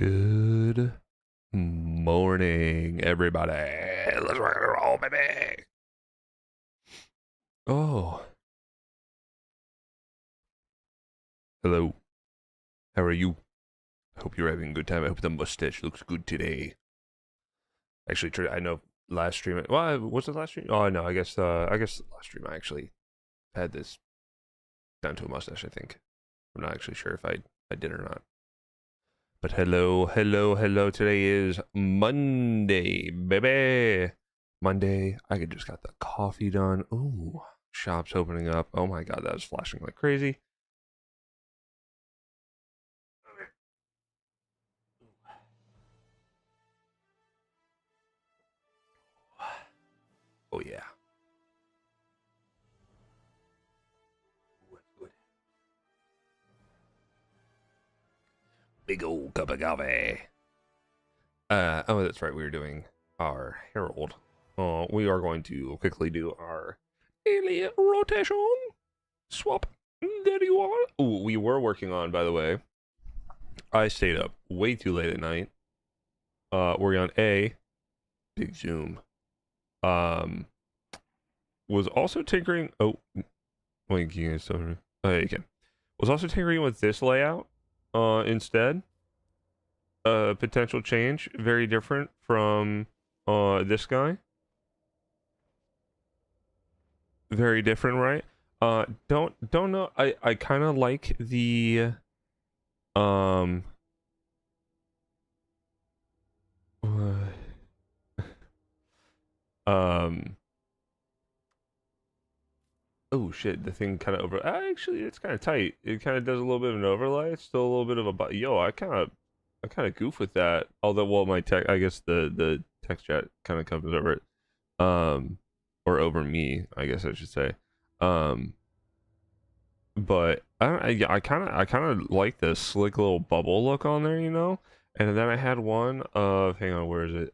Good morning, everybody. Let's rock and roll, baby. Oh, hello. How are you? Hope you're having a good time. I hope the mustache looks good today. Actually, I know last stream. Well, was it last stream? Oh no, I guess last stream I actually had this down to a mustache. I think. I'm not actually sure if I did or not. But hello, hello, hello. Today is Monday, baby. Monday. I just got the coffee done. Ooh, shop's opening up. Oh my god, that was flashing like crazy. Oh yeah. Big old cup of coffee. Oh, that's right. We were doing our Herald. We are going to quickly do our daily rotation. Swap. There you are. Ooh, we were working on, by the way. I stayed up way too late at night. Working on a big zoom. Was also tinkering. Oh, wait, can you guys still hear me? Oh, yeah, you can. Was also tinkering with this layout. Instead. Potential change, very different from this guy. Very different, right? Don't know. I kind of like the um. um. Oh shit! The thing kind of over. Actually, it's kind of tight. It kind of does a little bit of an overlay. It's still a little bit of a. Yo, I kind of goof with that. Although, well, my tech. I guess the text chat kind of comes over it. Or over me, I guess I should say. Um. But I kind of like this slick little bubble look on there, you know. And then I had one of, hang on, where is it?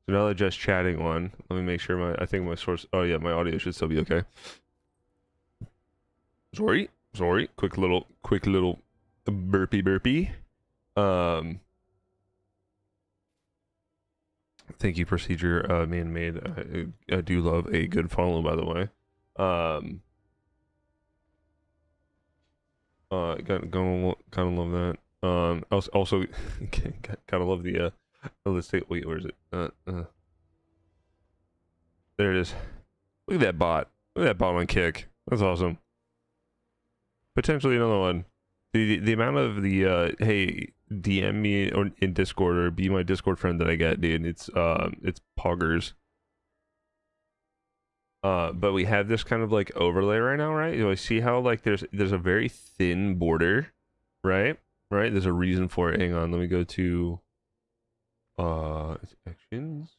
Another just chatting one. Let me make sure I think my source. Oh yeah, my audio should still be okay. Sorry. Quick little burpee. Um, Thank you, procedure man-made. I do love a good funnel, by the way. Gonna kind of love that. Also kind of love the let's take, wait, where is it? There it is. Look at that bot. Look at that bot on Kick. That's awesome. Potentially another one. The amount of the hey, DM me or in Discord or be my Discord friend that I get, dude. It's poggers. But we have this kind of like overlay right now, right? You know, see how like there's a very thin border, right? Right? There's a reason for it. Hang on, let me go to actions.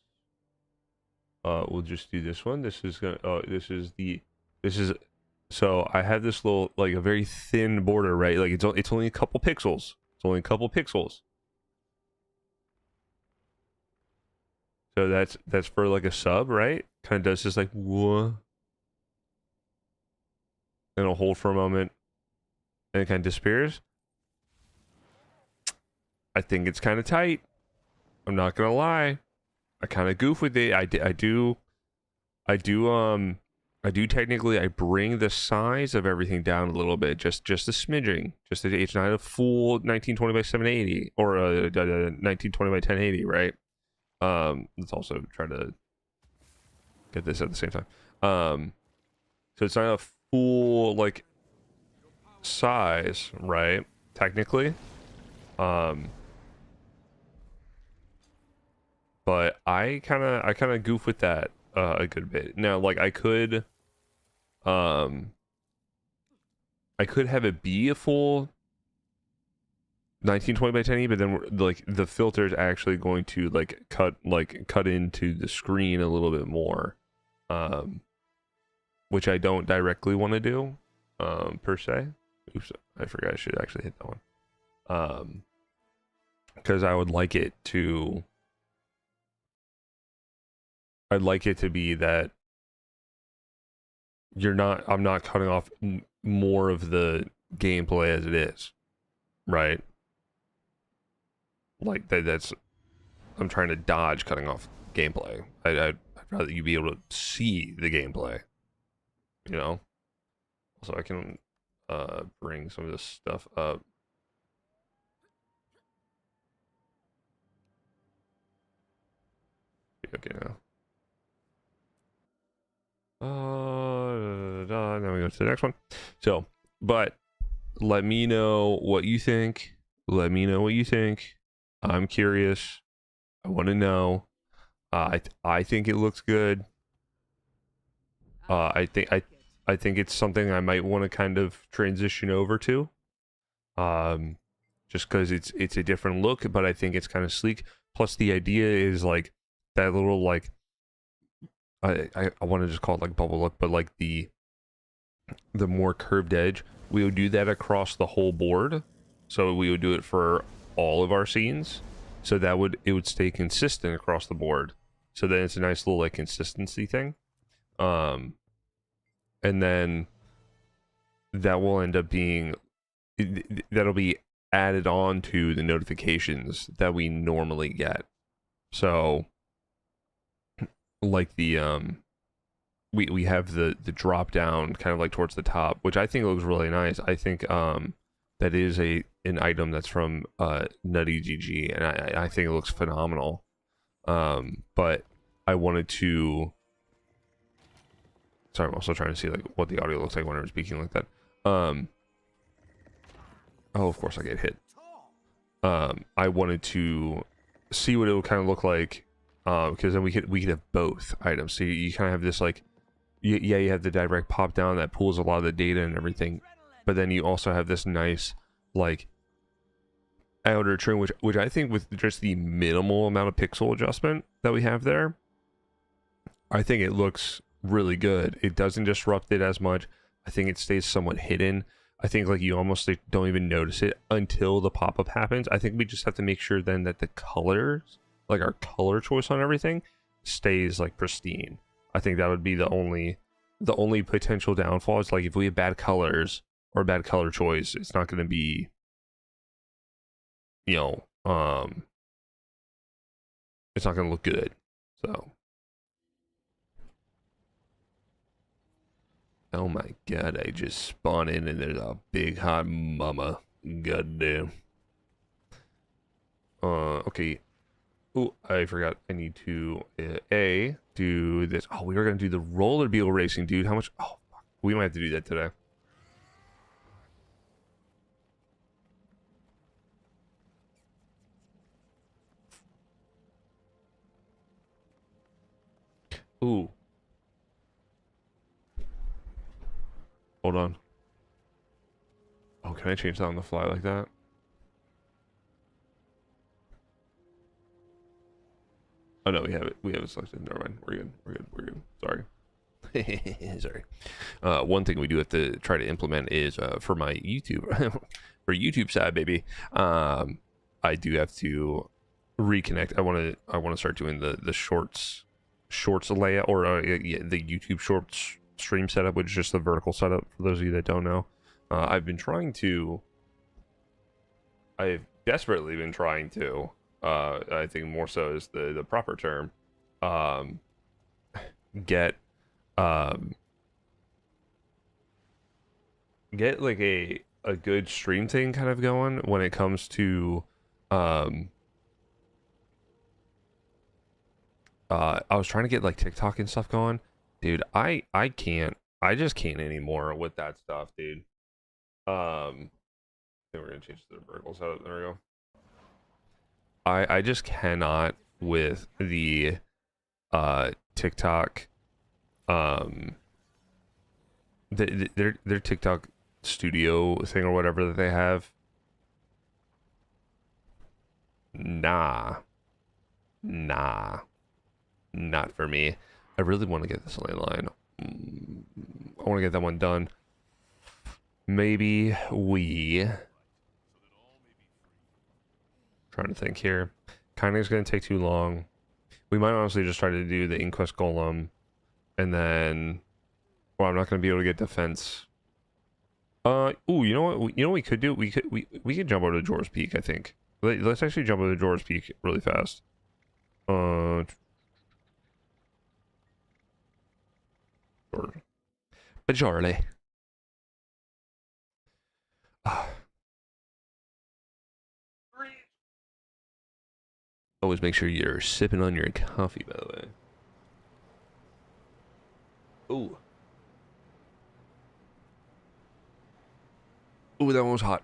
We'll just do this one. This is gonna this is so I have this little like a very thin border, right? Like it's only a couple pixels. It's only a couple pixels. So that's for like a sub, right? Kind of does this like whoa. And it'll hold for a moment and it kind of disappears. I think it's kind of tight. I'm not gonna lie. I kind of goof with it. I do technically I bring the size of everything down a little bit, just a smidging, just it's not a full 1920 by 780 or a 1920 by 1080, right? Let's also try to get this at the same time. So it's not a full like size, right? Technically, but I kind of goof with that a good bit. Now, like I could have it be a full 1920 by 1080, but then like the filter is actually going to like cut into the screen a little bit more, which I don't directly want to do, per se. Oops, I forgot I should actually hit that one. Because I'd like it to be that I'm not cutting off more of the gameplay as it is, right? like that's I'm trying to dodge cutting off gameplay. I'd rather you be able to see the gameplay, you know. So I can bring some of this stuff up. Okay now. Now we go to the next one. So, but let me know what you think. Let me know what you think. I'm curious. I want to know. I think it looks good. I think it's something I might want to kind of transition over to. Just because it's a different look, but I think it's kind of sleek. Plus, the idea is like that little like I want to just call it like bubble look, but like the more curved edge. We would do that across the whole board, so we would do it for all of our scenes, so that it would stay consistent across the board. So then it's a nice little like consistency thing. And then that will end up being that'll be added on to the notifications that we normally get. So like the we have the drop down kind of like towards the top, which I think looks really nice. I think that is an item that's from Nutty GG, and I think it looks phenomenal. But I wanted to sorry, I'm also trying to see like what the audio looks like when I'm speaking like that. Oh, of course I get hit. I wanted to see what it would kind of look like, because then we could have both items. So you kind of have this like, yeah, you have the direct pop down that pulls a lot of the data and everything, but then you also have this nice like outer trim, which I think with just the minimal amount of pixel adjustment that we have there, I think it looks really good. It doesn't disrupt it as much. I think it stays somewhat hidden. I think like you almost like, don't even notice it until the pop-up happens. I think we just have to make sure then that the colors, like our color choice on everything, stays like pristine. I think that would be the only potential downfall. Is like if we have bad colors or bad color choice, it's not going to be, you know, it's not going to look good. So, oh my god, I just spawned in and there's a big hot mama. Goddamn. Okay. Oh, I forgot. I need to do this. Oh, we were gonna do the roller beetle racing, dude. How much? Oh, fuck. We might have to do that today. Ooh. Hold on. Oh, can I change that on the fly like that? Oh no, we have it. We have it selected. Never mind. We're good. We're good. We're good. Sorry. Sorry. One thing we do have to try to implement is for my YouTube, for YouTube side, baby. I do have to reconnect. I want to start doing the shorts layout, or yeah, the YouTube shorts stream setup, which is just the vertical setup. For those of you that don't know, I've desperately been trying to. I think more so is the proper term. Get like a good stream thing kind of going when it comes to I was trying to get like TikTok and stuff going. Dude, I just can't anymore with that stuff, dude. I think we're gonna change the vertical setup. There we go. I just cannot with the TikTok their TikTok studio thing or whatever that they have. Nah, not for me. I really want to get this line. I want to get that one done. Maybe trying to think here. Kind of is going to take too long. We might honestly just try to do the Inquest Golem, and then, well, I'm not going to be able to get defense. Ooh, you know what? You know what we could do? We could jump over to Jor's Peak, I think. Let's actually jump into George Peak really fast. Bajorley. Always make sure you're sipping on your coffee, by the way. Ooh. Ooh, that one was hot.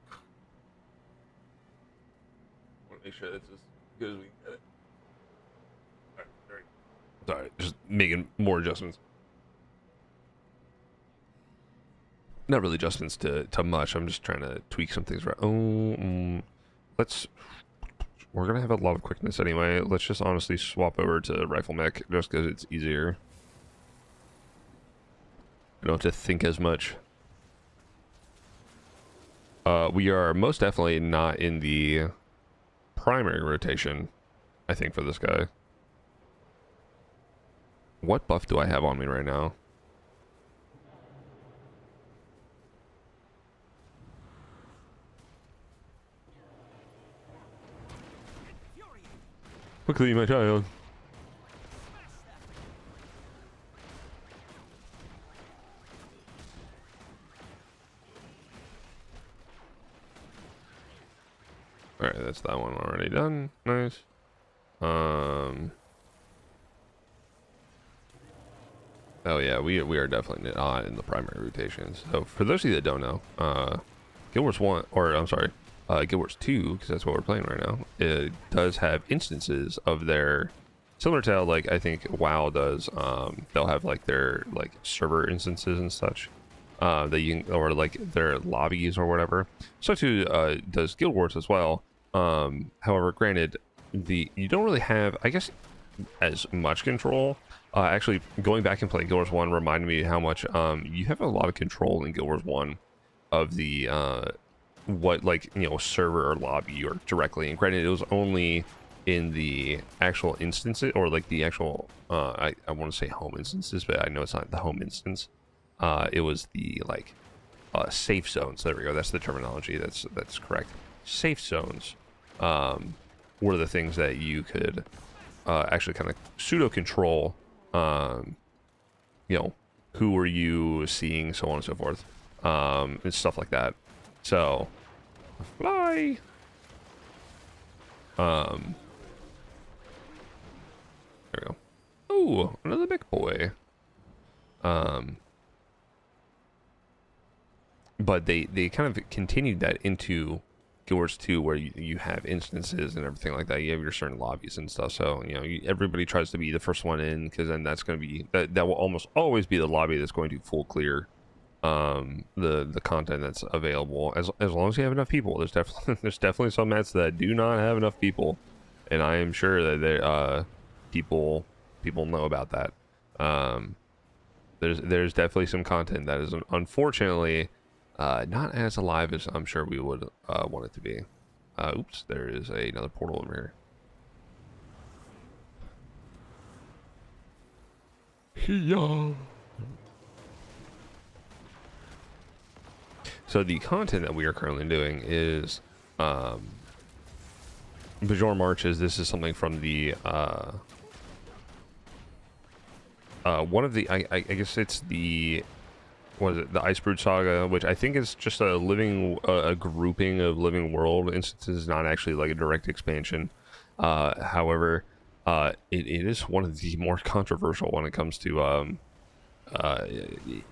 I want to make sure that's as good as we can get it. Alright, sorry, just making more adjustments. Not really adjustments to much. I'm just trying to tweak some things right. We're gonna have a lot of quickness anyway. Let's just honestly swap over to rifle mech just because it's easier. I don't have to think as much. We are most definitely not in the primary rotation, I think, for this guy. What buff do I have on me right now? Quickly, my child. Alright, that's that one already done. Nice. Oh yeah, we are definitely not in the primary rotations. So for those of you that don't know, Guild Wars 1, or I'm sorry, Guild Wars 2, because that's what we're playing right now, it does have instances of their, similar to how, like, I think WoW does, they'll have, like, their, like, server instances and such, that you can, or, like, their lobbies or whatever. So too, does Guild Wars as well. However, granted, you don't really have, I guess, as much control. Actually, going back and playing Guild Wars 1 reminded me how much you have a lot of control in Guild Wars 1 of the what, like, you know, server or lobby you're directly. And granted, it was only in the actual instances, or like the actual I want to say home instances, but I know it's not the home instance. It was the, like, safe zones. There we go. That's the terminology. That's correct. Safe zones were the things that you could actually kind of pseudo control. You know, who were you seeing, so on and so forth, and stuff like that. So, fly. There we go. Oh, another big boy. But they kind of continued that into Guild Wars 2, where you have instances and everything like that. You have your certain lobbies and stuff. So, you know, everybody tries to be the first one in, because then that's going to be, that will almost always be the lobby that's going to full clear the content that's available. As long as you have enough people. There's definitely some mats that do not have enough people, and I am sure that there people know about that. There's definitely some content that is unfortunately not as alive as I'm sure we would want it to be. Oops, there is another portal over here. Yeah. So the content that we are currently doing is Bajor Marches. This is something from the one of the I guess it's the, what is it, the Icebrood Saga, which I think is just a grouping of living world instances, not actually like a direct expansion. However, it is one of the more controversial when it comes to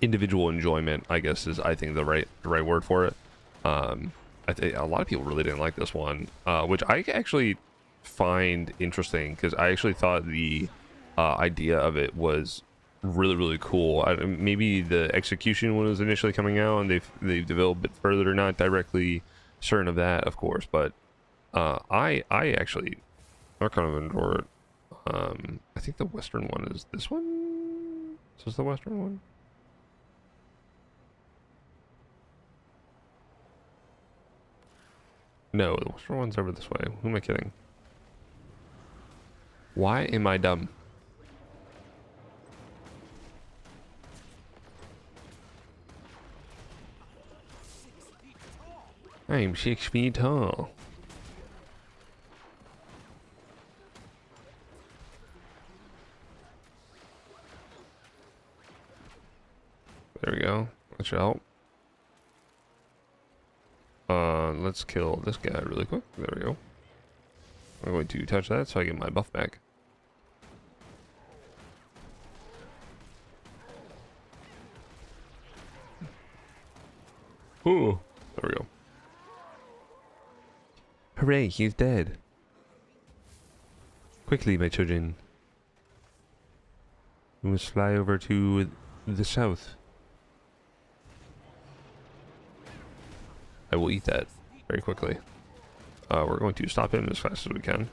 individual enjoyment, I guess, is, I think, the right word for it. I think a lot of people really didn't like this one, which I actually find interesting, because I actually thought the idea of it was really cool. Maybe the execution when it was initially coming out, and they've developed it further. Not directly certain of that, of course, but I actually kind of enjoy it. I think the Western one is this one. Is this the Western one? No, the Western one's over this way. Who am I kidding? Why am I dumb? I'm 6 feet tall. There we go. Watch out. Let's kill this guy really quick. There we go. I'm going to touch that so I get my buff back. Ooh. There we go. Hooray, he's dead. Quickly, my children. We must fly over to the south. I will eat that very quickly. We're going to stop him as fast as we can.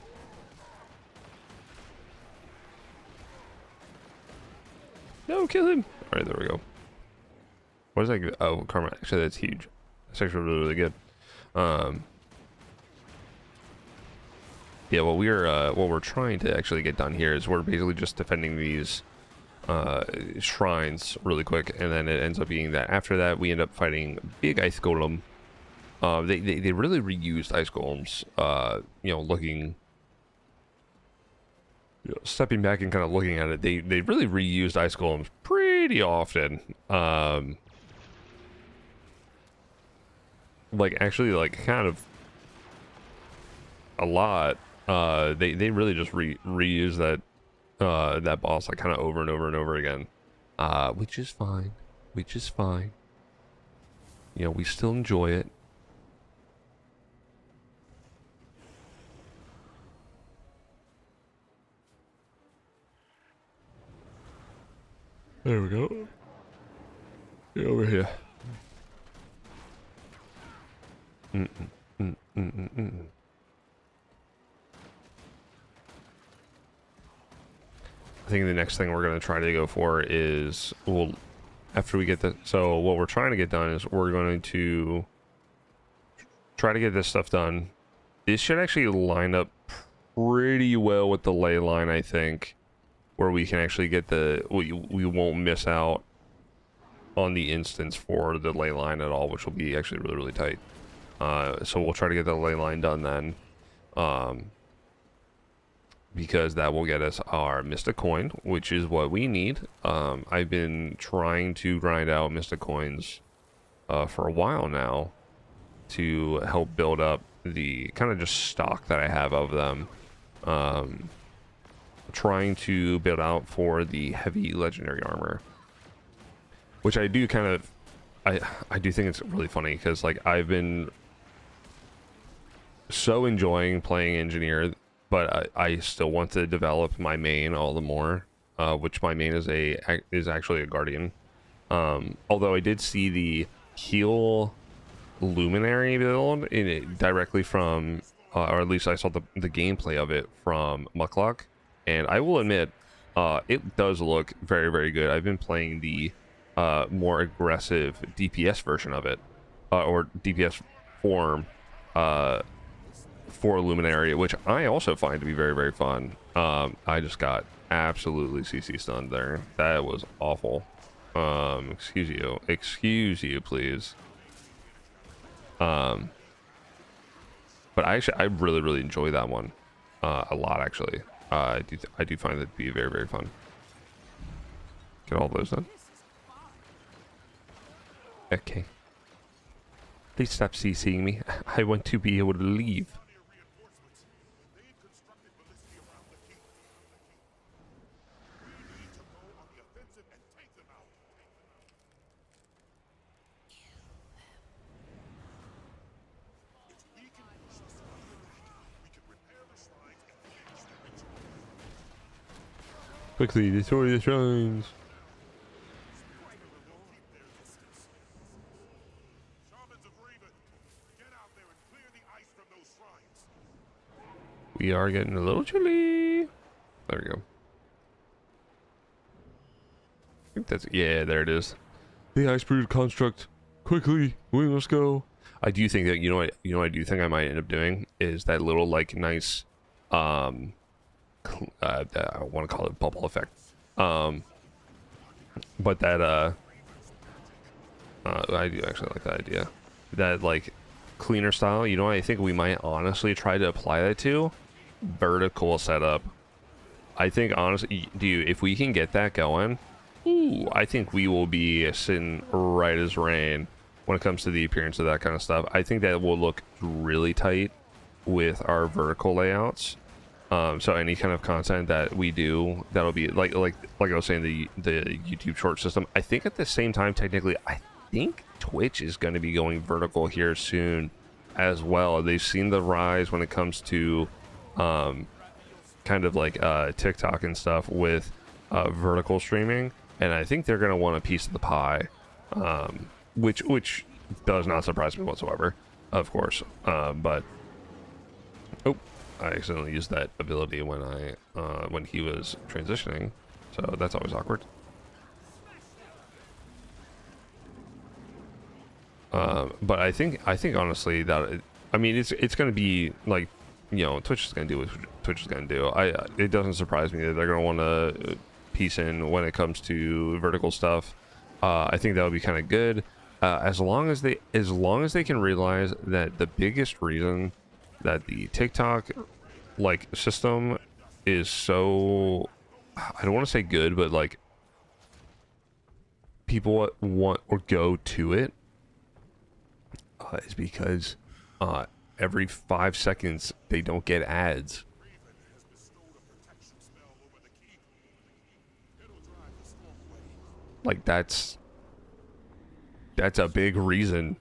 No, kill him! Alright, there we go. What is that? Oh, karma. Actually, that's huge. That's actually really, really good. Yeah, what we're trying to actually get done here is we're basically just defending these shrines really quick, and then it ends up being that after that we end up fighting big ice golem. They really reused ice golems. You know, looking, you know, stepping back and kind of looking at it, they really reused ice golems pretty often. Like actually, like kind of a lot. They really just reuse that that boss like kind of over and over and over again, which is fine. Which is fine. You know, we still enjoy it. There we go. Get over here. I think the next thing we're going to try to go for is, well, after we get the, so what we're trying to get done is we're going to try to get this stuff done. This should actually line up pretty well with the ley line, I think, where we can actually get the, we won't miss out on the instance for the ley line at all, which will be actually really, really tight. So we'll try to get the ley line done then. Because that will get us our Mystic Coin, which is what we need. I've been trying to grind out Mystic Coins for a while now to help build up the kind of just stock that I have of them. Trying to build out for the heavy legendary armor, which I do kind of, I do think it's really funny because like I've been so enjoying playing engineer, but I still want to develop my main all the more, which my main is actually a guardian. Although I did see the heal luminary build in it directly from, or at least I saw the gameplay of it from Mucklock, and I will admit, it does look very, very good. I've been playing the more aggressive DPS version of it, or DPS form, for Luminary, which I also find to be very, very fun. I just got absolutely CC stunned there. That was awful. Excuse you, please. But I really, really enjoy that one a lot, actually. I do find that to be very, very fun. Get all those done. Okay. Please stop CCing me. I want to be able to leave. Quickly, destroy the shrines. We are getting a little chilly. There we go. I think that's, yeah, there it is. The ice brood construct. Quickly, we must go. I do think that, you know what I do think I might end up doing is that little like nice I want to call it bubble effect, but that I do actually like that idea, that like cleaner style, you know what I think we might honestly try to apply that to? Vertical setup. I think honestly, dude, if we can get that going, ooh, I think we will be sitting right as rain when it comes to the appearance of that kind of stuff. I think that will look really tight with our vertical layouts. So any kind of content that we do, that'll be like I was saying, the YouTube short system. I think at the same time, technically, I think Twitch is going to be going vertical here soon as well. They've seen the rise when it comes to kind of like TikTok and stuff with vertical streaming, and I think they're going to want a piece of the pie, which does not surprise me whatsoever, of course. But oh, I accidentally used that ability when when he was transitioning, so that's always awkward. But I think honestly that I mean it's going to be like, you know, Twitch is going to do what Twitch is going to do. It doesn't surprise me that they're going to want to piece in when it comes to vertical stuff. I think that would be kind of good, as long as they can realize that the biggest reason that the TikTok like system is so, I don't want to say good, but like people want or go to it is because every 5 seconds they don't get ads. Like that's a big reason,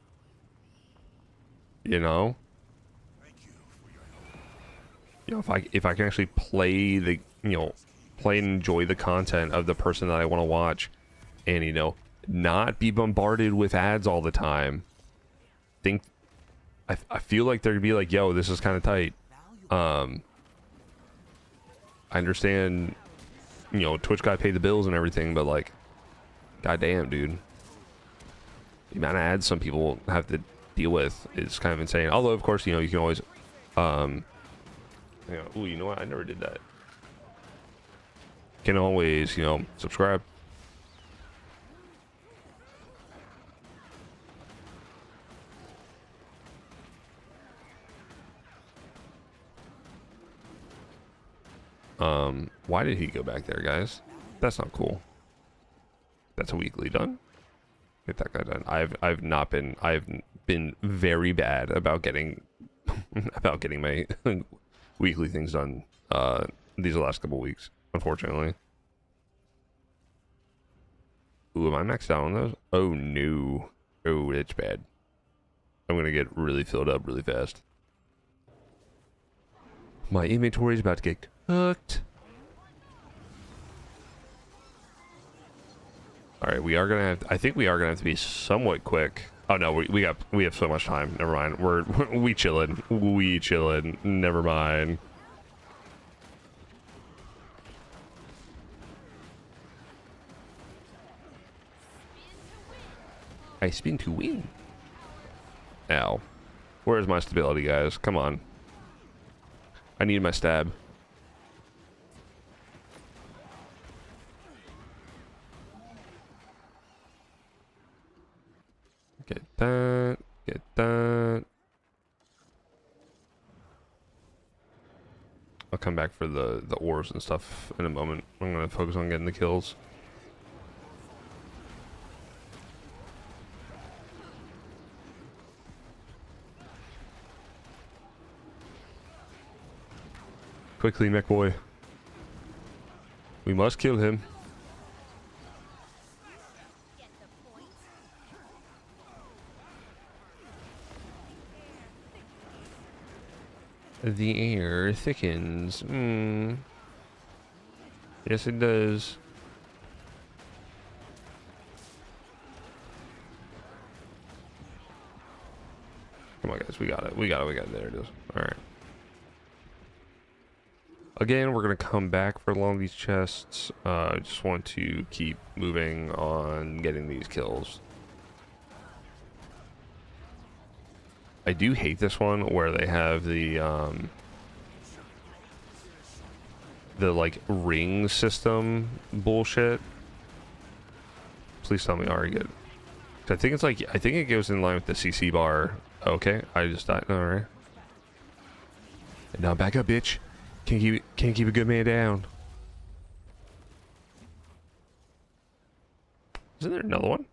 you know. You know, if I can actually play the, you know, play and enjoy the content of the person that I want to watch, and, you know, not be bombarded with ads all the time, I feel like they're gonna be like, yo, this is kind of tight. I understand, you know, Twitch gotta pay the bills and everything, but like, goddamn, dude, the amount of ads some people have to deal with is kind of insane. Although, of course, you know, you can always, ooh, you know what? I never did that. Can always, you know, subscribe. Why did he go back there, guys? That's not cool. That's a weekly done. Get that guy done. I've been very bad about getting my weekly things done these last couple weeks, unfortunately. Ooh, am I maxed out on those? Oh no. Oh, it's bad. I'm gonna get really filled up really fast. My inventory is about to get cooked. All right, we are gonna have. I think we are gonna have to be somewhat quick. Oh no, we have so much time. Never mind. We chilling. We chilling. Never mind. I spin to win. Ow. Where's my stability, guys? Come on. I need my stab. Get that. Get that. I'll come back for the ores and stuff in a moment. I'm gonna focus on getting the kills. Quickly, mech boy. We must kill him. The air thickens. Yes, it does. Come on, guys. We got it. We got it. We got it. There it is. All right. Again, we're going to come back for along these chests. I just want to keep moving on getting these kills. I do hate this one where they have the like ring system bullshit. Please tell me I already get it. I think it's like, I think it goes in line with the CC bar Okay, I just died. All right. And now back up, bitch. Can't keep a good man down. Isn't there another one?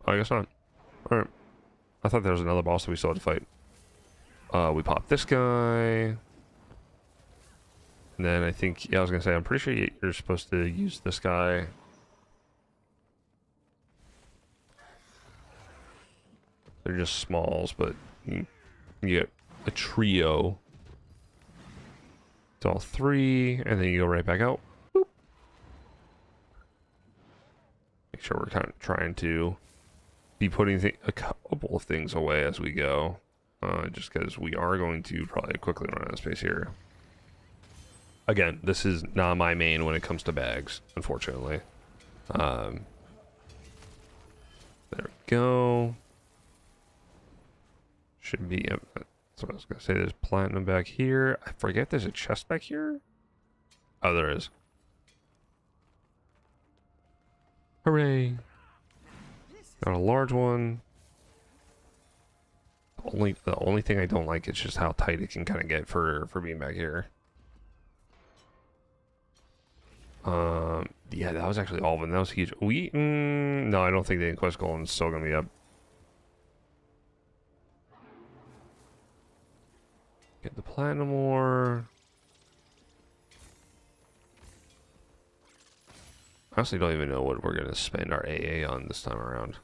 Oh, I guess not. All right. I thought there was another boss that we still had to fight. We popped this guy. And then I think, yeah, I was gonna say, I'm pretty sure you're supposed to use this guy. They're just smalls, but you get a trio. It's all three, and then you go right back out. Boop. Make sure we're kind of trying to be putting a couple of things away as we go. Just because we are going to probably quickly run out of space here. Again, this is not my main when it comes to bags, unfortunately. There we go. Should be, that's what I was going to say. There's platinum back here. I forget there's a chest back here. Oh, there is. Hooray. Got a large one. The only thing I don't like is just how tight it can kind of get for being back here. Yeah, that was actually all of them. That was huge. No, I don't think the Inquest Golem is still gonna be up. Get the platinum ore. I honestly don't even know what we're gonna spend our AA on this time around.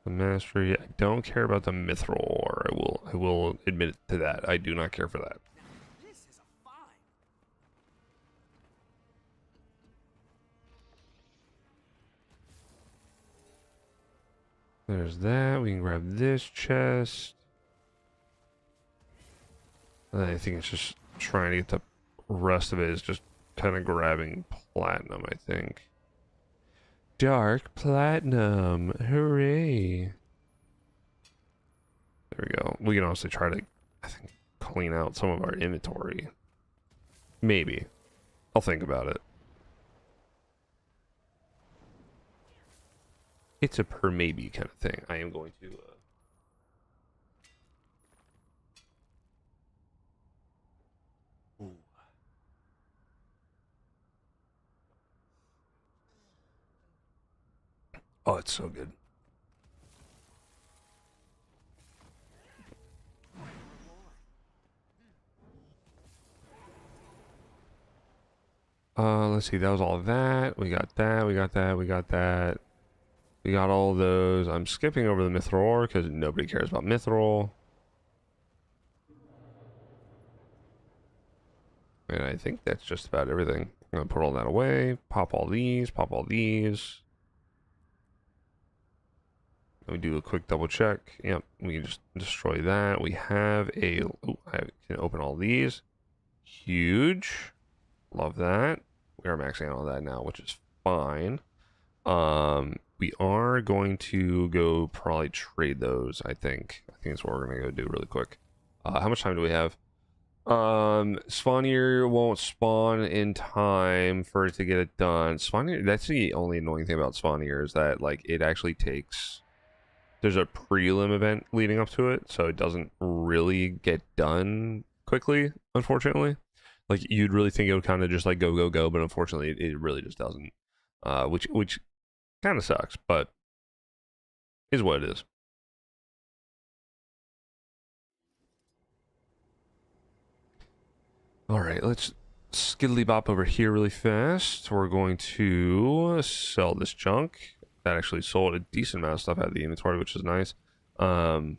The mastery. I don't care about the mithril ore. I will admit to that. I do not care for that. There's that. We can grab this chest. And I think it's just trying to get the rest of it is just kind of grabbing platinum, I think. Dark platinum. Hooray. There we go. We can also try to, I think, clean out some of our inventory. Maybe. I'll think about it. It's a per maybe kind of thing. I am going to oh, it's so good. Let's see. That was all of that. We got that. We got that. We got that. We got all those. I'm skipping over the mithril ore because nobody cares about mithril. And I think that's just about everything. I'm gonna put all that away. Pop all these. Pop all these. Let me do a quick double check. Yep, we can just destroy that. We have a... Ooh, I can open all these. Huge. Love that. We are maxing out all that now, which is fine. We are going to go probably trade those, I think. I think that's what we're going to go do really quick. How much time do we have? Spawnier won't spawn in time for it to get it done. Spawnier, that's the only annoying thing about Spawnier is that, like, it actually takes... There's a prelim event leading up to it, so it doesn't really get done quickly, unfortunately. Like, you'd really think it would kind of just, like, go, but unfortunately, it really just doesn't. Which kind of sucks, but is what it is. Alright, let's skiddly bop over here really fast. We're going to sell this junk. That actually sold a decent amount of stuff out of the inventory, which is nice. Also,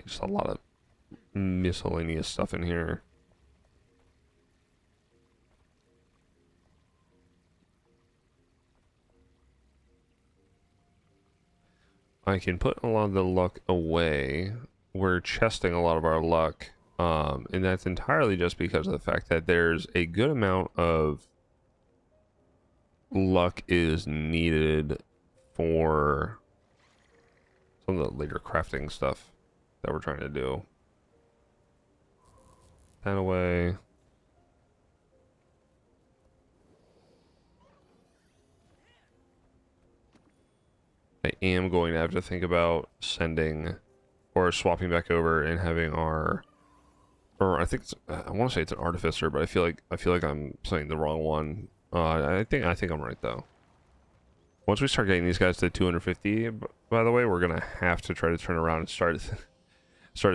just a lot of miscellaneous stuff in here. I can put a lot of the luck away. We're chesting a lot of our luck. And that's entirely just because of the fact that there's a good amount of luck is needed for some of the later crafting stuff that we're trying to do. That away. I am going to have to think about sending or swapping back over and having our, or I think it's, I want to say it's an artificer, but I feel like I'm saying the wrong one. I think I'm right though. Once we start getting these guys to 250, by the way, we're gonna have to try to turn around and start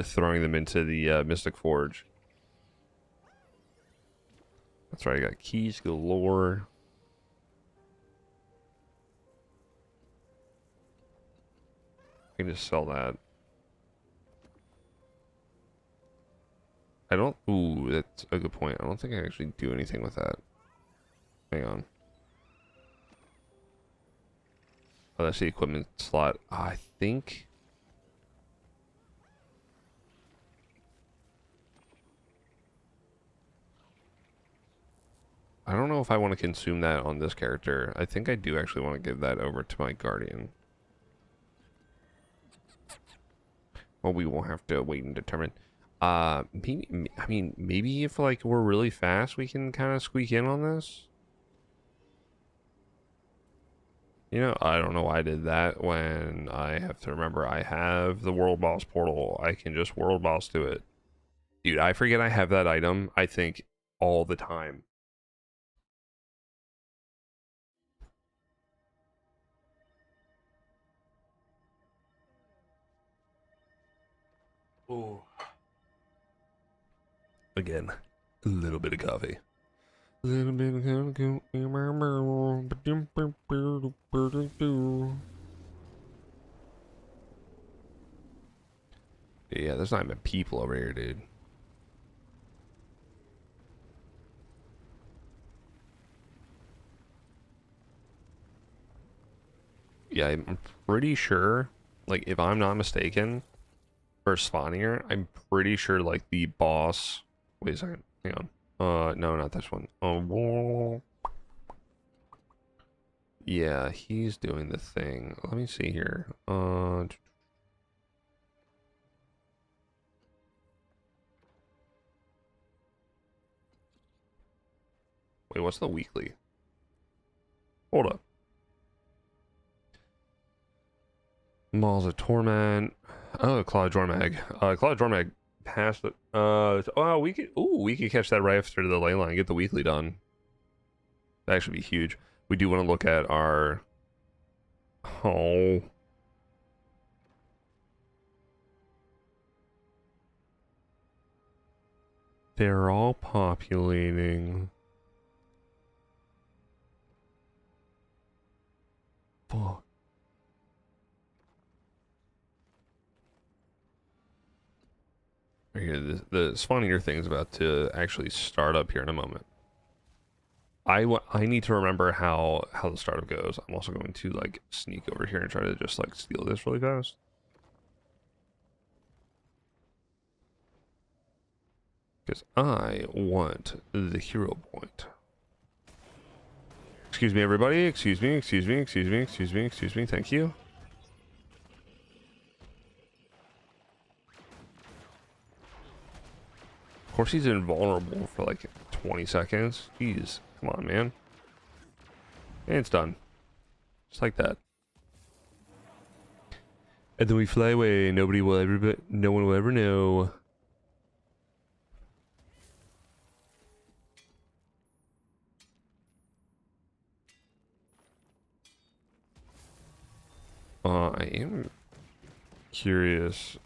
throwing them into the Mystic Forge. That's right, I got keys galore. I can just sell that. I don't... Ooh, that's a good point. I don't think I actually do anything with that. Hang on. Oh, that's the equipment slot. I think... I don't know if I want to consume that on this character. I think I do actually want to give that over to my guardian. Well, we will have to wait and determine. Maybe, I mean, maybe if like we're really fast, we can kind of squeak in on this. You know, I don't know why I did that when I have to remember I have the World Boss portal. I can just World Boss to it. Dude, I forget I have that item, I think, all the time. Oh. Again, a little bit of coffee. A little bit of coffee. Yeah, there's not even people over here, dude. Yeah, I'm pretty sure, like, if I'm not mistaken, for spawn here, I'm pretty sure, like, the boss... Wait a second, hang on. No, not this one. Oh, yeah, he's doing the thing. Let me see here. Wait, what's the weekly? Hold up. Malls of Torment. Oh, Claw Jormag. Claw Jormag passed it. Oh, we could catch that right after the ley line and get the weekly done. That should be huge. We do want to look at our... Oh. They're all populating. Fuck. Right here, the spawnier thing is about to actually start up here in a moment. I need to remember how the startup goes. I'm also going to like sneak over here and try to just like steal this really fast. Because I want the hero point. Excuse me, everybody. Excuse me, excuse me, excuse me, excuse me, excuse me. Thank you. Of course, he's invulnerable for like 20 seconds. Jeez, come on, man. And it's done. Just like that. And then we fly away. No one will ever know. I am curious.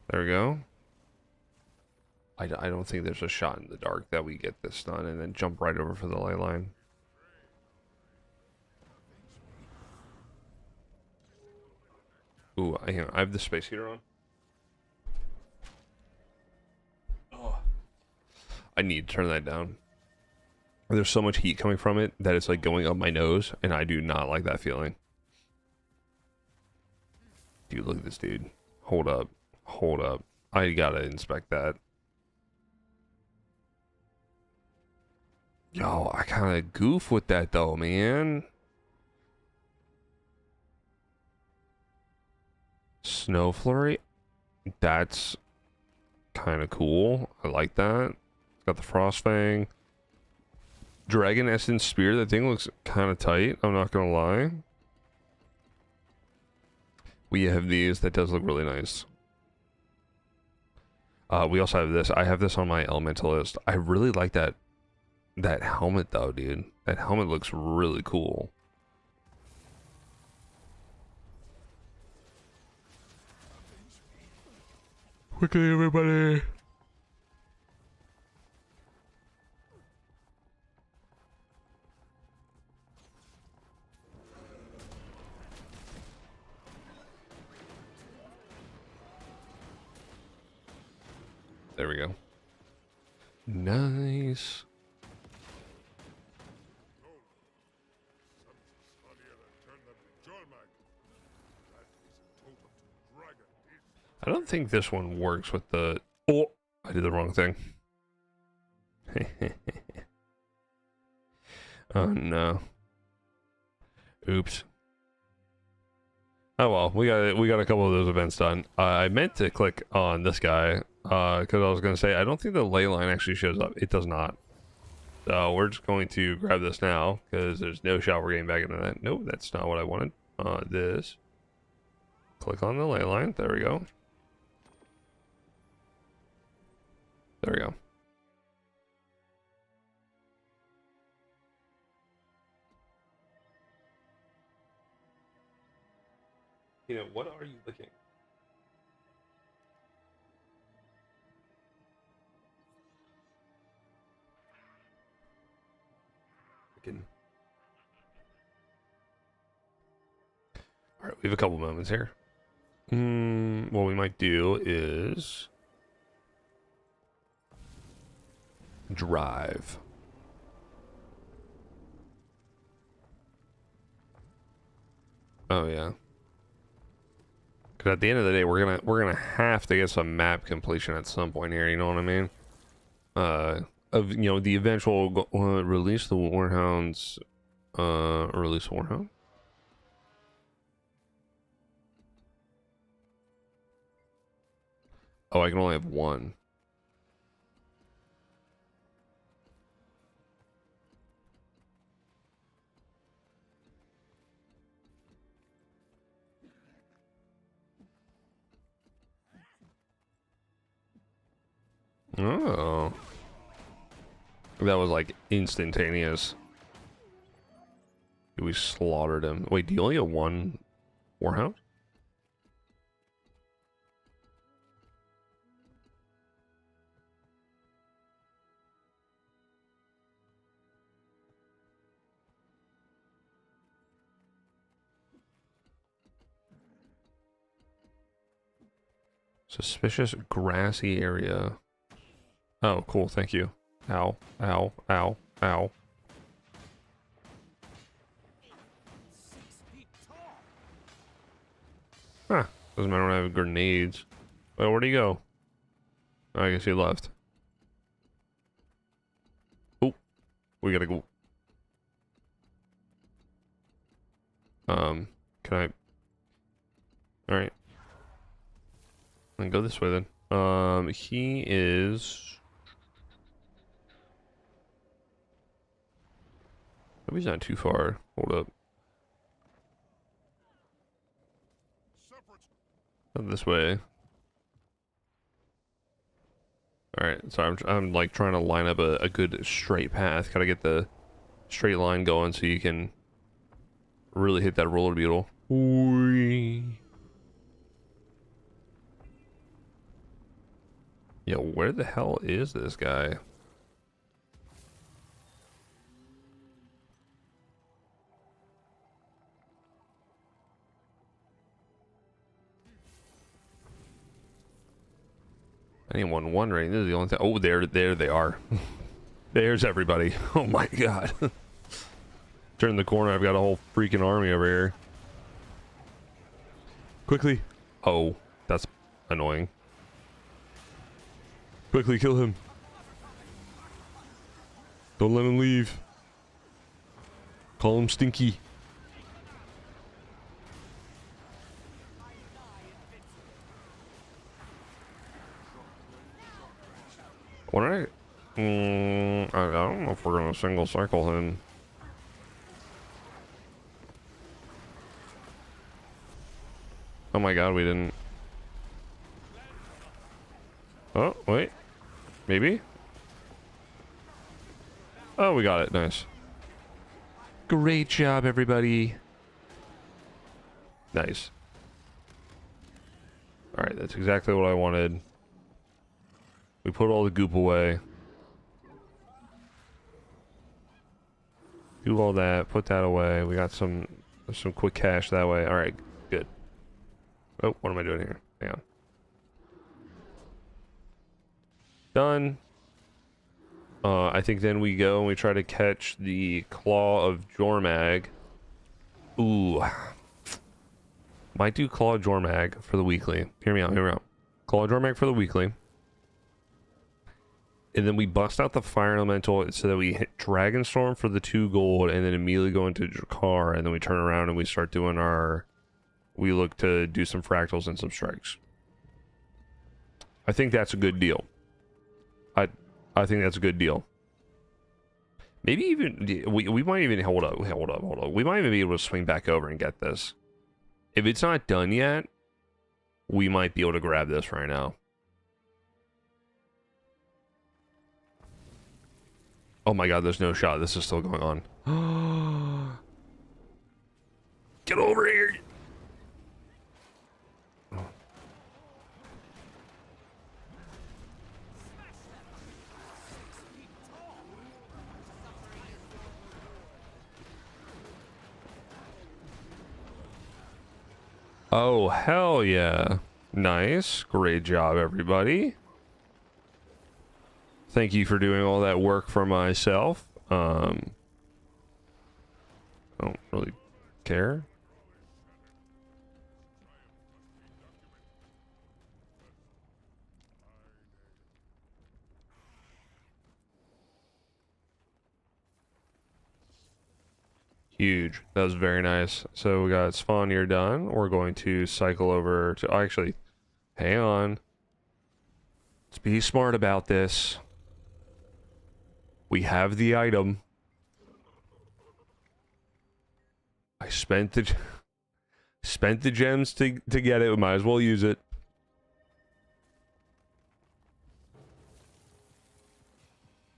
There we go. I don't think there's a shot in the dark that we get this done and then jump right over for the ley line. Ooh, I have the space heater on. Oh. I need to turn that down. There's so much heat coming from it that it's like going up my nose, and I do not like that feeling. Dude, look at this dude. Hold up. Hold up. I gotta inspect that. Yo, I kind of goof with that though, man. Snow Flurry. That's kind of cool. I like that. Got the Frost Fang. Dragon Essence Spear. That thing looks kind of tight. I'm not going to lie. We have these. That does look really nice. We also have this. I have this on my Elementalist. I really like that helmet though, dude. That helmet looks really cool. Quickly, everybody. There we go. Nice. I don't think this one works with the... Oh, I did the wrong thing. Oh no. Oops. Oh well, we got a couple of those events done. I meant to click on this guy because I was going to say I don't think the ley line actually shows up. It does not. So we're just going to grab this now because there's no shot we're getting back into that. Nope, that's not what I wanted. This. Click on the ley line. There we go. There we go. You know, what are you licking? Alright, we have a couple moments here. What we might do is... drive. Oh yeah. Because at the end of the day, we're gonna have to get some map completion at some point here. You know what I mean? Of the eventual release the Warhounds. Release Warhound. Oh, I can only have one. Oh. That was like instantaneous. We slaughtered him. Wait, do you only have one Warhound? Suspicious grassy area. Oh, cool, thank you. Ow, ow, ow, ow. Huh, doesn't matter when I have grenades. Well, where'd he go? Oh, I guess he left. Oh, we gotta go. Can I? Alright. Then go this way then. He is... Maybe he's not too far. Hold up. Not this way. Alright, so I'm like trying to line up a good straight path. Gotta get the straight line going so you can really hit that roller beetle. Whee. Yo, where the hell is this guy? Anyone wondering, this is the only thing. Oh, there they are. There's everybody. Oh my god. Turn the corner, I've got a whole freaking army over here. Quickly. Oh, that's annoying. Quickly kill him. Don't let him leave. Call him Stinky. What I don't know if we're gonna single cycle him. Oh my god, we didn't. Oh, wait. Maybe? Oh, we got it. Nice. Great job, everybody. Nice. Alright, that's exactly what I wanted. We put all the goop away. Do all that, put that away. We got some quick cash that way. Alright, good. Oh, what am I doing here? Hang on. Done. I think then we go and we try to catch the Claw of Jormag. Ooh. Might do Claw of Jormag for the weekly. Hear me out, hear me out. Claw of Jormag for the weekly. And then we bust out the Fire Elemental so that we hit Dragonstorm for the 2 gold and then immediately go into Drakar and then we turn around and we start doing our... We look to do some Fractals and some Strikes. I think that's a good deal. I think that's a good deal. Maybe even... We might even... Hold up. We might even be able to swing back over and get this. If it's not done yet, we might be able to grab this right now. Oh my god, there's no shot. This is still going on. Get over here! Oh, hell yeah. Nice. Great job, everybody. Thank you for doing all that work for myself. I don't really care. Huge. That was very nice. So we got spawn here done. We're going to cycle over to... Actually, hang on. Let's be smart about this. We have the item. I spent the gems to get it. We might as well use it.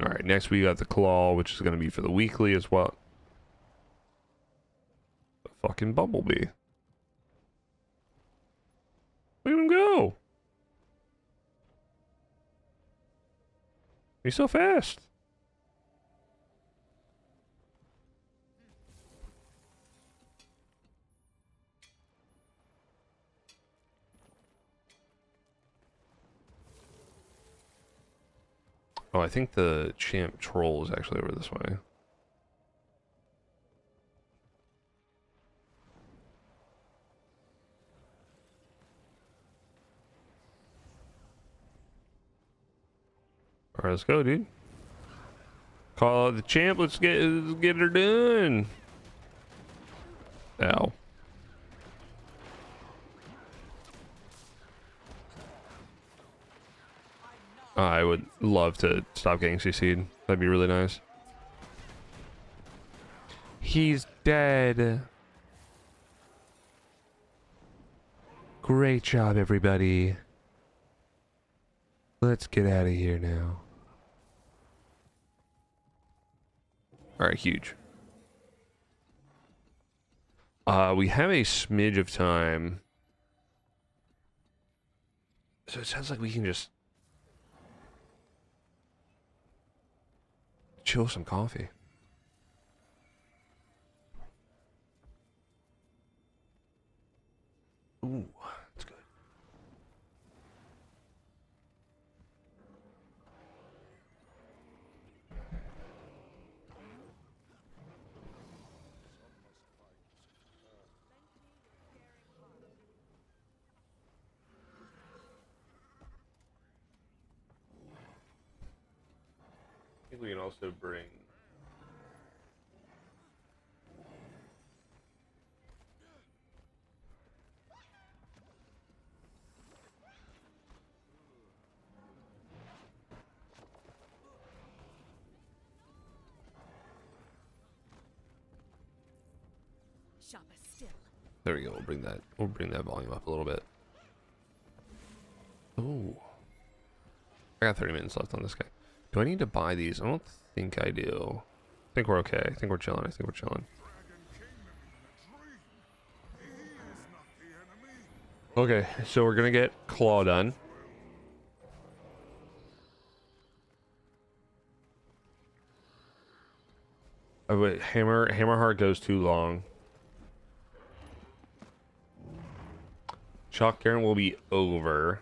All right, next we got the claw, which is going to be for the weekly as well. The fucking bumblebee. Look at him go. He's so fast. Oh, I think the champ troll is actually over this way. Alright, let's go, dude. Call out the champ, let's get her done. Ow. I would love to stop getting CC'd. That'd be really nice. He's dead. Great job, everybody. Let's get out of here now. Alright, huge. We have a smidge of time. So it sounds like we can just chill some coffee. Ooh, that's good. I think we can also bring... There we go. We'll bring that volume up a little bit. Oh, I got 30 minutes left on this guy. Do I need to buy these? I don't think I do. I think we're okay. I think we're chilling. Okay, so we're gonna get claw done. Oh wait, Hammerheart goes too long. Chalk Garen will be over.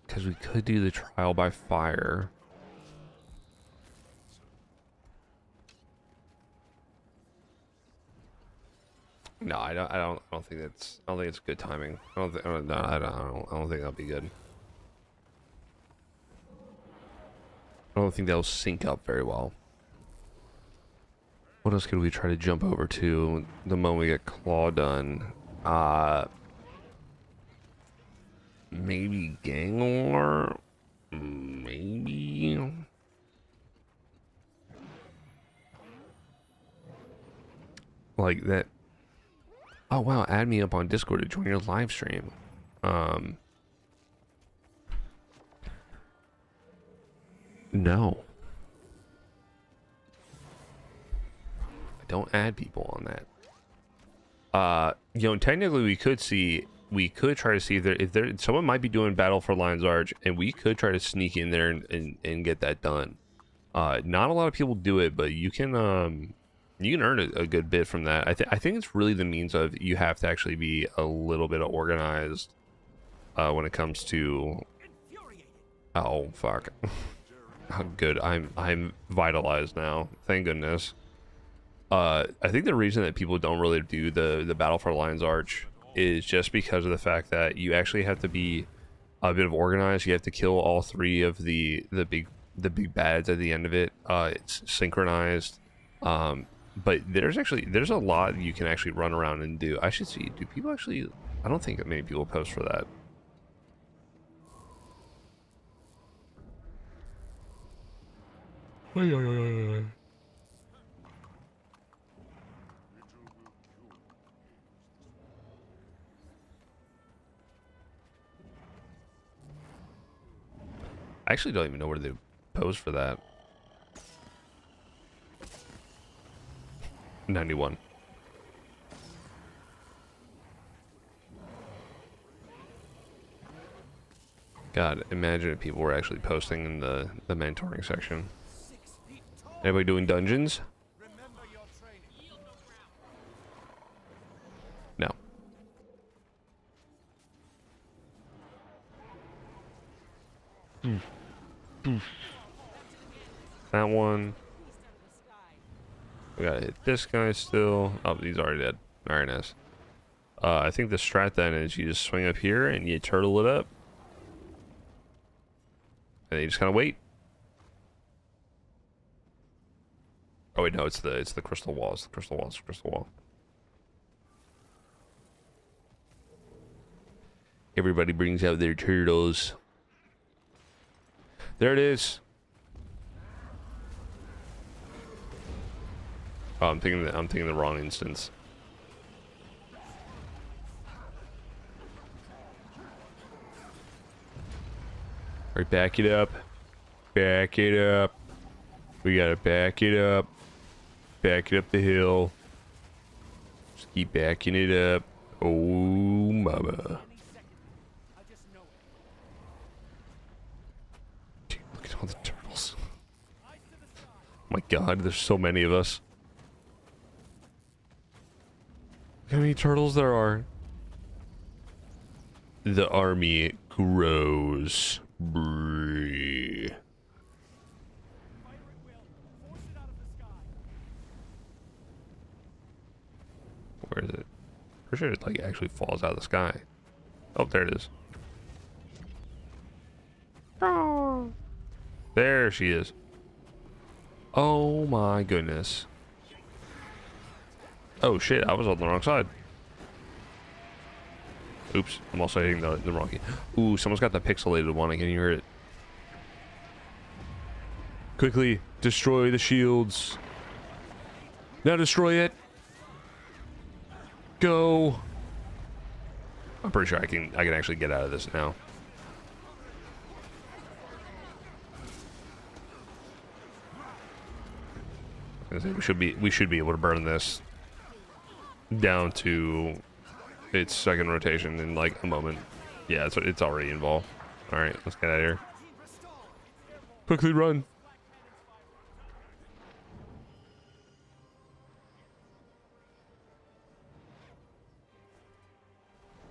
Because we could do the trial by fire. No, I don't think it's good timing. I don't think that'll be good. I don't think that'll sync up very well. What else could we try to jump over to the moment we get claw done? Maybe Gangor? Maybe. Like that. Oh wow, add me up on Discord to join your live stream. No. I don't add people on that. You know, technically we could try to see if there someone might be doing Battle for Lion's Arch, and we could try to sneak in there and get that done. Not a lot of people do it, but you can earn a good bit from that. I think it's really the means of you have to actually be a little bit organized when it comes to. Oh fuck! Oh, good. I'm vitalized now. Thank goodness. I think the reason that people don't really do the Battle for Lion's Arch is just because of the fact that you actually have to be a bit of organized. You have to kill all three of the big bads at the end of it. It's synchronized. But there's a lot you can actually run around and do. I should see. Do people actually? I don't think that many people post for that. I actually don't even know where they post for that. 91. God, imagine if people were actually posting in the mentoring section. Anybody doing dungeons? No. That one. We gotta hit this guy still. Oh, he's already dead. Very nice. I think the strat then is you just swing up here and you turtle it up. And then you just kind of wait. Oh wait, no, it's the crystal wall. It's the crystal wall. It's the crystal wall. Everybody brings out their turtles. There it is. Oh, I'm thinking the wrong instance. All right, back it up. Back it up. We gotta back it up. Back it up the hill. Just keep backing it up. Oh, mama. Dude, look at all the turtles. Oh my god, there's so many of us. Look how many turtles there are. The army grows. Brrr. Where is it? For sure it like actually falls out of the sky. Oh, there it is. Oh. There she is. Oh my goodness. Oh shit, I was on the wrong side. Oops, I'm also hitting the wrong key. Ooh, someone's got the pixelated one. I can hear it. Quickly, destroy the shields. Now destroy it. Go. I'm pretty sure I can actually get out of this now. We should be able to burn this down to its second rotation in like a moment. Yeah, it's already involved. All right, let's get out of here. Quickly run.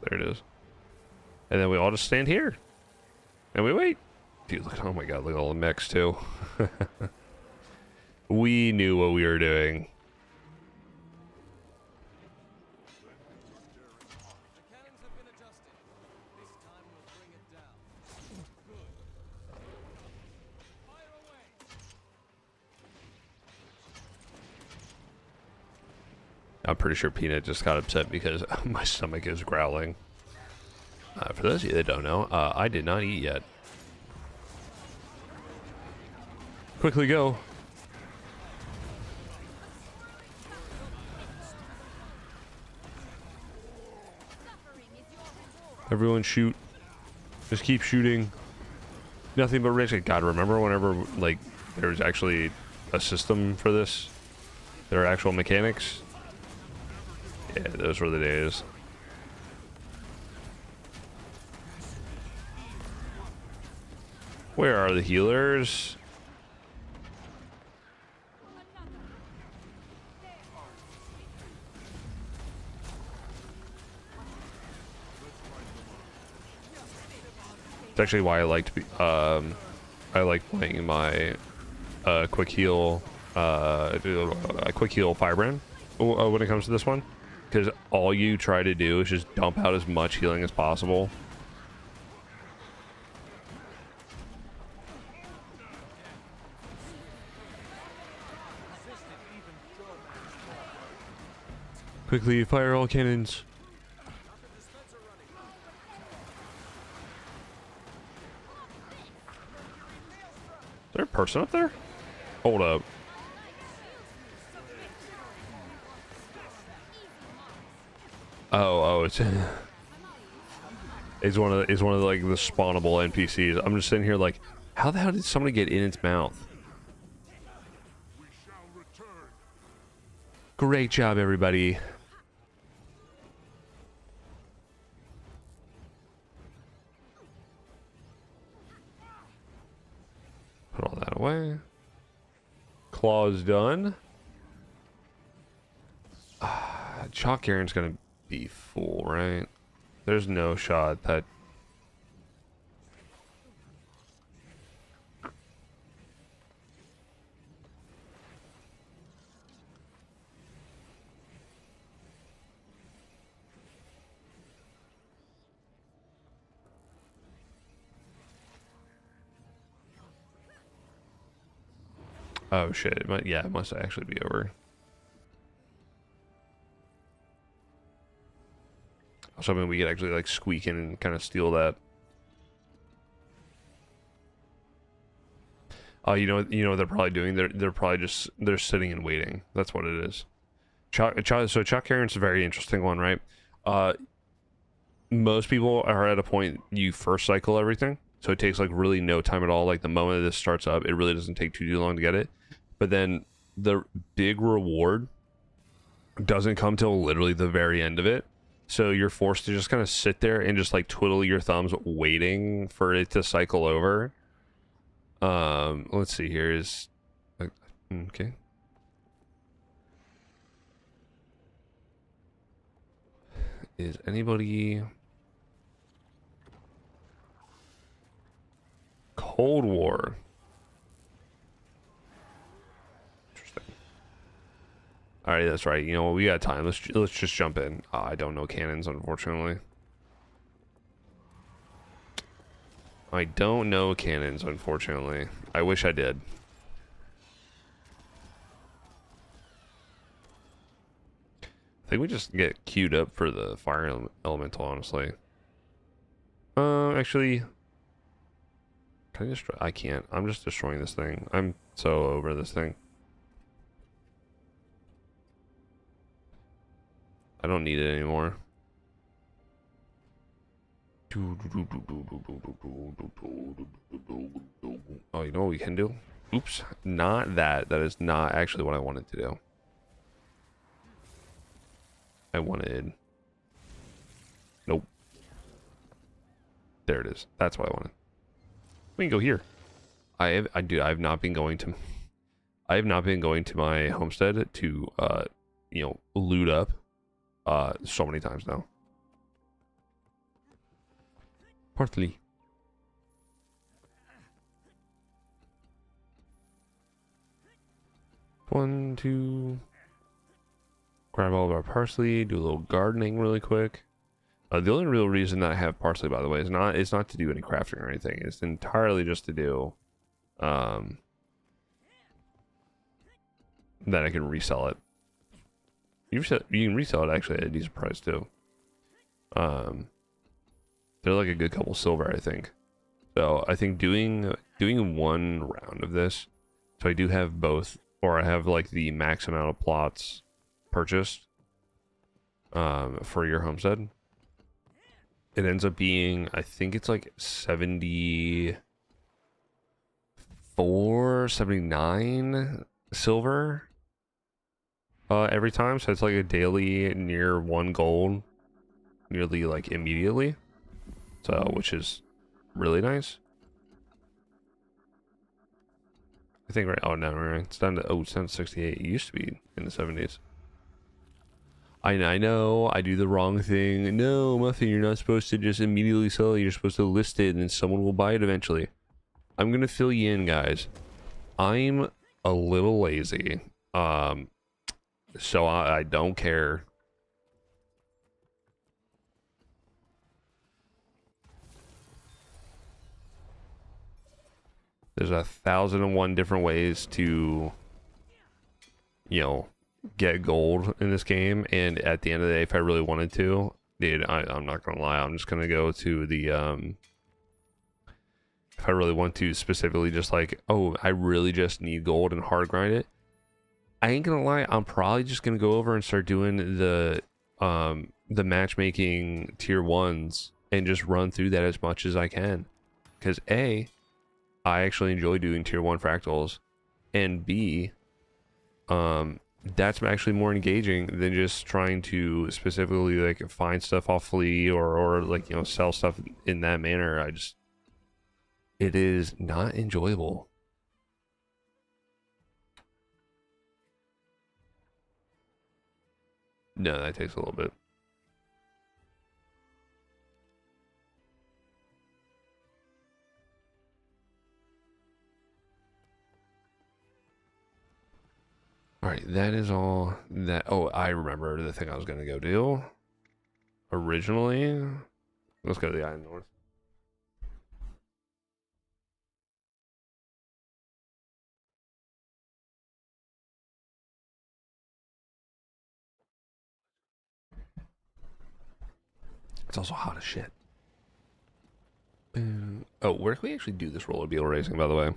There it is. And then we all just stand here. And we wait. Dude, look, oh my god, look at all the mechs too. We knew what we were doing. I'm pretty sure Peanut just got upset because my stomach is growling. For those of you that don't know, I did not eat yet. Quickly go. Everyone shoot. Just keep shooting. Nothing but rage. God, remember whenever, like, there was actually a system for this? There are actual mechanics? Yeah, those were the days. Where are the healers? It's actually why I like to be, I like playing my quick heal firebrand when it comes to this one, because all you try to do is just dump out as much healing as possible. Quickly fire all cannons. Is there a person up there? Hold up. Oh, it's it's one of the, like the spawnable NPCs. I'm just sitting here like, how the hell did somebody get in its mouth? Great job, everybody. Put all that away. Claw's done. Chalk Aaron's gonna be full, right? There's no shot that. Oh shit! It must actually be over. I was hoping we could actually like squeak in and kind of steal that. Oh, you know what they're probably doing? They're probably just sitting and waiting. That's what it is. So Chuck Heron's a very interesting one, right? Most people are at a point you first cycle everything, so it takes like really no time at all. Like the moment this starts up, it really doesn't take too long to get it. But then the big reward doesn't come till literally the very end of it. So you're forced to just kind of sit there and just like twiddle your thumbs waiting for it to cycle over. Let's see here is okay. Is anybody Cold War? Alright, that's right. You know what? We got time. Let's just jump in. I don't know cannons, unfortunately. I don't know cannons, unfortunately. I wish I did. I think we just get queued up for the fire elemental, honestly. Actually, can I destroy? I can't. I'm just destroying this thing. I'm so over this thing. I don't need it anymore. Oh, you know what we can do? Oops, not that. That is not actually what I wanted to do. I wanted... Nope. There it is. That's what I wanted. We can go here. I've not been going to... I have not been going to my homestead to, you know, loot up, so many times now. Partly. One, two. Grab all of our parsley. Do a little gardening really quick. The only real reason that I have parsley, by the way, is not to do any crafting or anything. It's entirely just to do, that I can resell it. You can resell it actually at a decent price too. They're like a good couple silver, I think. So I think doing one round of this, so I do have both, or I have like the max amount of plots purchased for your homestead. It ends up being, I think it's like 74, 79 silver every time. So it's like a daily near 1 gold nearly like immediately. So, which is really nice. I think right. Oh no, right. It's down to it's down to 68. It used to be in the 70s. I know I do the wrong thing. No, Muffin, you're not supposed to just immediately sell it. You're supposed to list it, and then someone will buy it eventually. I'm gonna fill you in, guys. I'm a little lazy, so I don't care. There's 1,001 different ways to, you know, get gold in this game, and at the end of the day, if I really wanted to, dude, I'm not gonna lie, I'm just gonna go to the if I really want to specifically just like, oh, I really just need gold and hard grind it, I ain't gonna lie, I'm probably just gonna go over and start doing the matchmaking tier 1s and just run through that as much as I can, because A, I actually enjoy doing tier 1 fractals, and B, that's actually more engaging than just trying to specifically like find stuff off Flea or like, you know, sell stuff in that manner. It is not enjoyable. No, that takes a little bit. All right, that is all that. Oh, I remember the thing I was gonna go do originally. Let's go to the Island North. It's also hot as shit. Oh, where can we actually do this roller beetle racing, by the way?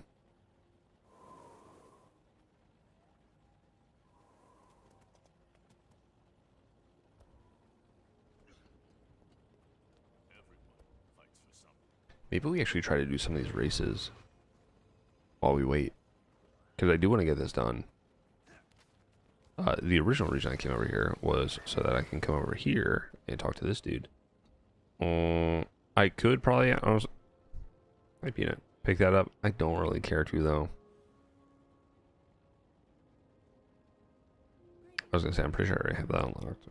Maybe we actually try to do some of these races while we wait, because I do want to get this done. The original reason I came over here was so that I can come over here and talk to this dude. I could probably, might be in it. Pick that up. I don't really care to though. I was gonna say I'm pretty sure I already have that unlocked.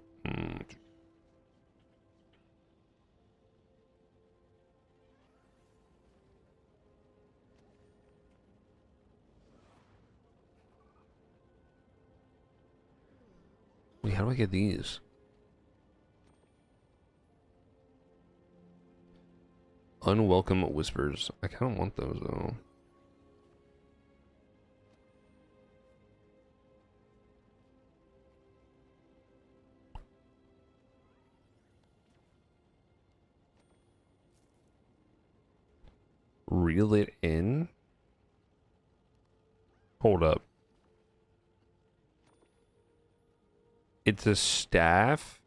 Wait, how do I get these? Unwelcome whispers. I kind of want those though. Reel it in? Hold up. It's a staff?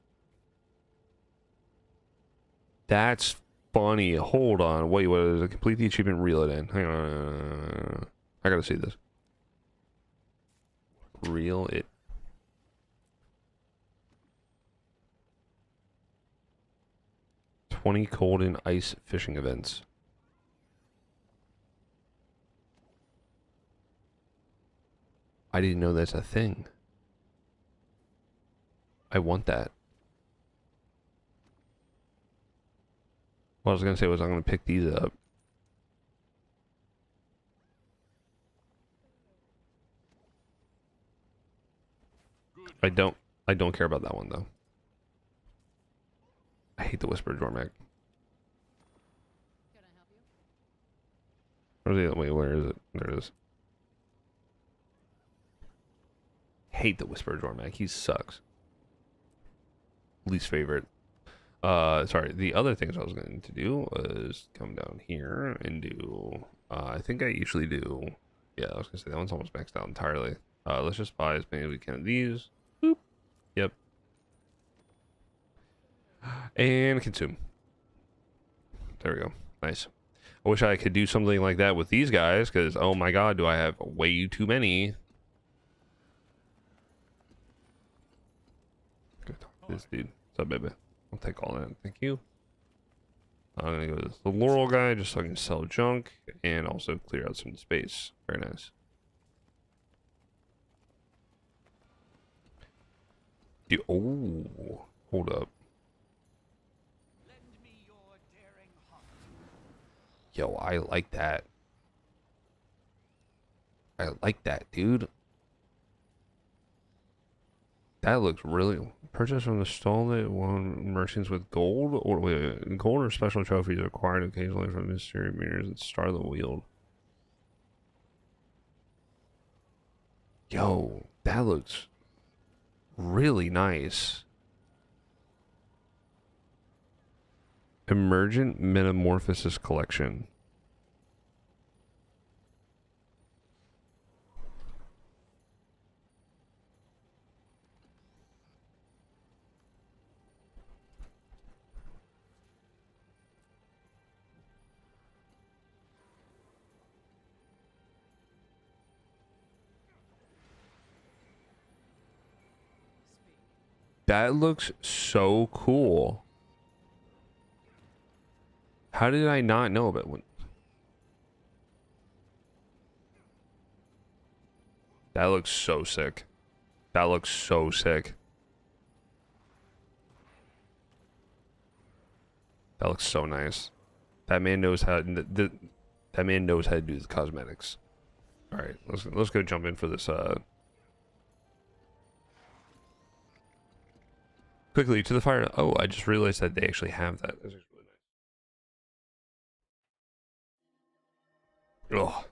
That's funny. Hold on. Wait, what is it? Complete the achievement, reel it in. Hang on. I gotta see this. Reel it. "20 cold and ice fishing events." I didn't know that's a thing. I want that. What I was gonna say was I'm gonna pick these up. I don't care about that one though. I hate the Whispered Dormac. Wait, where is it? There it is. Hate the Whispered Dormac. He sucks. Least favorite. Sorry. The other things I was going to do was come down here and do. I think I usually do. Yeah, I was gonna say that one's almost maxed out entirely. Let's just buy as many as we can of these. Boop. Yep. And consume. There we go. Nice. I wish I could do something like that with these guys, because oh my god, do I have way too many. Good. This dude. What's up, baby? I'll take all that. Thank you. I'm gonna go with the Laurel guy just so I can sell junk and also clear out some space. Very nice. Dude, oh, hold up. Yo, I like that. I like that, dude. That looks really. Purchase from the stall that won merchants with gold, or wait, gold or special trophies acquired occasionally from mystery mirrors and Starlit Wield. Yo, that looks really nice. Emergent Metamorphosis Collection. That looks so cool. How did I not know about it? That looks so sick. That looks so sick. That looks so nice. That man knows how. That man knows how to do the cosmetics. All right, let's go jump in for this. Quickly to the fire. Oh, I just realized that they actually have that. That's really nice. Oh,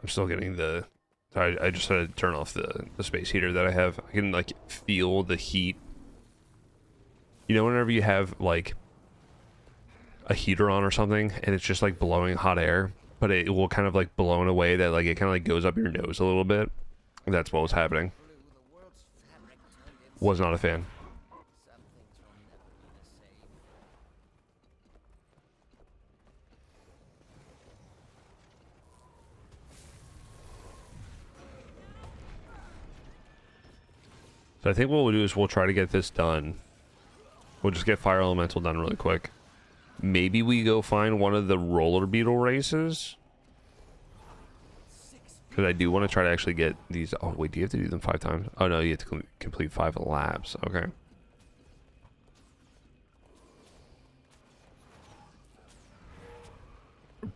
I'm still getting the. Sorry, I just had to turn off the space heater that I have. I can like feel the heat. You know, whenever you have like a heater on or something, and it's just like blowing hot air, but it will kind of like blow in a way that like it kind of like goes up your nose a little bit. That's what was happening. Was not a fan. So I think what we'll do is we'll try to get this done. We'll just get Fire Elemental done really quick. Maybe we go find one of the roller beetle races. Because I do want to try to actually get these. Oh, wait, do you have to do them 5 times? Oh, no, you have to complete 5 laps. Okay.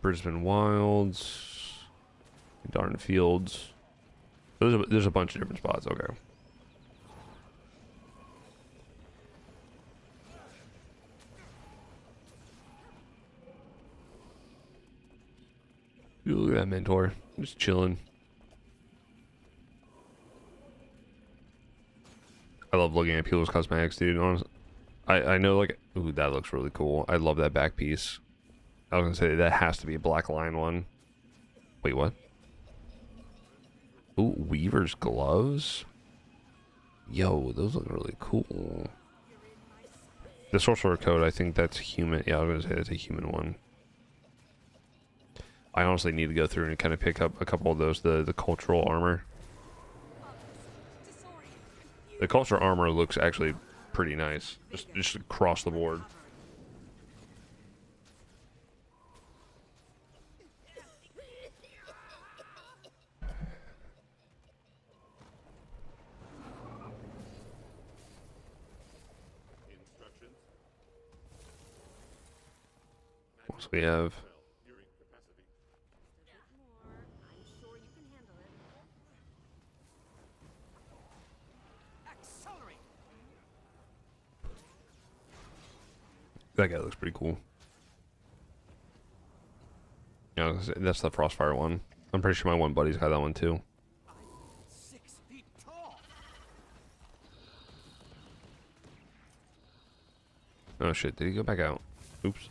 Brisbane Wilds. Darn Fields. There's a bunch of different spots. Okay. Ooh, look at that mentor. Just chilling. I love looking at people's cosmetics, dude. Honestly, I know, like, ooh, that looks really cool. I love that back piece. I was gonna say that has to be a black line one. Wait, what? Ooh, Weaver's gloves. Yo, those look really cool. The sorcerer code, I think that's human. Yeah, I was gonna say that's a human one. I honestly need to go through and kind of pick up a couple of those, the cultural armor. The cultural armor looks actually pretty nice, just across the board. What else we have? That guy looks pretty cool. Yeah, that's the Frostfire one. I'm pretty sure my one buddy's got that one too. Oh shit, did he go back out? Oops.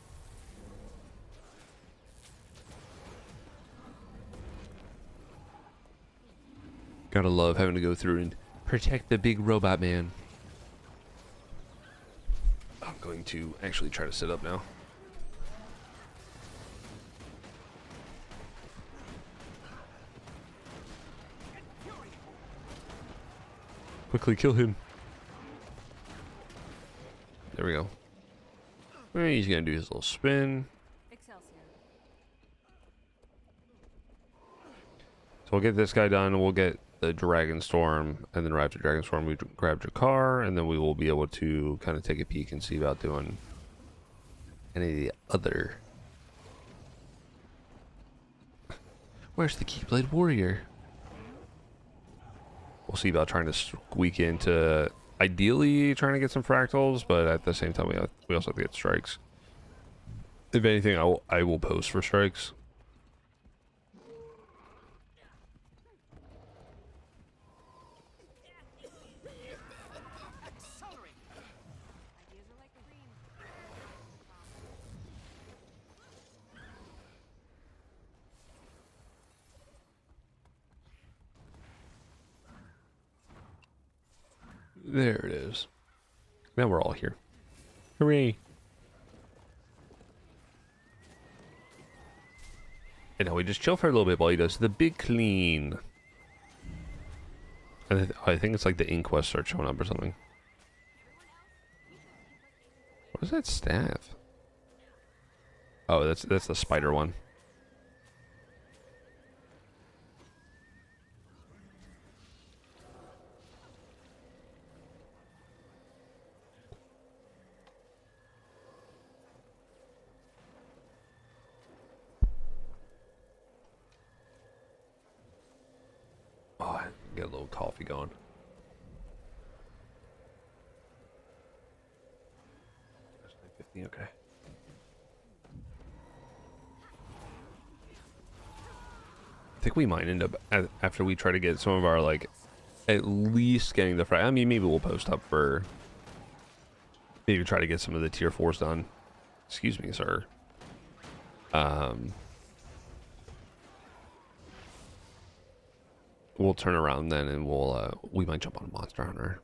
Gotta love having to go through and protect the big robot man. I'm going to actually try to sit up now. Quickly kill him. There we go. He's gonna do his little spin. So we'll get this guy done, and we'll get the Dragon Storm, and then right after Dragon Storm, we grab Jakar, and then we will be able to kind of take a peek and see about doing any of the other. Where's the Keyblade Warrior? We'll see about trying to squeak into, ideally trying to get some fractals, but at the same time we also have to get strikes. If anything, I will post for strikes. There it is. Now we're all here. Hooray! And now we just chill for a little bit while he does the big clean. I think it's like the inquest start showing up or something. What is that staff? Oh, that's the spider one. Oh, get a little coffee going. That's 9:50, okay. I think we might end up, after we try to get some of our, like, at least getting the I mean, maybe we'll post up for, maybe try to get some of the tier 4s done. Excuse me, sir. We'll turn around then and we might jump on Monster Hunter.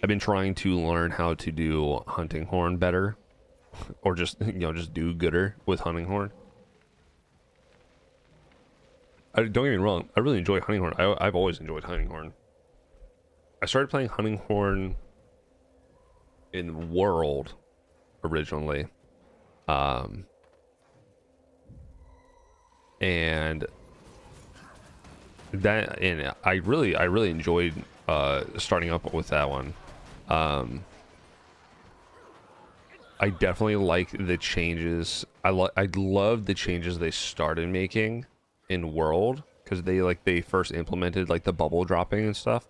I've been trying to learn how to do Hunting Horn better, or just, you know, just do gooder with Hunting Horn. Don't get me wrong, I really enjoy Hunting Horn. I've always enjoyed Hunting Horn. I started playing Hunting Horn in World originally, and I really enjoyed starting up with that one. I definitely like the changes. I love the changes they started making in World, because they first implemented like the bubble dropping and stuff,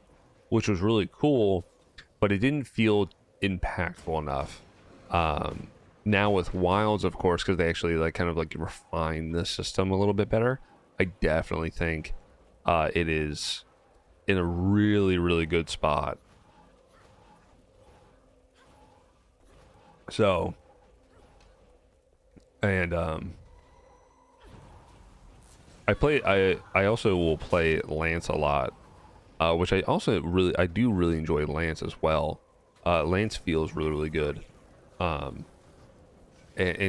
which was really cool, but it didn't feel impactful enough. Now with Wilds, of course, because they actually like kind of like refine the system a little bit better, I definitely think it is in a really good spot. So And I also will play Lance a lot, which I do really enjoy Lance as well. Lance feels really good. And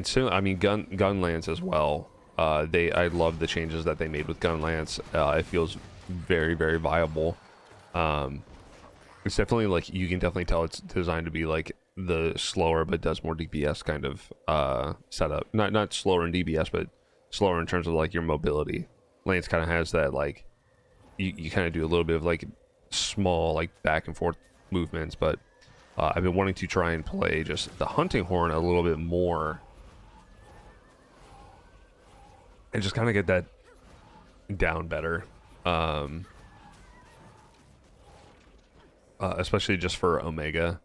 so I mean gun Lance as well. I love the changes that they made with gun Lance. It feels very viable. It's definitely like, you can definitely tell it's designed to be like the slower but does more DPS kind of setup. Not slower in DPS, but slower in terms of like your mobility. Lance kind of has that, like, you kind of do a little bit of like small like back and forth movements, but I've been wanting to try and play just the hunting horn a little bit more and just kind of get that down better. Especially just for Omega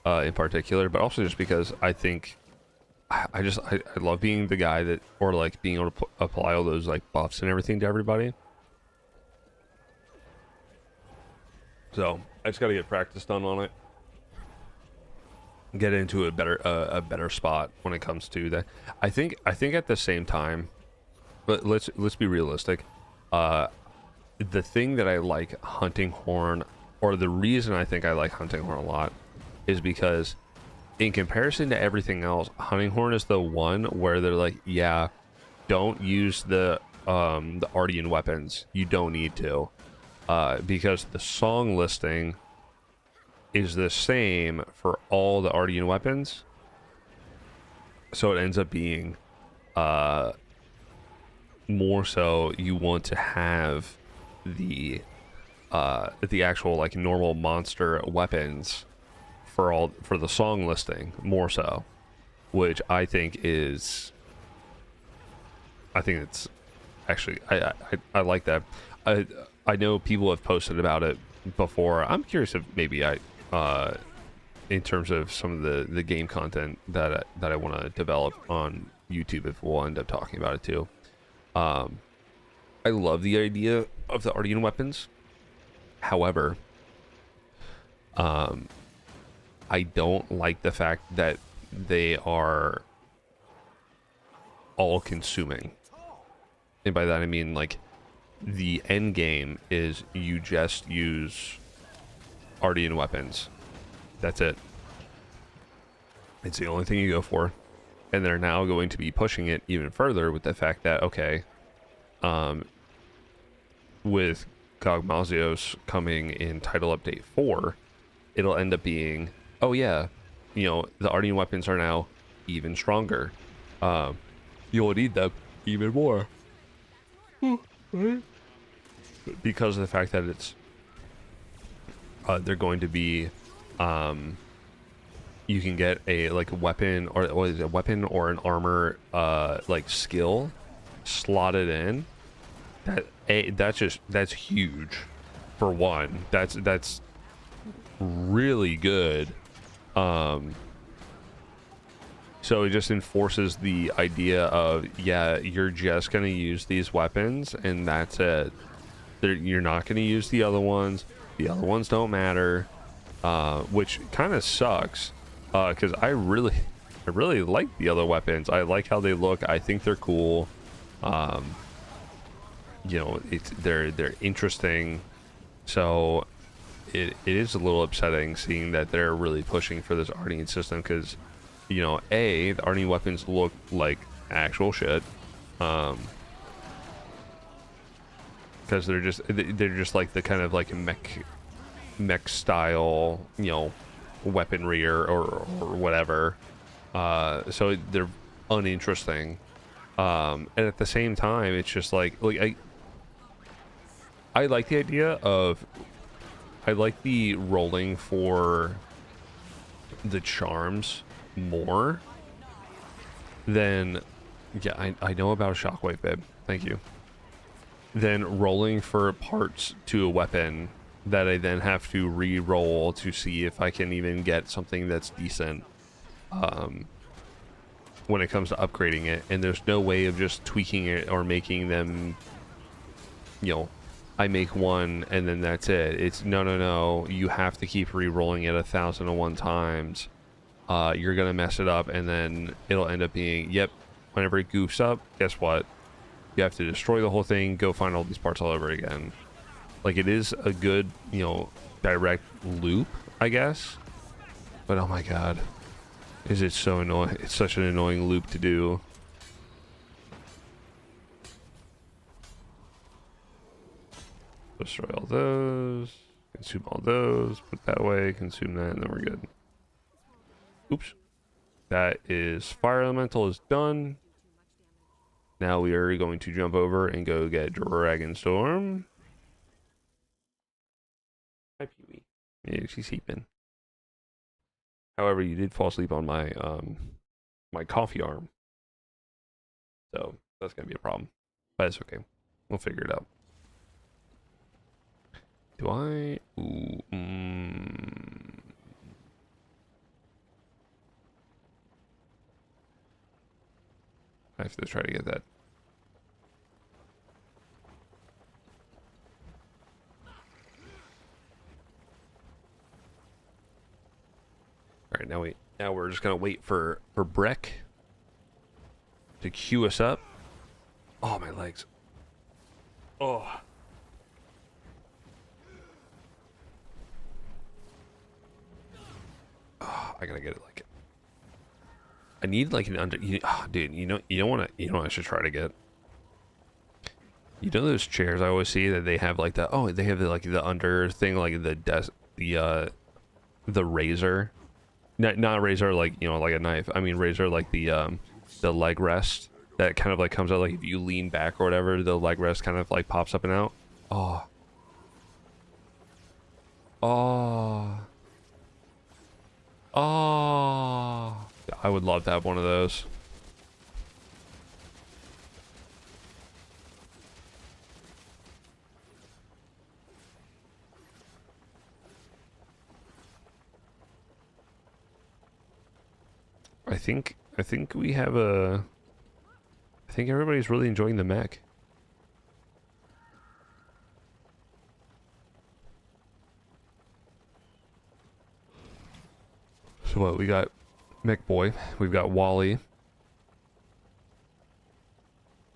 in particular, but also just because I think I love being the guy that, or like being able to apply all those like buffs and everything to everybody. So I just got to get practice done on it, get into a better spot when it comes to that. I think at the same time, but let's be realistic. The thing that I like hunting horn, or the reason I think I like hunting horn a lot, is because in comparison to everything else, hunting horn is the one where they're like, yeah, don't use the Ardian weapons. You don't need to, because the song listing is the same for all the Ardian weapons. So it ends up being more so you want to have the actual like normal monster weapons for the song listing more so, which I think it's actually I like that. I know people have posted about it before. I'm curious if maybe in terms of some of the game content that I want to develop on YouTube, if we'll end up talking about it too. I love the idea of the Ardian weapons. However, I don't like the fact that they are all consuming. And by that I mean, like, the end game is you just use Ardian weapons. That's it. It's the only thing you go for. And they're now going to be pushing it even further with the fact that, okay, with Gogmazios coming in Title Update 4, it'll end up being, oh yeah, you know, the Ardian weapons are now even stronger. You'll need them even more. Because of the fact that it's, they're going to be, you can get a, like, a weapon, or what is it, a weapon or an armor, like, skill slotted in. That's huge. For one, that's really good. So it just enforces the idea of, yeah, you're just gonna use these weapons and that's it. You're not gonna use the other ones. The other ones don't matter, which kind of sucks, because I really like the other weapons. I like how they look. I think they're cool. You know, they're interesting. So it is a little upsetting seeing that they're really pushing for this Ardian system, because, you know, the Ardian weapons look like actual shit. Because they're just like the kind of like mech style, you know, weaponry or whatever. So they're uninteresting. And at the same time, it's just like I like the idea of, I like the rolling for the charms more than, yeah, I know about Shockwave, babe. Thank you. Than rolling for parts to a weapon that I then have to re-roll to see if I can even get something that's decent when it comes to upgrading it. And there's no way of just tweaking it or making them, you know, I make one and then that's it. It's no, you have to keep re-rolling it 1,001 times. You're gonna mess it up, and then it'll end up being, yep, whenever it goofs up, guess what? You have to destroy the whole thing, go find all these parts all over again. Like, it is a good, you know, direct loop, I guess. But oh my god. Is it so annoying? It's such an annoying loop to do. Destroy all those. Consume all those. Put it that way. Consume that, and then we're good. Oops. That is Fire Elemental is done. Now we are going to jump over and go get Dragon Storm. Hi, Pee-wee. Yeah, she's sleeping. However, you did fall asleep on my my coffee arm. So that's gonna be a problem. But it's okay. We'll figure it out. Do I? Ooh, I have to try to get that. All right, now we're just gonna wait for Breck to queue us up. Oh, my legs. Oh. Oh, I gotta get it like it. I need like an under. Dude, you know what I should try to get. You know those chairs I always see that they have like the they have like the under thing, like the desk, the razor, not razor like, you know, like a knife. I mean razor like the leg rest that kind of like comes out, like if you lean back or whatever, the leg rest kind of like pops up and out. Oh. Oh. Oh. I would love to have one of those. I think we have a... I think everybody's really enjoying the mech. So what, we got Mech Boy, we've got Wally,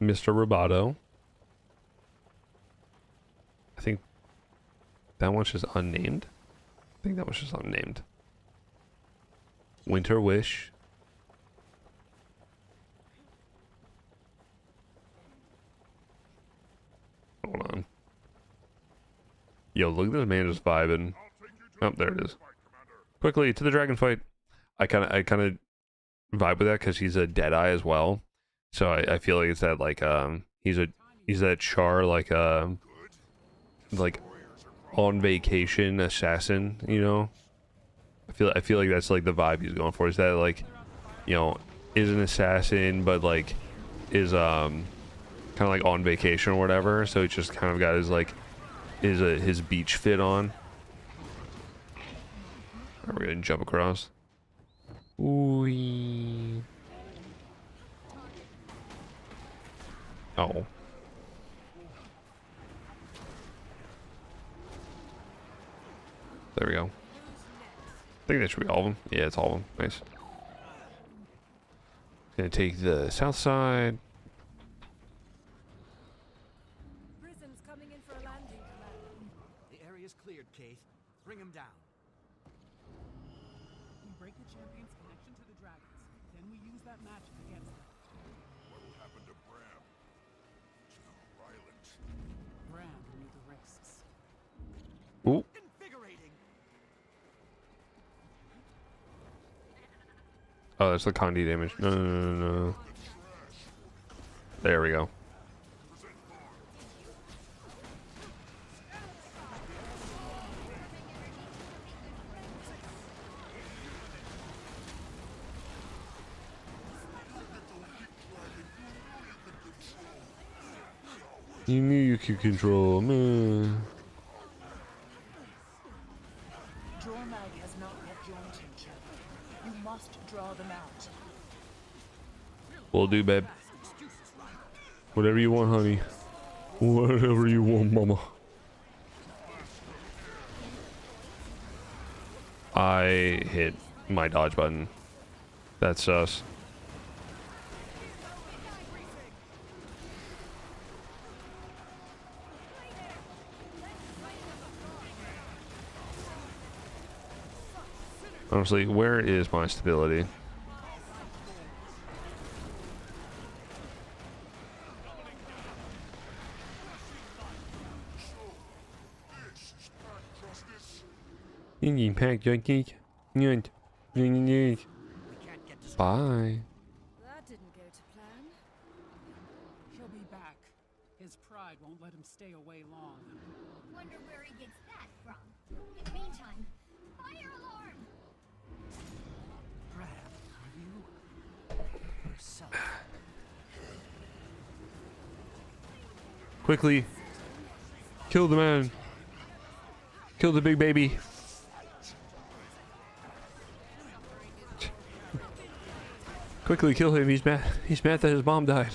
Mr. Roboto. I think that one's just unnamed. I think that one's just unnamed. Winter Wish. Hold on. Yo, look at this man just vibing. Oh, there it is. Quickly to the dragon fight. I kind of vibe with that because he's a Deadeye as well. So I feel like it's that like he's that Char like on vacation assassin, you know. I feel like that's like the vibe he's going for. Is that like, you know, is an assassin but like is kind of like on vacation or whatever. So he's just kind of got his like his beach fit on. We're gonna jump across. Ooh. Oh. There we go. I think that should be all of them. Yeah, it's all of them. Nice. Gonna take the south side. Prism's coming in for a landing, Commander. The area's cleared, Keith. Bring him down. We break the champion's connection to the dragons. Then we use that magic against them. What will happen to Bram? Violent. Bram knew the risks. Ooh. Invigorating. Oh, that's the Condi damage. No. There we go. You knew you could control me. Draw Mag has not yet joined him, Chad. You must draw them out. Will do, babe. Whatever you want, honey. Whatever you want, mama. I hit my dodge button. That's sus. Honestly, where is my stability? Pack junkie. We can't get to Bye. That didn't go to plan. He'll be back. His pride won't let him stay away long. Wonder where he gets that from. In the meantime, fire alarm! Brad, are you yourself? Quickly. Kill the man. Kill the big baby. Quickly kill him. He's mad. He's mad that his mom died.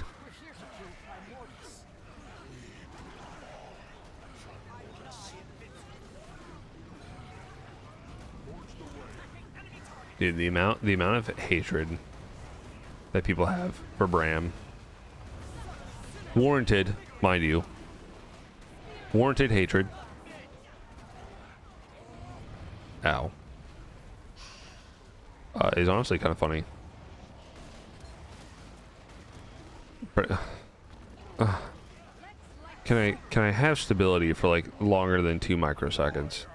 Dude, the amount of hatred that people have for Bram. Warranted, mind you. Warranted hatred. Ow. Is honestly kind of funny. Can I have stability for like longer than 2 microseconds?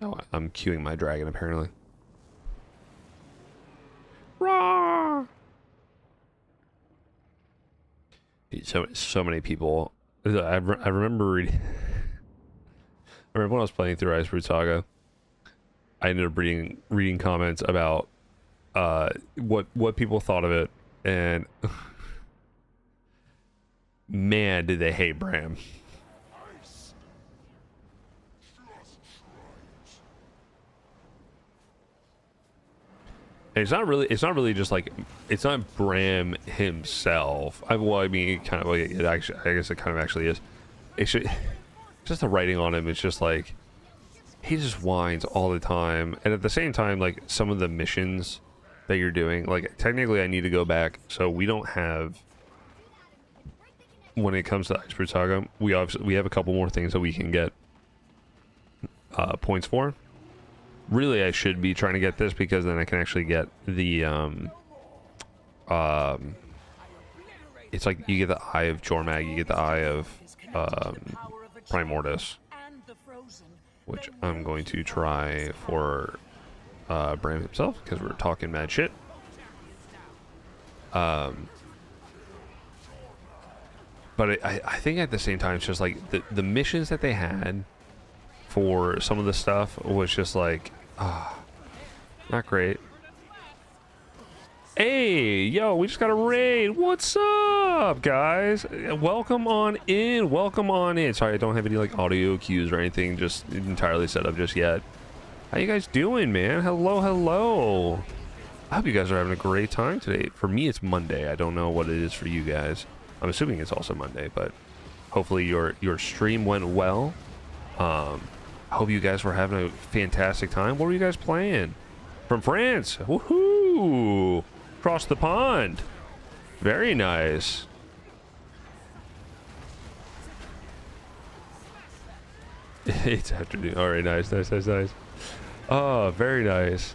Oh, I'm queuing my dragon apparently. Roar! So many people. I remember reading. I remember when I was playing through Iceberg Saga. I ended up reading comments about what people thought of it, and man, did they hate Bram. And it's not really just like, it's not Bram himself. Well, I mean, kind of like, it actually, I guess it kind of actually is. It's just the writing on him. It's just like, he just whines all the time, and at the same time, like some of the missions that you're doing, like technically I need to go back, so we don't have, when it comes to Iceberg Saga, we have a couple more things that we can get points for. Really, I should be trying to get this because then I can actually get the it's like you get the Eye of Jormag, you get the Eye of Primordius, which I'm going to try for Bram himself because we're talking mad shit. But I think at the same time, it's just like the missions that they had for some of the stuff was just like, not great. Hey, yo, we just got a raid. What's up, guys? Welcome on in. Welcome on in. Sorry, I don't have any like audio cues or anything just entirely set up just yet. How you guys doing, man? Hello, hello. I hope you guys are having a great time today. For me, it's Monday. I don't know what it is for you guys. I'm assuming it's also Monday, but hopefully your stream went well. I hope you guys were having a fantastic time. What were you guys playing? From France. Woohoo! Across the pond. Very nice. It's afternoon. All right, nice. Oh, very nice.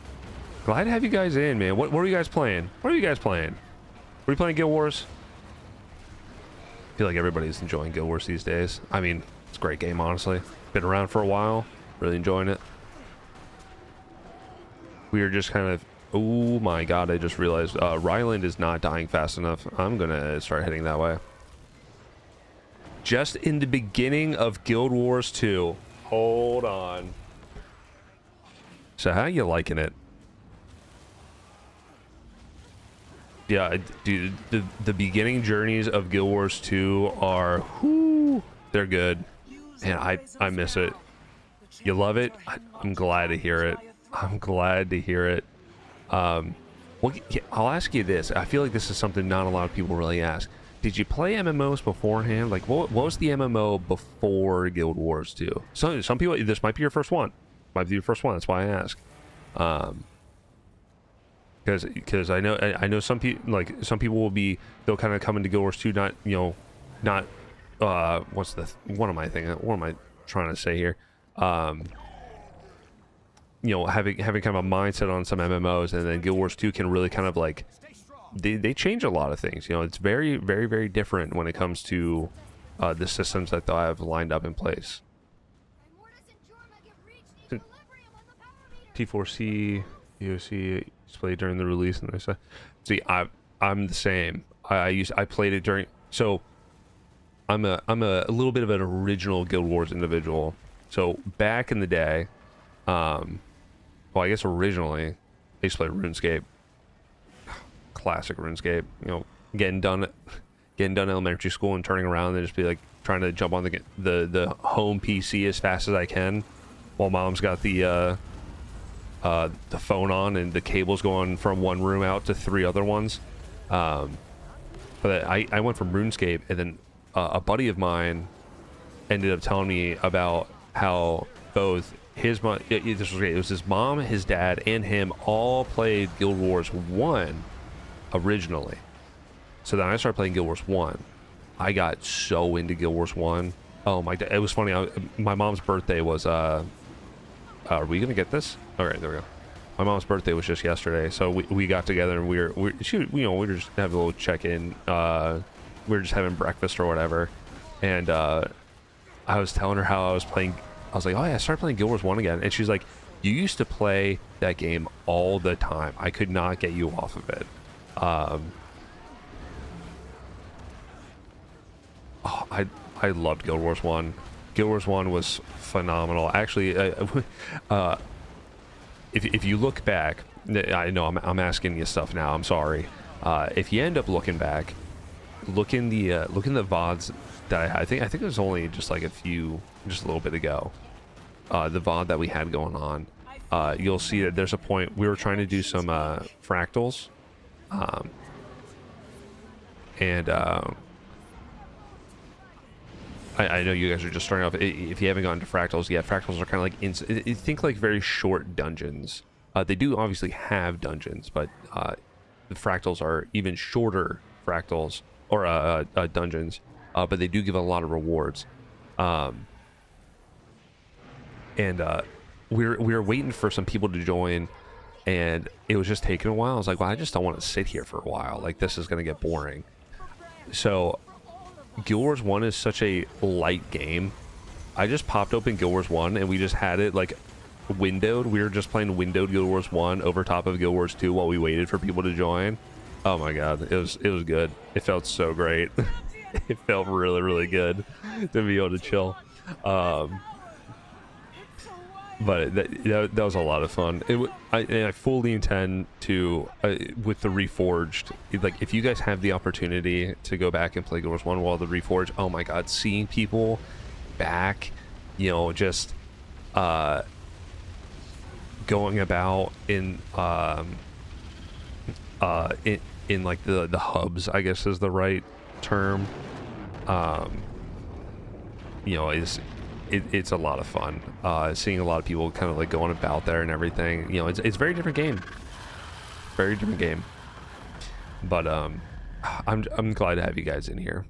Glad to have you guys in, man. What are you guys playing? What are you playing Guild Wars? I feel like everybody's enjoying Guild Wars these days. I mean, it's a great game, honestly. Been around for a while. Really enjoying it. We are just kind of... Oh my god, I just realized Ryland is not dying fast enough. I'm gonna start heading that way. Just in the beginning of Guild Wars 2. Hold on. So how you liking it? Yeah, dude, the beginning journeys of Guild Wars 2 are... Whoo, they're good. Man, I miss it. You love it? I'm glad to hear it. I'm glad to hear it. Well, I'll ask you this. I feel like this is something not a lot of people really ask. Did you play MMOs beforehand? Like, what was the MMO before Guild Wars 2? Some people, this might be your first one. Might be your first one. That's why I ask. Because I know some people, like some people will be, they'll kind of come into Guild Wars 2 not, you know, not what am I trying to say here. You know, having kind of a mindset on some MMOs, and then Guild Wars 2 can really kind of like they change a lot of things. You know, it's very, very, very different when it comes to the systems that they'll have lined up in place. T4C, UOC displayed during the release, and I said, "See, I'm the same. I played it during. So I'm a little bit of an original Guild Wars individual. So back in the day, well, I guess originally I used to play RuneScape, classic RuneScape. You know, getting done elementary school and turning around and just be like trying to jump on the home PC as fast as I can, while mom's got the phone on and the cables going from one room out to 3 other ones. But I went from RuneScape, and then a buddy of mine ended up telling me about how both his mom, this was great. It was his mom, his dad, and him all played Guild Wars 1 originally. So then I started playing Guild Wars 1. I got so into Guild Wars 1. Oh my god, it was funny. My mom's birthday was are we gonna get this? All right, there we go. My mom's birthday was just yesterday, so we got together and we were just having a little check-in. We were just having breakfast or whatever, and I was telling her how I was playing. I was like, oh yeah, I started playing Guild Wars 1 again, and she's like, you used to play that game all the time. I could not get you off of it. Oh, I loved Guild Wars 1. Guild Wars 1 was phenomenal. Actually, if you look back, I know I'm asking you stuff now. I'm sorry. If you end up looking back, look in the VODs that I had. I think it was only just like just a little bit ago. The VOD that we had going on. You'll see that there's a point we were trying to do some fractals, and I know you guys are just starting off. If you haven't gotten to fractals yet, fractals are kind of like think like very short dungeons. They do obviously have dungeons, but the fractals are even shorter fractals or dungeons. But they do give a lot of rewards. And we were waiting for some people to join, and it was just taking a while. I was like, well, I just don't want to sit here for a while. Like, this is gonna get boring. So Guild Wars 1 is such a light game. I just popped open Guild Wars 1 and we just had it like windowed. We were just playing windowed Guild Wars 1 over top of Guild Wars 2 while we waited for people to join. Oh my god, it was good. It felt so great. It felt really, really good to be able to chill. But that was a lot of fun. I fully intend to, with the Reforged, like, if you guys have the opportunity to go back and play Guild Wars 1 while the Reforged, oh my god, seeing people back, you know, just going about in like the hubs, I guess is the right term. You know, it's a lot of fun. Seeing a lot of people kind of like going about there and everything. You know, it's a very different game. Very different game. But I'm glad to have you guys in here.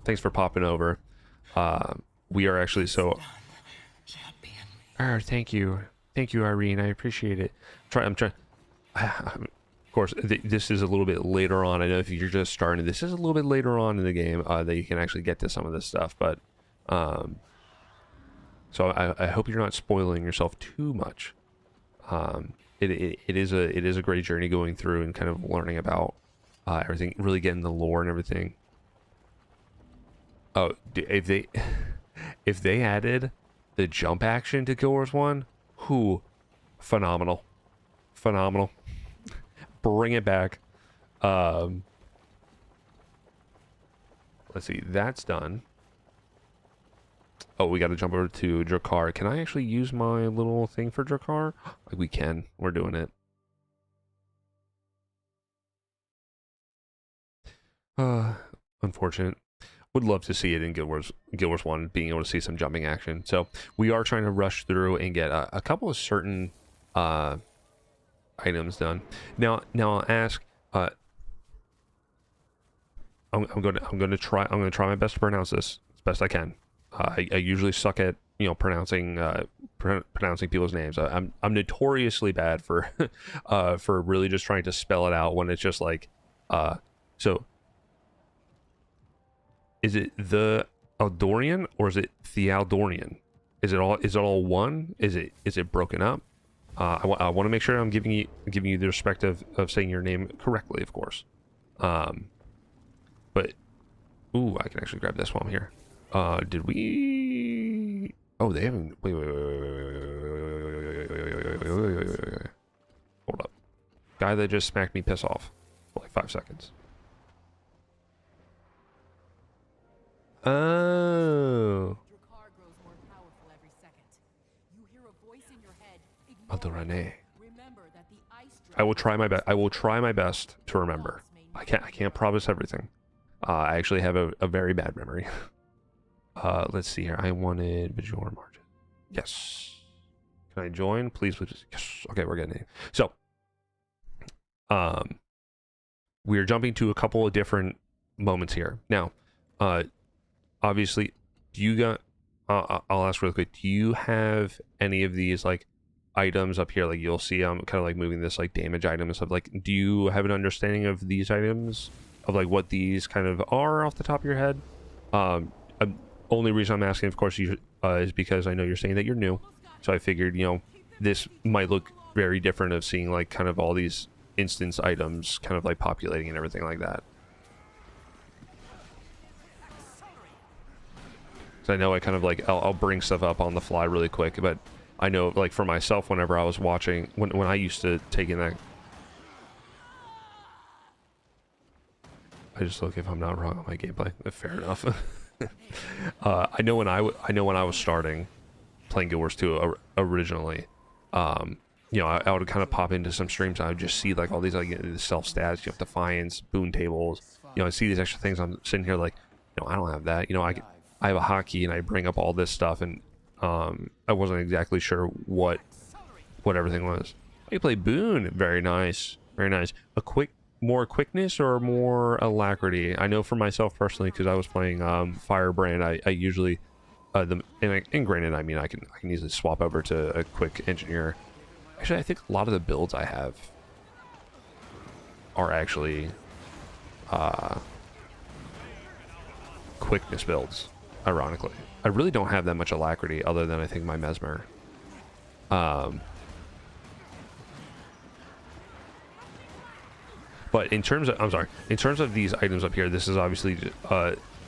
Thanks for popping over. We are actually so. Thank you, Irene. I appreciate it. I'm trying. Of course, this is a little bit later on. I know if you're just starting, this is a little bit later on in the game that you can actually get to some of this stuff. But so I hope you're not spoiling yourself too much. It is a great journey going through and kind of learning about everything, really getting the lore and everything. Oh, if they added the jump action to Guild Wars 1, phenomenal. Bring it back. Let's see, that's done. Oh, we got to jump over to Drakkar. Can I actually use my little thing for Drakkar? Like, we can. We're doing it. Unfortunate. Would love to see it in Guild Wars 1, being able to see some jumping action. So we are trying to rush through and get a couple of certain items done. Now I'll ask. I'm going to try my best to pronounce this as best I can. I usually suck at pronouncing pronouncing people's names. I'm notoriously bad for for really just trying to spell it out when it's just like so is it the Eldorian or is it the Aldorian? Is it all one? Is it broken up? I want to make sure I'm giving you the respect of saying your name correctly, of course. But ooh, I can actually grab this while I'm here. Did we? Oh, they haven't. Wait. Hold up. Guy that just smacked me piss off for like 5 seconds. Oh. Your car grows more powerful every second. You hear a voice in your head. Aldorane. Remember that the ice I will try my best. I will try my best to remember. I can't promise everything. I actually have a very bad memory. Let's see here. I wanted visual margin. Yes. Can I join? Please. Yes. Okay, we're getting it. So, we're jumping to a couple of different moments here. Now, obviously, do you got? I'll ask real quick. Do you have any of these like items up here? Like you'll see, I'm kind of like moving this like damage item and stuff. Like, do you have an understanding of these items? Of like what these kind of are off the top of your head? Only reason I'm asking, of course, is because I know you're saying that you're new, so I figured this might look very different of seeing like kind of all these instance items kind of like populating and everything like that. So I know I kind of like I'll bring stuff up on the fly really quick, but I know like for myself, whenever I was watching when I used to take in that. I just look if I'm not wrong on my gameplay. Fair enough. I know when I was starting playing Guild Wars 2 originally, I would kind of pop into some streams and I would just see like all these like self stats, defiance, boon tables. I see these extra things. I'm sitting here like, I don't have that. I have a hotkey and I bring up all this stuff and I wasn't exactly sure what everything was. You play boon, very nice, very nice. More quickness or more alacrity? I know for myself personally, because I was playing Firebrand, I usually and granted, I mean I can easily swap over to a quick engineer. Actually, I think a lot of the builds I have are actually quickness builds. Ironically, I really don't have that much alacrity other than I think my Mesmer. But in terms of these items up here, this is obviously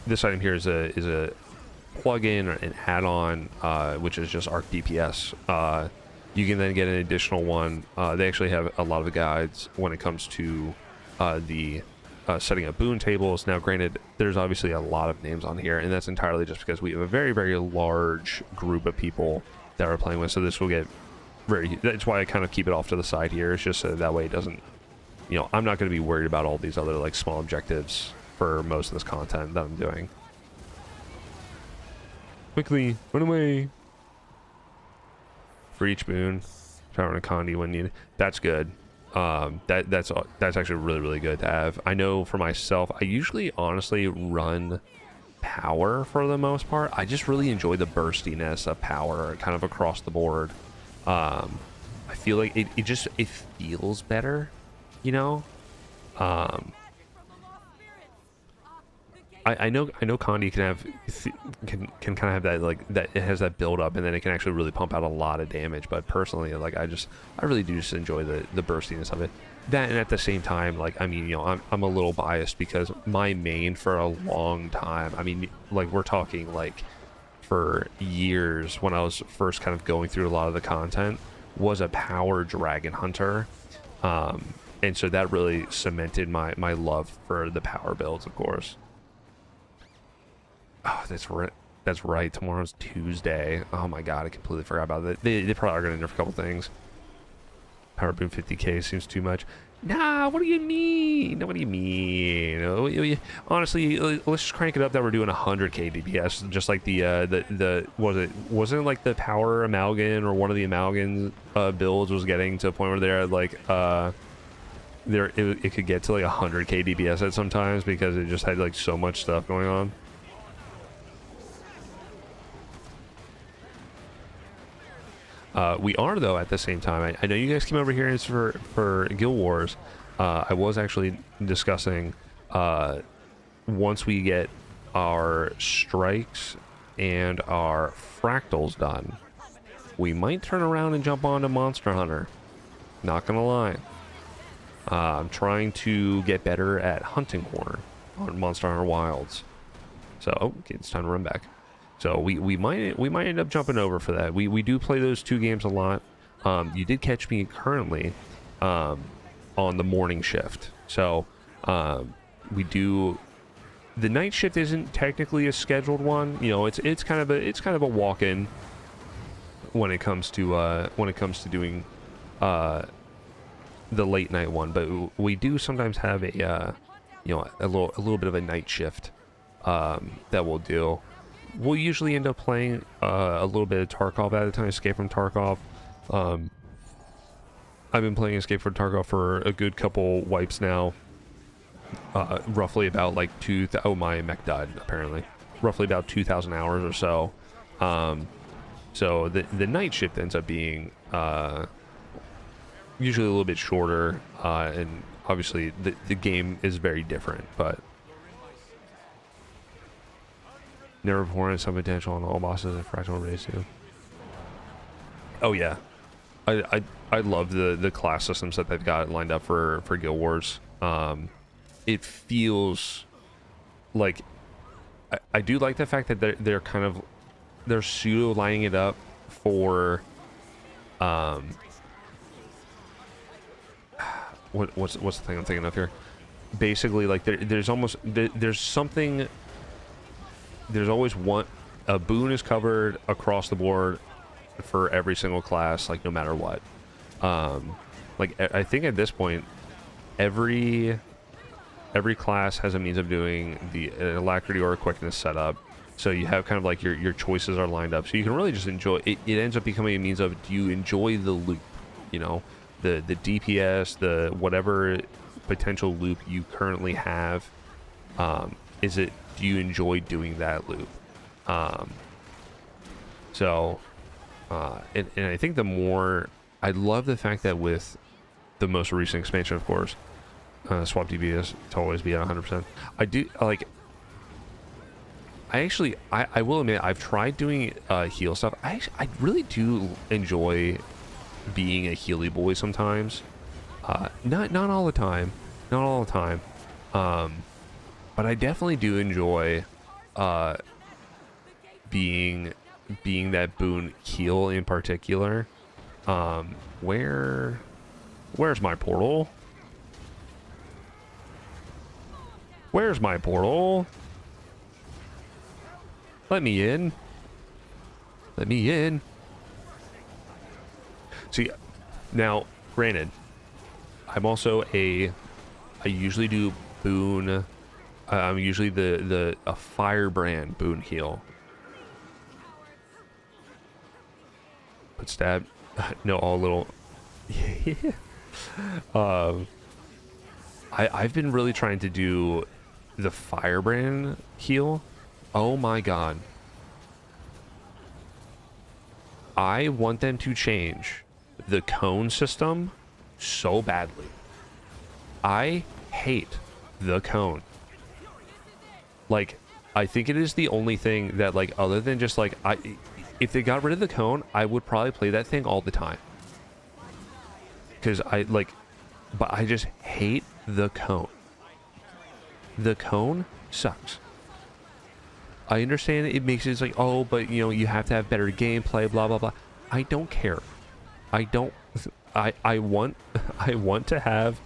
this item here is a plugin or an add-on, which is just Arc DPS. You can then get an additional one. They actually have a lot of guides when it comes to the setting up boon tables. Now, granted, there's obviously a lot of names on here, and that's entirely just because we have a very, very large group of people that we're playing with. So this will get very. That's why I kind of keep it off to the side here. It's just so that way it doesn't. I'm not going to be worried about all these other like small objectives for most of this content that I'm doing. Quickly, run away. For each boon, power and Condi when needed. That's good. That's actually really, really good to have. I know for myself, I usually honestly run power for the most part. I just really enjoy the burstiness of power kind of across the board. I feel like it feels better. I know Condi can kind of have that like that it has that build up and then it can actually really pump out a lot of damage. But personally, like I really do just enjoy the burstiness of it. That and at the same time, like I mean, I'm a little biased because my main for a long time, I mean, like we're talking like for years when I was first kind of going through a lot of the content, was a power dragon hunter. And so that really cemented my love for the power builds, of course. Oh, that's right. Tomorrow's Tuesday. Oh my god, I completely forgot about that. They probably are going to nerf a couple things. Power boom 50k seems too much. Nah, what do you mean? What do you mean? Honestly, let's just crank it up that we're doing 100k DPS, just like wasn't it like the power Amalgam or one of the Amalgam builds was getting to a point where they're like it could get to like 100k DPS at sometimes because it just had like so much stuff going on. We are, though, at the same time. I know you guys came over here for Guild Wars. I was actually discussing once we get our strikes and our fractals done, we might turn around and jump onto Monster Hunter. Not gonna lie. I'm trying to get better at hunting corner on Monster Hunter Wilds. So, okay, it's time to run back. So we might end up jumping over for that. We do play those two games a lot. You did catch me currently on the morning shift. So we do. The night shift isn't technically a scheduled one. You know, it's kind of a walk-in when it comes to doing the late night one. But we do sometimes have a a little bit of a night shift that we'll do. We'll usually end up playing a little bit of Tarkov at a time. Escape from Tarkov. I've been playing Escape from Tarkov for a good couple wipes now. Roughly about like oh, my mech died apparently. Roughly about 2,000 hours or so. So the night shift ends up being usually a little bit shorter, and obviously the game is very different, but never before some potential on all bosses and fractal race too. Oh yeah, I love the class systems that they've got lined up for Guild Wars. It feels like I do like the fact that they're kind of pseudo lining it up for what's the thing I'm thinking of here? Basically, like there's something. There's always a boon is covered across the board for every single class, like no matter what. Like I think at this point, every class has a means of doing the alacrity or quickness setup. So you have kind of like your choices are lined up, so you can really just enjoy it. It ends up becoming a means of, do you enjoy the loop? You know, the DPS, the whatever potential loop you currently have. Do you enjoy doing that loop? And I think the more, I love the fact that with the most recent expansion, of course, swap DPS to always be at 100%. I do like. I will admit, I've tried doing heal stuff. I really do enjoy being a healy boy sometimes. Not all the time. Not all the time. But I definitely do enjoy being that boon heal in particular. Where's my portal? Where's my portal? Let me in. Let me in. See, now, granted, I'm also I usually do boon. I'm usually a firebrand boon heal. Put stab. No, all little. I've been really trying to do the firebrand heal. Oh my god. I want them to change the cone system so badly. I hate the cone. Like, I think it is the only thing that, like, other than just like, if they got rid of the cone, I would probably play that thing all the time. Because but I just hate the cone. The cone sucks. I understand it makes it like, oh, but you know, you have to have better gameplay, blah blah blah. I don't care. I want to have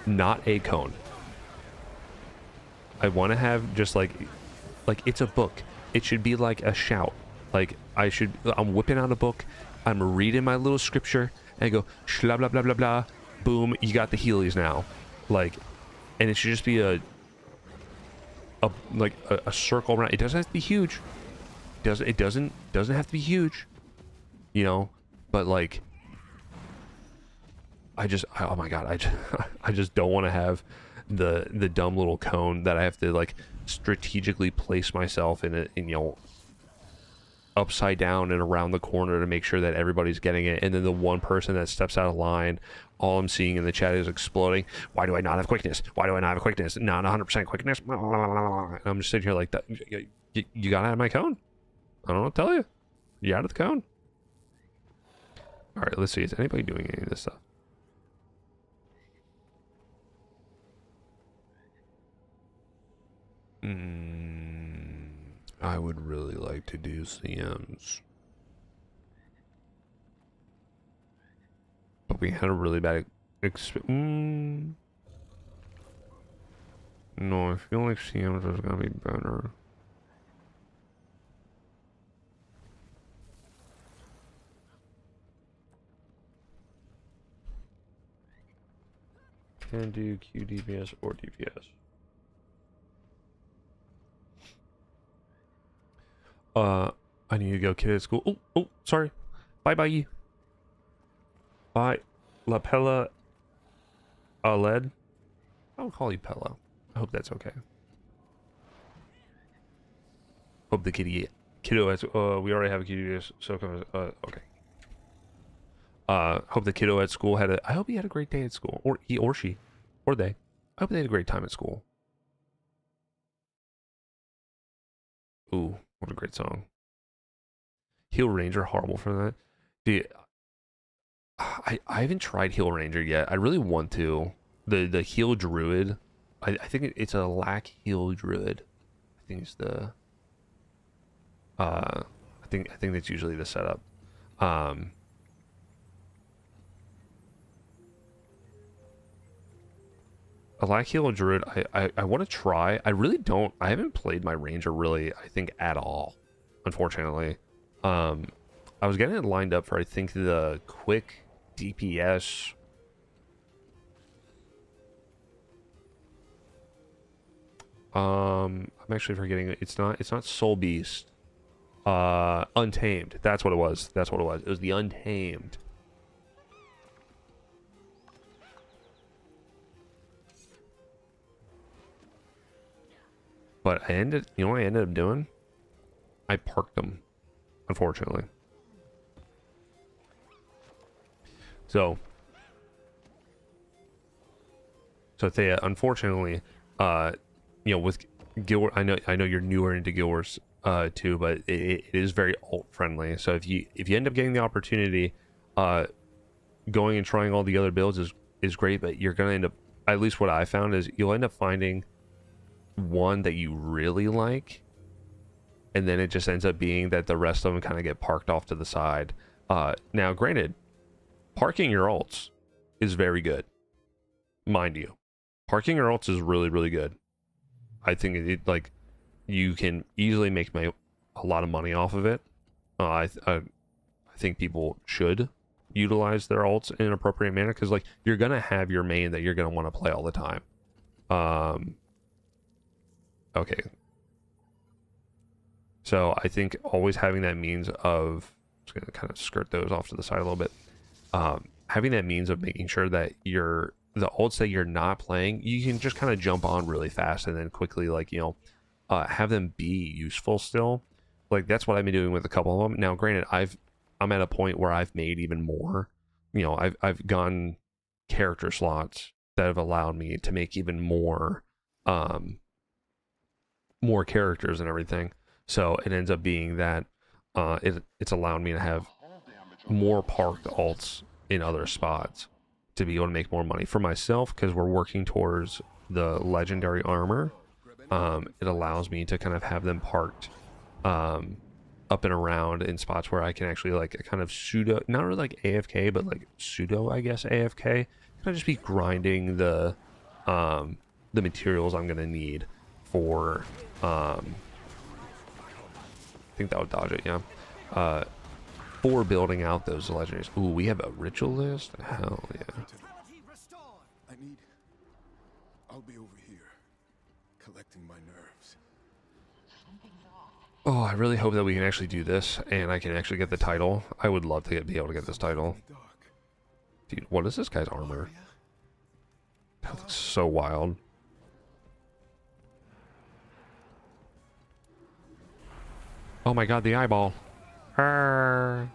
not a cone. I want to have just like it's a book. It should be like a shout. Like I'm whipping out a book, I'm reading my little scripture, and I go blah blah blah blah blah. Boom, you got the Heelys now. Like, and it should just be a circle around. It doesn't have to be huge. It doesn't have to be huge. You know, but like, oh my god, I just don't want to have the dumb little cone that I have to like strategically place myself in it, and you know, upside down and around the corner to make sure that everybody's getting it, and then the one person that steps out of line, all I'm seeing in the chat is exploding. Why do I not have quickness? Why do I not have quickness? Not 100% quickness. And I'm just sitting here like that. You got out of my cone? I don't know what to tell you. You out of the cone? All right, let's see. Is anybody doing any of this stuff? I would really like to do CMs. But we had a really bad No, I feel like CMs is gonna be better. Can do QDPS or DPS. I need to go kid at school. Oh, sorry. Bye. Bye. La Pella Aled. I'll call you Pella. I hope that's okay. Hope the kiddo has, we already have a kiddo, so okay. Hope the kiddo at school I hope he had a great day at school. Or he or she. Or they. I hope they had a great time at school. Ooh, what a great song. Heal Ranger, horrible for that. Dude, I haven't tried Heal Ranger yet. I really want to. The Heal Druid. I think it's a lack Heal Druid. I think it's the I think that's usually the setup. A lack Heal Druid, I want to try. I really don't. I haven't played my Ranger really, I think, at all, unfortunately. I was getting it lined up for, I think, the quick DPS. I'm actually forgetting it. It's not Soul Beast. Untamed. That's what it was. It was the Untamed. But you know what I ended up doing? I parked them, unfortunately. So Thea, unfortunately, you know, with Guild Wars, I know you're newer into Guild Wars too, but it is very alt friendly. So if you end up getting the opportunity, going and trying all the other builds is great, but you're gonna end up, at least what I found is, you'll end up finding one that you really like, and then it just ends up being that the rest of them kind of get parked off to the side. Now granted, parking your alts is very good, mind you. Parking your alts is really, really good. I think it like, you can easily make a lot of money off of it. I think people should utilize their alts in an appropriate manner, because like, you're gonna have your main that you're gonna want to play all the time. Okay. So I think always having that means of, just gonna kind of skirt those off to the side a little bit. Having that means of making sure that the ults that you're not playing, you can just kind of jump on really fast and then quickly, like, you know, have them be useful still. Like, that's what I've been doing with a couple of them. Now, granted, I'm at a point where I've made even more. You know, I've gotten character slots that have allowed me to make even more characters and everything. So it ends up being that it's allowed me to have more parked alts in other spots to be able to make more money for myself, because we're working towards the legendary armor. It allows me to kind of have them parked up and around in spots where I can actually, like, kind of pseudo, not really like AFK, but like pseudo, I guess, AFK. Kind of just be grinding the materials I'm gonna need for I think that would dodge it, yeah. For building out those legendaries. Ooh, we have a ritual list? Hell yeah. I'll be over here, collecting my nerves. Oh, I really hope that we can actually do this and I can actually get the title. I would love to be able to get this title. Dude, what is this guy's armor? That looks so wild. Oh my god, the eyeball. Arr.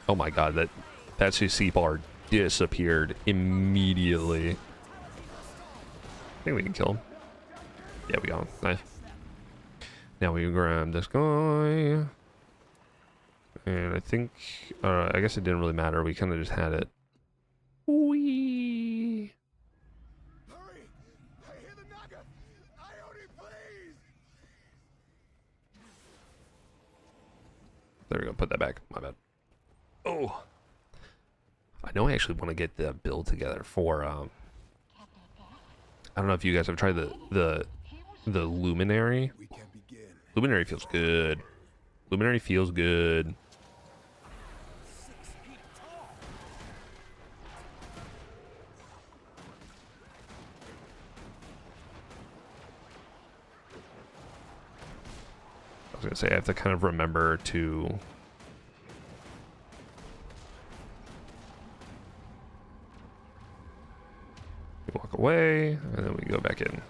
Oh my god, that CC bar disappeared immediately. I think we can kill him. Yeah, we got him. Nice. Now we grab this guy. And I think, I guess it didn't really matter. We kind of just had it. Wee. Hurry! I hear the Naga! Ione, please! There we go. Put that back. My bad. Oh. I know I actually want to get the build together for, I don't know if you guys have tried the Luminary. We can begin. Luminary feels good. Luminary feels good. I was gonna say I have to kind of remember to walk away and then we go back in.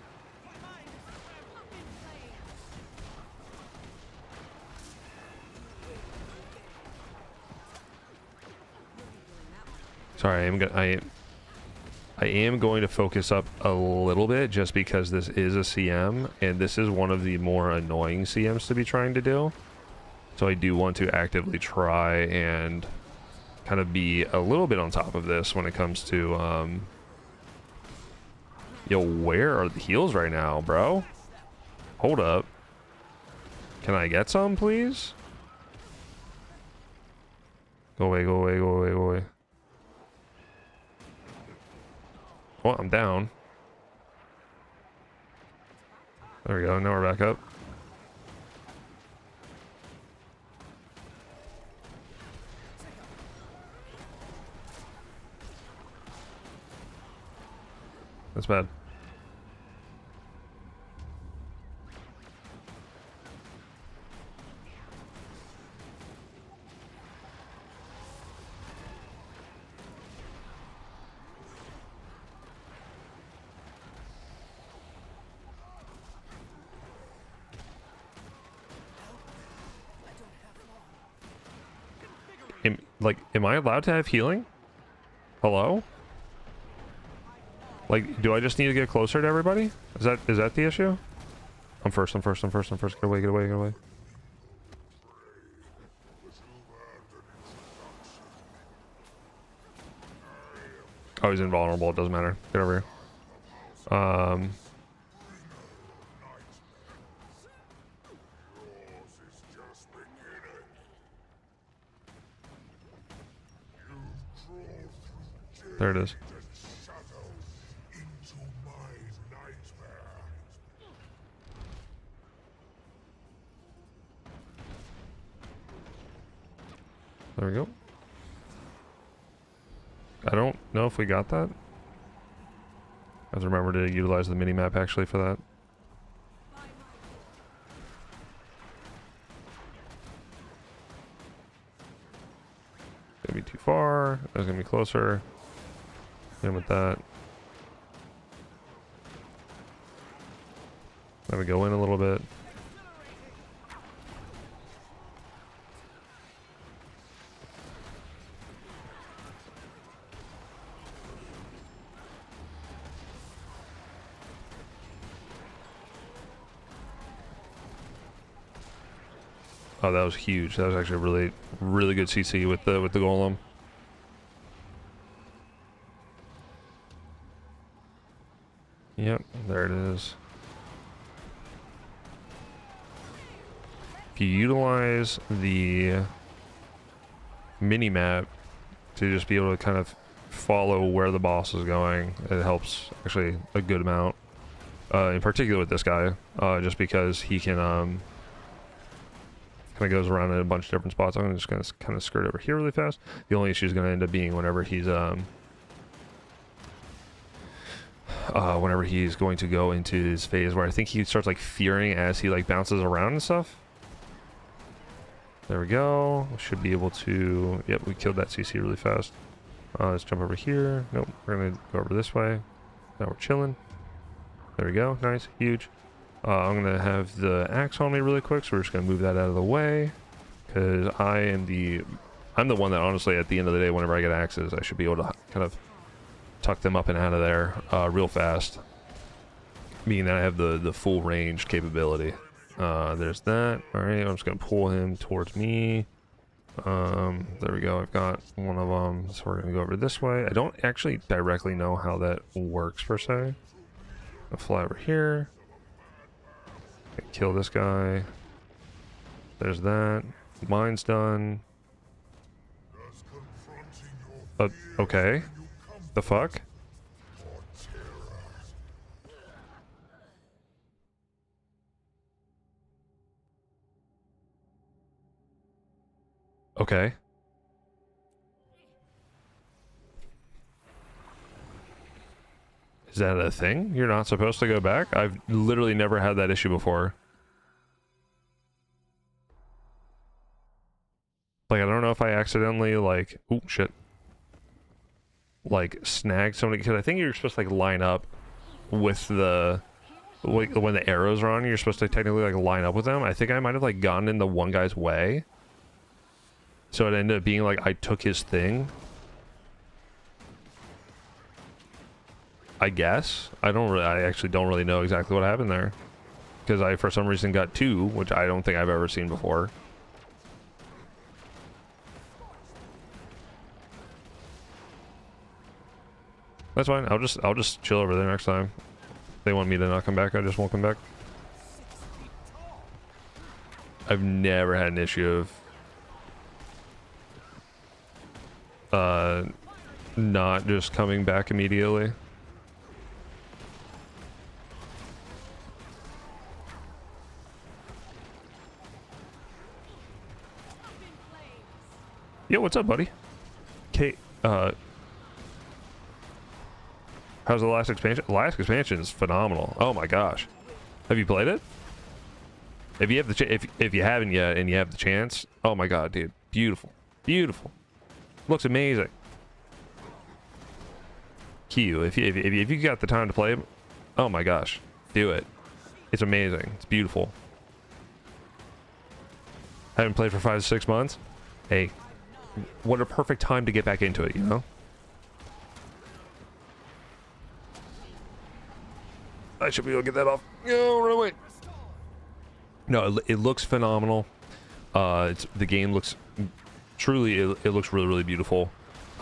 Sorry, I am going to focus up a little bit just because this is a CM and this is one of the more annoying CMs to be trying to do. So I do want to actively try and kind of be a little bit on top of this when it comes to, yo, where are the heals right now, bro? Hold up. Can I get some, please? Go away, go away, go away, go away. Well, I'm down. There we go. Now we're back up. That's bad. Am I allowed to have healing? Hello? Like, do I just need to get closer to everybody? Is that the issue? I'm first. Get away, get away, get away. Oh, he's invulnerable. It doesn't matter. Get over here. There it is. There we go. I don't know if we got that. I have to remember to utilize the mini-map actually for that. Gonna be too far. That's gonna be closer. In with that. Let me go in a little bit. Oh, that was huge. That was actually a really, really good CC with the golem. Yep, there it is. If you utilize the mini-map to just be able to kind of follow where the boss is going, it helps actually a good amount. In particular with this guy, just because he can, kind of goes around in a bunch of different spots. I'm just going to kind of skirt over here really fast. The only issue is going to end up being whenever he's, going to go into his phase where I think he starts like fearing as he like bounces around and stuff. There we go. Should be able to, yep, we killed that CC really fast. Let's jump over here. Nope, we're gonna go over this way. Now we're chilling. There we go, nice, huge. I'm gonna have the axe on me really quick, so we're just gonna move that out of the way, because I'm the one that honestly, at the end of the day, whenever I get axes, I should be able to kind of tuck them up and out of there real fast, meaning that I have the full range capability. There's that. All right, I'm just gonna pull him towards me. There we go. I've got one of them, so we're gonna go over this way. I don't actually directly know how that works per se. I'll fly over here. Kill this guy. There's that. Mine's done. Okay. The fuck? Okay. Is that a thing? You're not supposed to go back? I've literally never had that issue before. Like, I don't know if I accidentally, like... Oh, shit. Like, snagged somebody, because I think you're supposed to, like, line up with the... Like, when the arrows are on, you're supposed to technically, like, line up with them. I think I might have, like, gotten in the one guy's way. So it ended up being, like, I took his thing. I guess. I actually don't really know exactly what happened there. Because I, for some reason, got two, which I don't think I've ever seen before. That's fine. I'll just chill over there next time. If they want me to not come back, I just won't come back. I've never had an issue of not just coming back immediately. Yo, what's up, buddy? Kate, how's the last expansion? The last expansion is phenomenal. Oh my gosh. Have you played it? If you have the if you haven't yet and you have the chance, oh my god, dude. Beautiful. Beautiful. Looks amazing. Q, if you got the time to play, oh my gosh. Do it. It's amazing. It's beautiful. Haven't played for 5 to 6 months? Hey. What a perfect time to get back into it, you know? I should be able to get that off. No, run away. No, it looks phenomenal. The game looks truly. It looks really, really beautiful.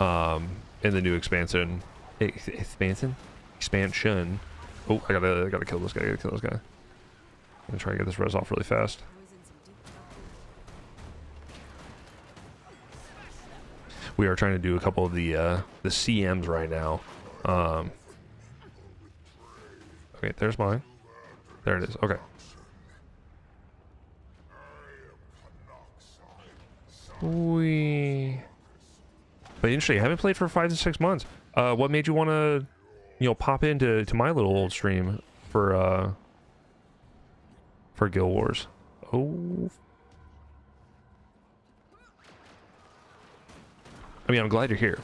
In the new expansion. Expansion. Oh, I gotta kill this guy. I'm gonna try to get this res off really fast. We are trying to do a couple of the CMs right now. Okay, there's mine. There it is. Okay. But interesting. I haven't played for 5 to 6 months. What made you want to, pop into my little old stream for Guild Wars? Oh. I mean, I'm glad you're here.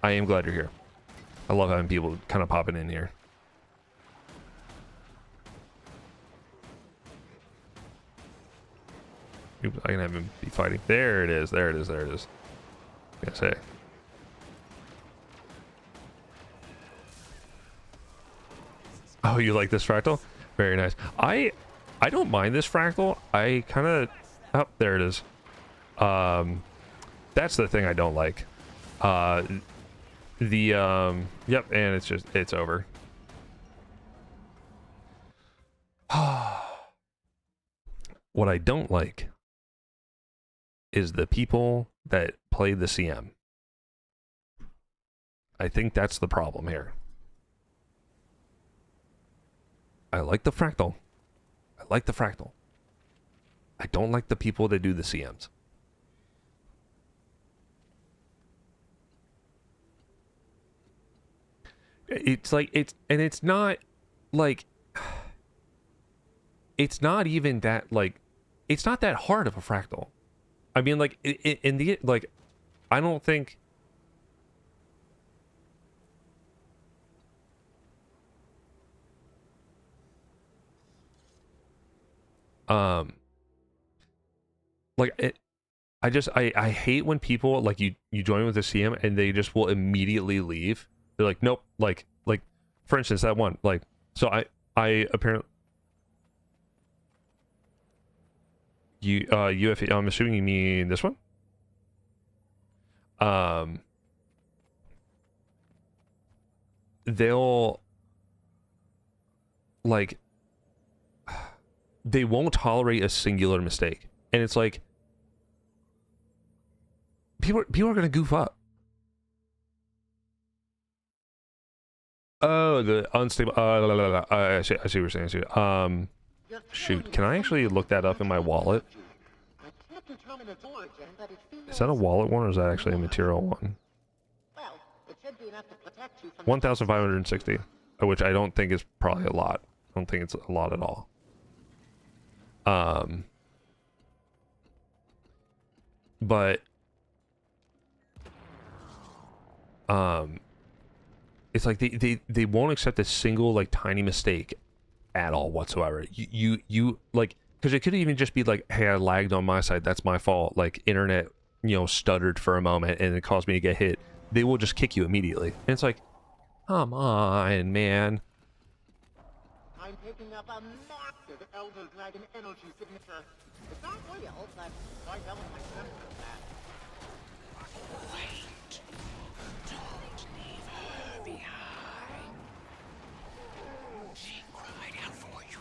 I am glad you're here. I love having people kind of popping in here. Oops, I can have him be fighting. There it is. There it is. There it is. I say. Oh, you like this fractal? Very nice. I don't mind this fractal. I kind of... Oh, there it is. That's the thing I don't like. Yep, and it's over. What I don't like is the people that play the CM. I think that's the problem here. I like the fractal. I don't like the people that do the CMs. It's like, it's not like, it's not even that, like, it's not that hard of a fractal. I mean, like, in the, like, I don't think, Like I hate when people like you join with a CM and they just will immediately leave. They're like, nope. Like for instance, that one. Like, so I apparently UFE. I'm assuming you mean this one. They'll like they won't tolerate a singular mistake, and it's like people are gonna goof up. Oh, the unstable. I see what you're saying. Shoot, can I actually look that up in my wallet? Is that a wallet one, or is that actually a material one? 1,560, which I don't think is probably a lot. I don't think it's a lot at all. But it's like they won't accept a single like tiny mistake at all whatsoever. You like, because it could even just be like, hey, I lagged on my side, that's my fault. Like internet, stuttered for a moment and it caused me to get hit. They will just kick you immediately, and it's like, come on, man. I'm picking up a massive Elder Dragon energy signature. It's not real, but I know my sense of that. Wait. Don't leave her behind. She cried out for you,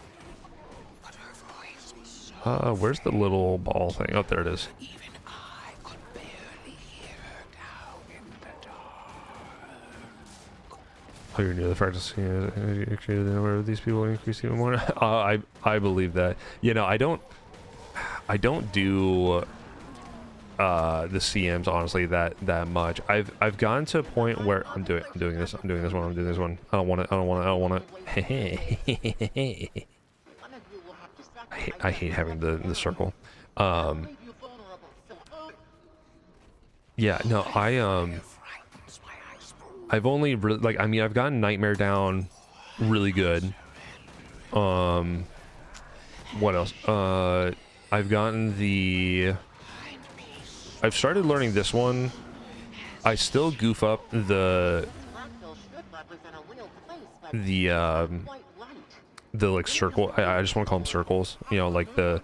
but her voice was so Where's the little ball thing? Oh, there it is. even I could barely hear her down in the dark. Oh, you're near the Fractals. Yeah, created the number of these people increase even more. I believe that. I don't do the CMs honestly that much. I've gotten to a point where I'm doing this one. I don't want it. I hate having the circle. Yeah, no, I've only really, like, I mean, I've gotten Nightmare down really good. What else? I've started learning this one. I still goof up the like circle. I just want to call them circles. Like the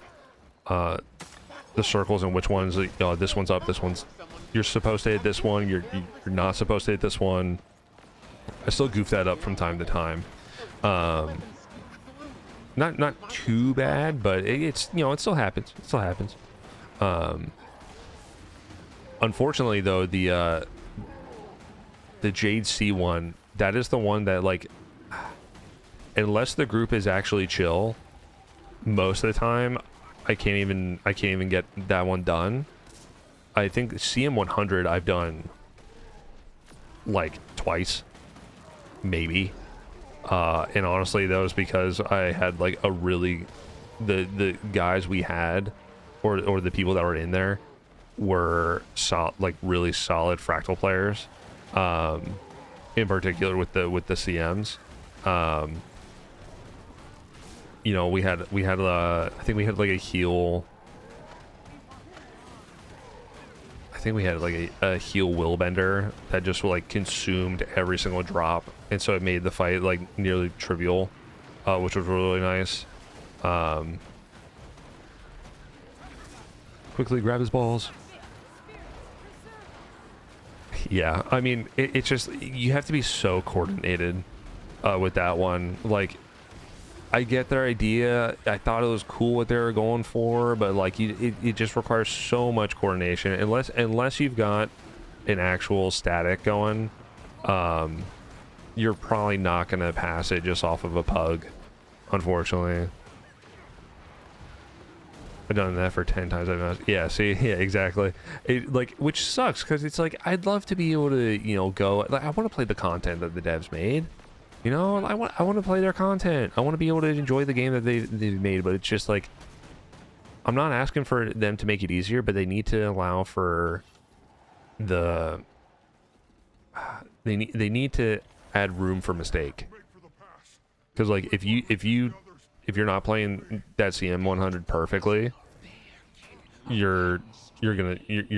circles and which ones. This one's up. This one's. You're supposed to hit this one. You're not supposed to hit this one. I still goof that up from time to time. Not too bad, but it still happens. It still happens. Unfortunately, though, the Jade C one, that is the one that, like, unless the group is actually chill, most of the time I can't even get that one done. I think CM100 I've done like twice, maybe. And honestly, that was because I had like a really the guys we had, or the people that were in there, were really solid Fractal players. In particular with the CMs. We had I think we had like a heal. I think we had like a heal willbender that just like consumed every single drop, and so it made the fight like nearly trivial, which was really nice. Quickly grab his balls. Yeah, I mean, it's just, you have to be so coordinated with that one. Like, I get their idea. I thought it was cool what they were going for, but like, it just requires so much coordination. Unless you've got an actual static going, you're probably not gonna pass it just off of a pug, unfortunately. I've done that for 10 times. Yeah, see, yeah, exactly. Which sucks, because it's like, I'd love to be able to, go, like, I want to play the content that the devs made. I want to play their content. I want to be able to enjoy the game that they've made, but it's just like, I'm not asking for them to make it easier, but they need to allow for they need to add room for mistake. Because like, if you if you're not playing that CM 100 perfectly, you're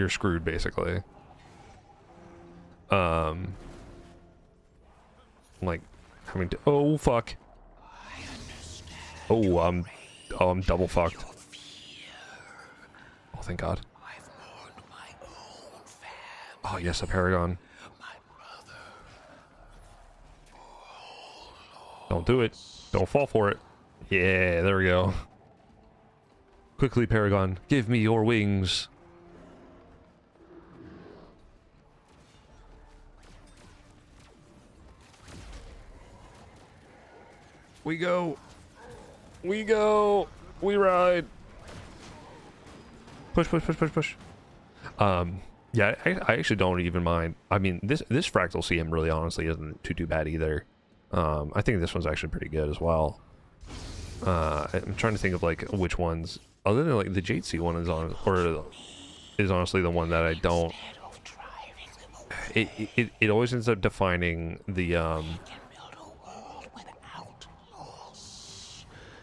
screwed basically. Like having to, oh fuck. Oh, I'm double fucked. Oh, thank God. Oh yes, a Paragon. Don't do it. Don't fall for it. Yeah, there we go. Quickly, Paragon, give me your wings. We go. We go. We ride. Push, push, push, push, push. Yeah, I actually don't even mind. I mean, this Fractal CM really honestly isn't too bad either. I think this one's actually pretty good as well. I'm trying to think of like which ones, other than like the Jade Sea one is on, or is honestly the one that I don't. It always ends up defining the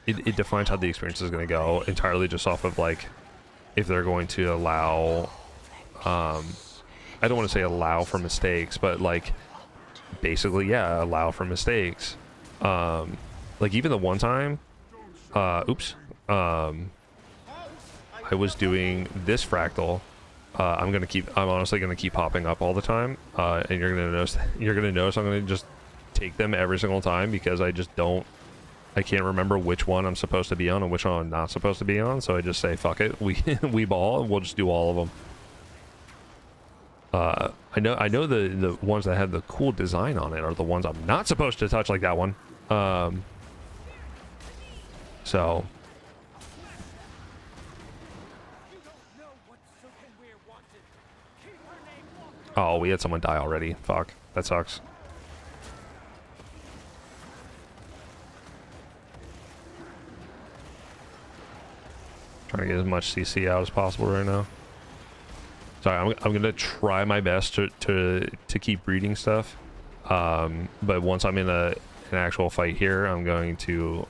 It defines how the experience is going to go entirely just off of like if they're going to allow I don't want to say allow for mistakes, but like basically yeah, allow for mistakes. Like even the one time oops, I was doing this fractal. I'm honestly gonna keep popping up all the time, and you're gonna notice I'm gonna just take them every single time because I can't remember which one I'm supposed to be on and which one I'm not supposed to be on, so I just say fuck it, we ball and we'll just do all of them. I know the ones that have the cool design on it are the ones I'm not supposed to touch, like that one. So oh, we had someone die already. Fuck, that sucks. Trying to get as much CC out as possible right now. Sorry, I'm gonna try my best to keep reading stuff, but once I'm in an actual fight here, I'm going to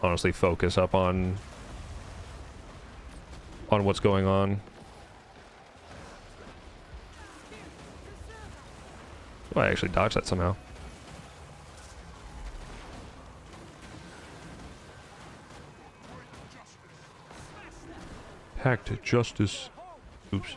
honestly focus up on what's going on. Oh, I actually dodged that somehow. Pact justice. Oops.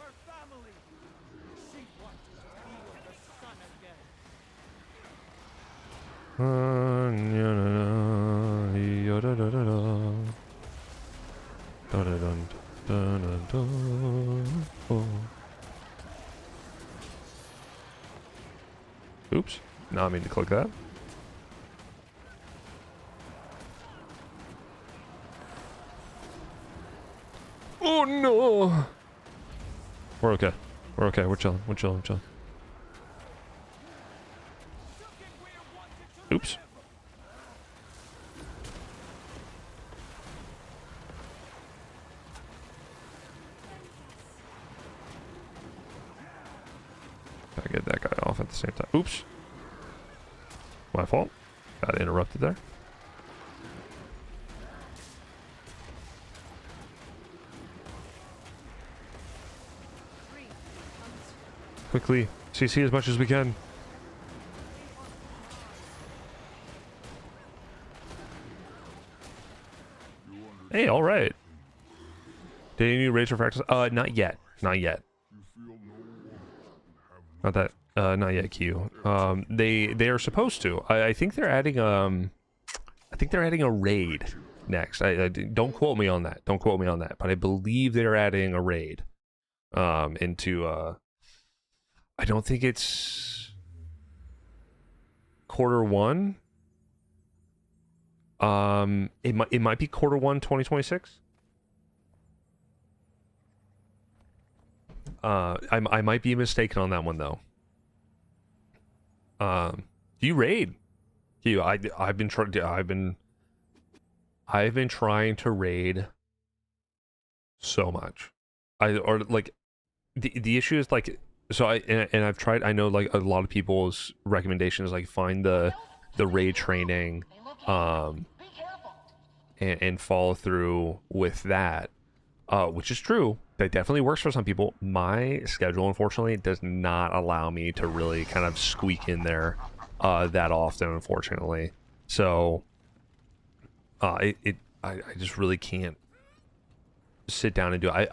Oops. No, I mean to click that. Oh no! We're okay. We're okay. We're chilling. We're chilling. We're chilling. Oops. Gotta get that guy off at the same time. Oops. My fault. Got interrupted there. Quickly, CC as much as we can. Hey, all right. Did any new raids for Fractals? Not yet. Not yet. Not that. Not yet. Q. They are supposed to. I think they're adding I think they're adding a raid next. I don't quote me on that. Don't quote me on that. But I believe they're adding a raid. Into I don't think it's Q1. It might be Q1 2026. I might be mistaken on that one though. Do you raid? I've been trying to raid so much. The issue is like, so I've tried. I know like a lot of people's recommendations like find the raid training and follow through with that, which is true. That definitely works for some people. My schedule, unfortunately, does not allow me to really kind of squeak in there that often, unfortunately. So I just really can't sit down and do it.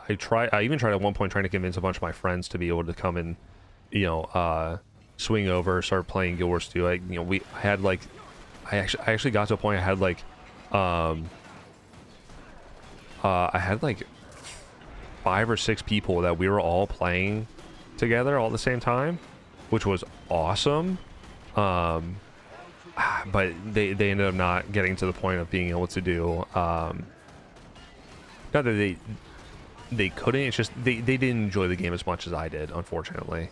I even tried at one point trying to convince a bunch of my friends to be able to come and, you know, swing over, start playing Guild Wars 2. I had like, I actually got to a point I had like, I had like 5 or 6 people that we were all playing together all at the same time, which was awesome. But they ended up not getting to the point of being able to do, not that they couldn't, it's just they didn't enjoy the game as much as I did, unfortunately.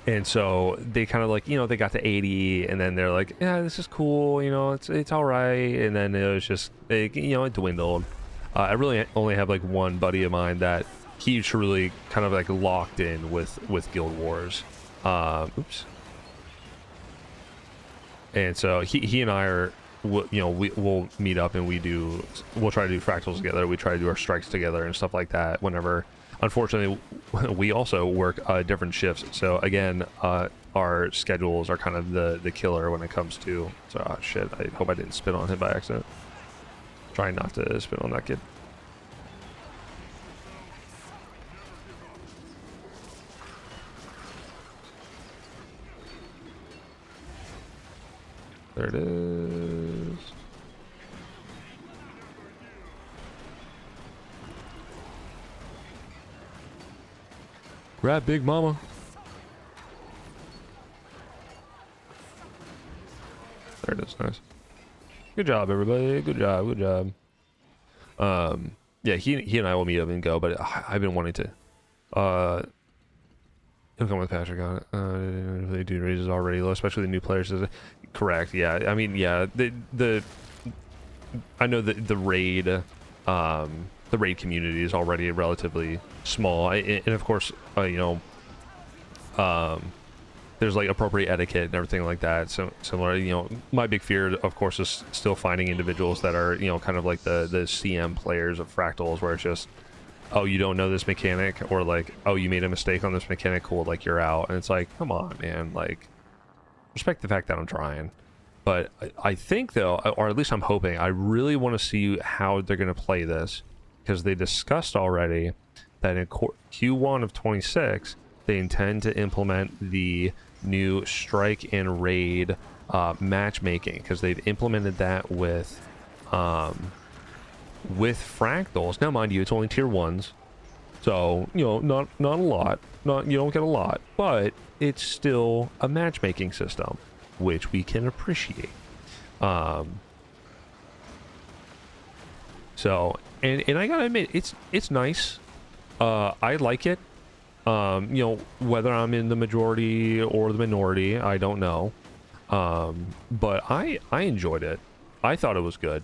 And so they kind of like, you know, they got to 80 and then they're like, yeah, this is cool, you know, it's all right. And then it was just, it dwindled. I really only have like one buddy of mine that he truly kind of like locked in with Guild Wars. Oops. And so he and I are, we'll meet up and we'll try to do fractals together. We try to do our strikes together and stuff like that whenever. Unfortunately, we also work different shifts. So again, our schedules are kind of the killer when it comes to. So oh, shit, I hope I didn't spit on him by accident. Trying not to spit on that kid. There it is. Grab Big Mama. There it is. Nice. Good job, everybody. Good job. Good job. Yeah, he and I will meet up and go, but I've been wanting to. He'll come with Patrick on it. They do raises already low, especially the new players. Correct. Yeah. I mean, yeah. I know that the raid community is already relatively small, and of course, there's like appropriate etiquette and everything like that. So similar, my big fear, of course, is still finding individuals that are, kind of like the CM players of Fractals, where it's just, oh, you don't know this mechanic, or like, oh, you made a mistake on this mechanic, cool, like you're out. And it's like, come on, man, like, respect the fact that I'm trying. But I think though, or at least I'm hoping, I really want to see how they're going to play this, because they discussed already that in Q1 of 26 they intend to implement the new strike and raid matchmaking, because they've implemented that with Fractals. Now mind you, it's only tier 1s, so not a lot, you don't get a lot, but it's still a matchmaking system which we can appreciate. So and I gotta admit, it's nice. I like it. Whether I'm in the majority or the minority, I don't know. But I enjoyed it. I thought it was good.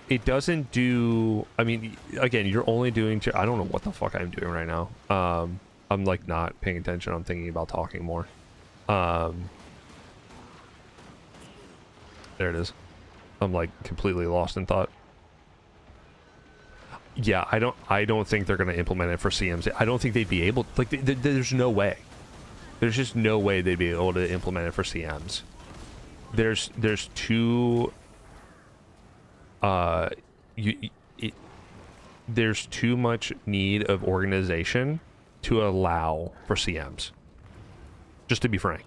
It doesn't do, I mean, again, you're only doing I don't know what the fuck I'm doing right now. I'm like not paying attention. I'm thinking about talking more. There it is. I'm like completely lost in thought. Yeah, I don't think they're going to implement it for CMs. I don't think they'd be able, like, there's no way. There's just no way they'd be able to implement it for CMs. There's too there's too much need of organization to allow for CMs. Just to be frank.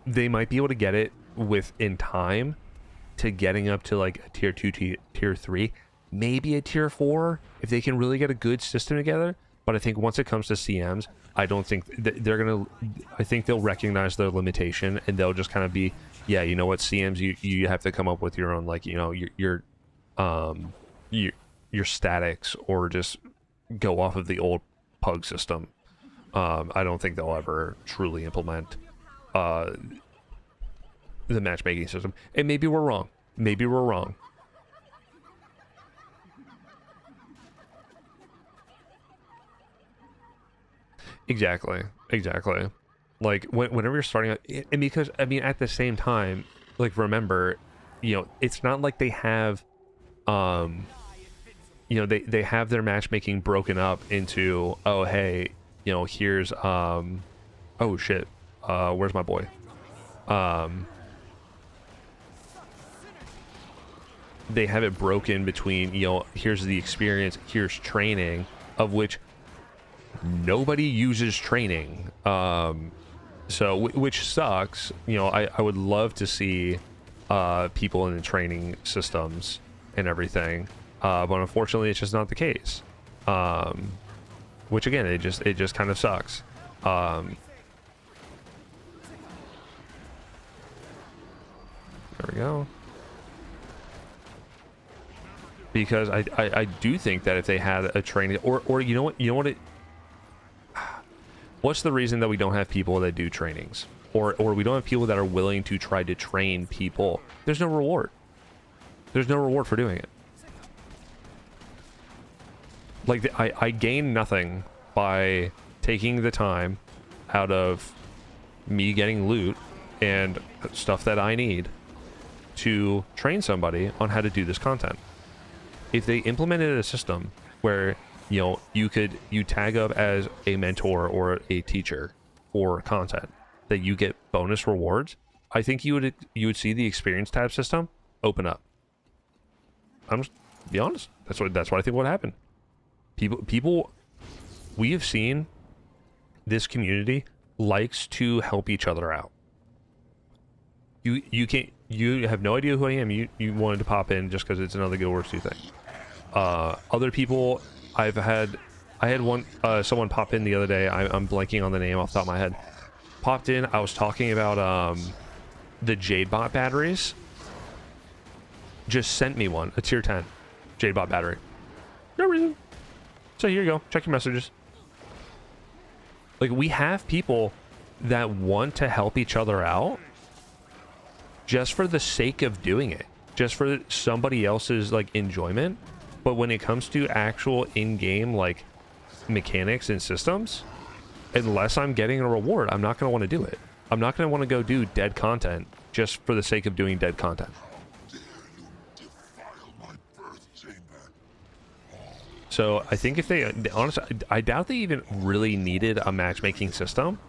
They might be able to get it within time to getting up to like a tier 2, tier 3, maybe a tier 4 if they can really get a good system together. But I think once it comes to CMs, I don't think they're gonna. I think they'll recognize their limitation and they'll just kind of be, yeah, you know what, CMs, you have to come up with your own, like, your statics, or just go off of the old pug system. I don't think they'll ever truly implement the matchmaking system. And maybe we're wrong. Maybe we're wrong. Exactly. Like, whenever you're starting out, and because, I mean, at the same time, like, remember, it's not like they have, they have their matchmaking broken up into, oh, hey, here's, oh, shit, where's my boy? They have it broken between, here's the experience, here's training, of which nobody uses training. So, which sucks. I would love to see people in the training systems and everything, but unfortunately, it's just not the case. Which again, it just kind of sucks. There we go. Because I do think that if they had a training, or you know what what's the reason that we don't have people that do trainings, or we don't have people that are willing to try to train people? There's no reward. There's no reward for doing it. Like, I gain nothing by taking the time out of me getting loot and stuff that I need to train somebody on how to do this content. If they implemented a system where, you tag up as a mentor or a teacher for content, that you get bonus rewards, I think you would see the experience tab system open up. I'm just be honest. That's what I think would happen. People we have seen, this community likes to help each other out. You have no idea who I am. You wanted to pop in just because it's another Guild Wars 2 thing. Other people, I had one someone pop in the other day. I'm blanking on the name off the top of my head. Popped in. I was talking about the Jade Bot batteries. Just sent me one, a tier 10 Jade Bot battery. No reason. So here you go. Check your messages. Like, we have people that want to help each other out just for the sake of doing it, just for somebody else's like enjoyment. But when it comes to actual in-game like mechanics and systems, unless I'm getting a reward, I'm not going to want to do it. I'm not going to want to go do dead content just for the sake of doing dead content. So I think if they, honestly, I doubt they even really needed a matchmaking system.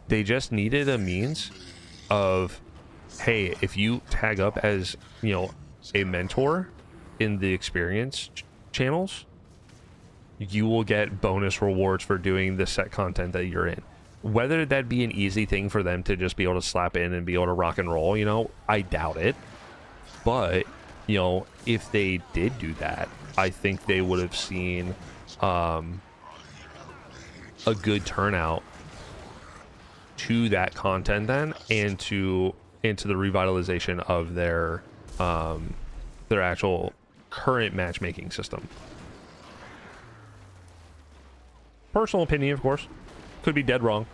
They just needed a means of, hey, if you tag up as, a mentor in the experience channels, you will get bonus rewards for doing the set content that you're in. Whether that be an easy thing for them to just be able to slap in and be able to rock and roll, I doubt it. But, if they did do that, I think they would have seen a good turnout to that content then, and to the revitalization of their actual current matchmaking system. Personal opinion, of course. Could be dead wrong.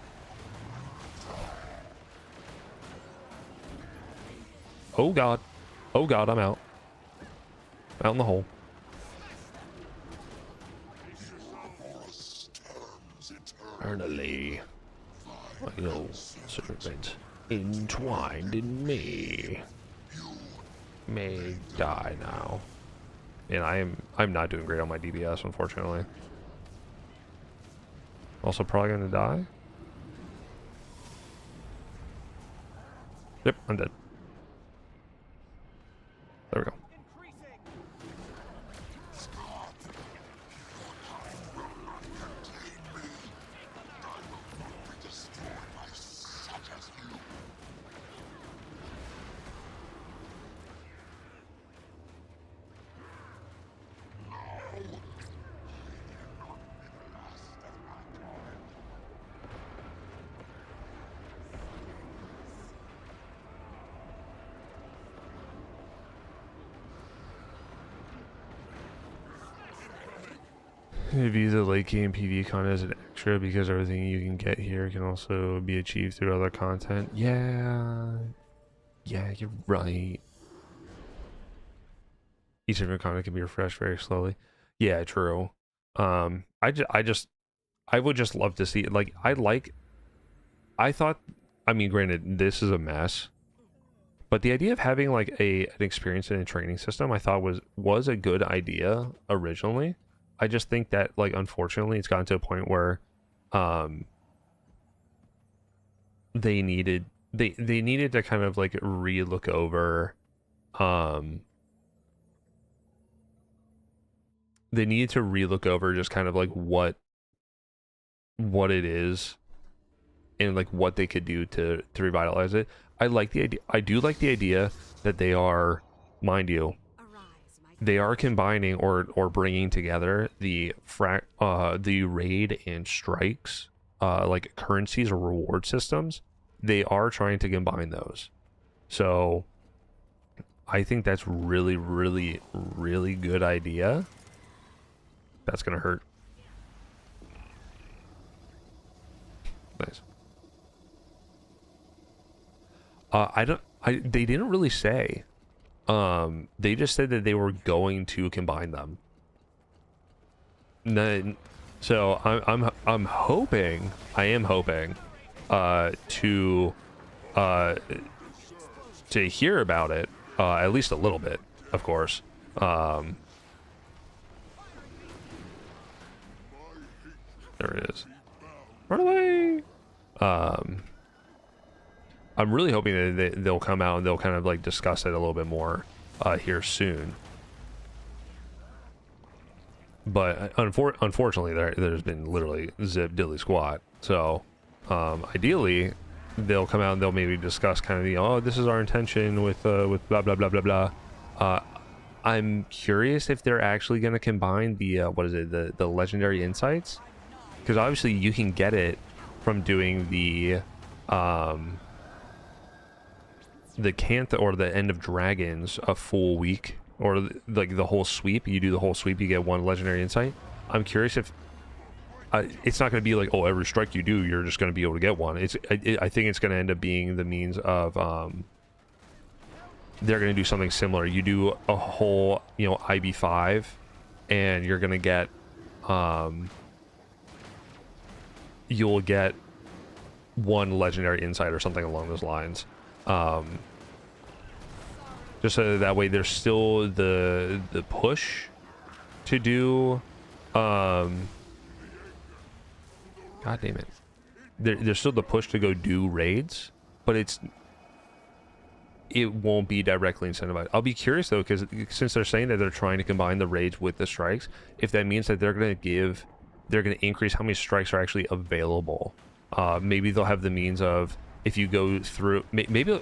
Oh god. Oh god, I'm out. Out in the hole. Eternally, my old servant entwined in me may die now. And I'm not doing great on my DBS, unfortunately. Also probably gonna die. Yep, I'm dead. There we go. View the late game PvE content as an extra because everything you can get here can also be achieved through other content. Yeah, you're right. Each different content can be refreshed very slowly. Yeah, true. I would just love to see it. Like, I mean, granted, this is a mess, But the idea of having like an experience in a training system, I thought was a good idea originally. I just think that like unfortunately it's gotten to a point where they needed to kind of like re-look over they needed to re-look over just kind of like what it is and like what they could do to revitalize it. I like the idea. I do like the idea that they are, mind you, they are combining or bringing together the raid and strikes, like currencies or reward systems. They are trying to combine those. So I think that's really, really, really good idea. That's gonna hurt. Nice. They didn't really say. They just said that they were going to combine them. So I'm hoping, I am hoping, to hear about it, at least a little bit, of course. There it is. Run away! I'm really hoping that they'll come out and they'll kind of like discuss it a little bit more here soon. But unfortunately, there's been literally zip diddly squat. So ideally, they'll come out and they'll maybe discuss kind of the, oh, this is our intention with blah blah blah blah blah. I'm curious if they're actually going to combine the what is it, the legendary insights, because obviously you can get it from doing the Cantha or the End of Dragons a full week, or like the whole sweep. You do the whole sweep, you get one legendary insight. I'm curious if it's not going to be like, oh, every strike you do, you're just going to be able to get one. I think it's going to end up being the means of they're going to do something similar. You do a whole, you know, IB5, and you're going to get you'll get one legendary insight or something along those lines. Just so that way there's still the push to do god damn it, there's still the push to go do raids, but it won't be directly incentivized. I'll be curious though, because since they're saying that they're trying to combine the raids with the strikes, if that means that they're going to increase how many strikes are actually available. Maybe they'll have the means of, if you go through, maybe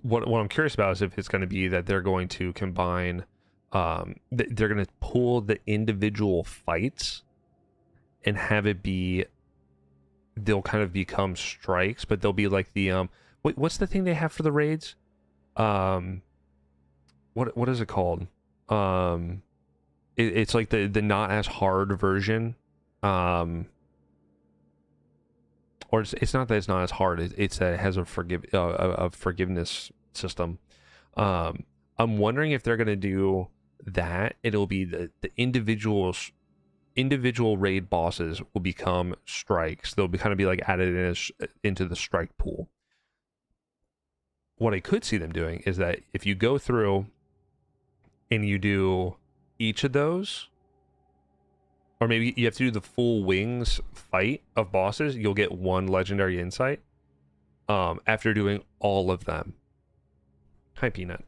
what I'm curious about is if it's going to be that they're going to combine, they're going to pull the individual fights and have it be, they'll kind of become strikes, but they'll be like the what's the thing they have for the raids? What is it called? It's like the not as hard version. Or it's not that it's not as hard. It's that it has a forgiveness system. I'm wondering if they're gonna do that. It'll be the individual raid bosses will become strikes. They'll kind of be like added into the strike pool. What I could see them doing is that if you go through and you do each of those, or maybe you have to do the full wings fight of bosses, you'll get one legendary insight after doing all of them. Hi, Peanut.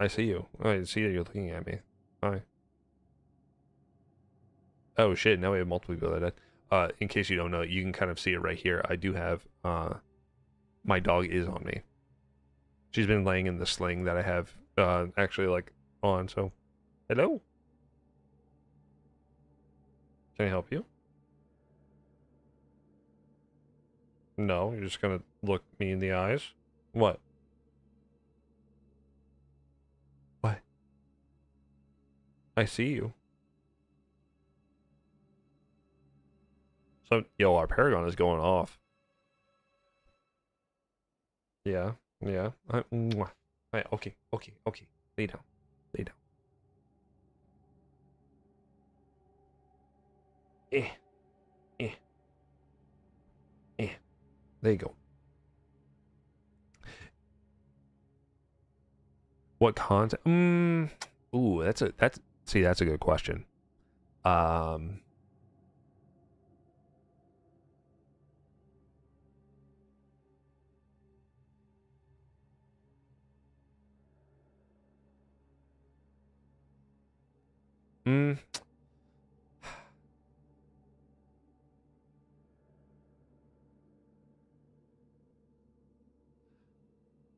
I see you. I see that you're looking at me. Hi. Oh shit, now we have multiple people that died. In case you don't know, you can kind of see it right here. I do have, my dog is on me. She's been laying in the sling that I have, actually, like, on, so. Hello? Can I help you? No, you're just gonna look me in the eyes? What? What? I see you. So, yo, our Paragon is going off. Yeah, yeah. Mwah. Right, okay, okay, okay. Lay down, lay down. Eh, eh, eh. There you go. What content? Ooh, that's a good question. Um, mm,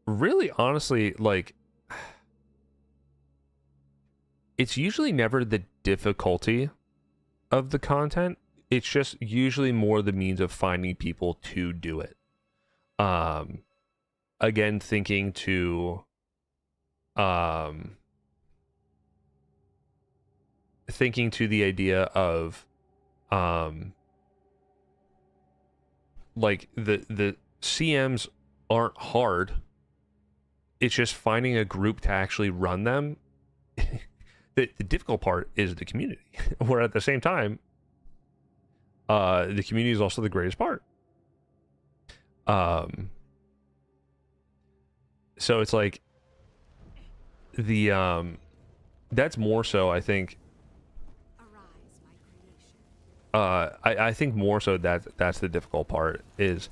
really, honestly, like, it's usually never the difficulty of the content. It's just usually more the means of finding people to do it. Um, again, um, thinking to the idea of, like the CMs aren't hard. It's just finding a group to actually run them. The difficult part is the community, where at the same time, the community is also the greatest part. So it's like the that's more so, I think. I think more so that's the difficult part is,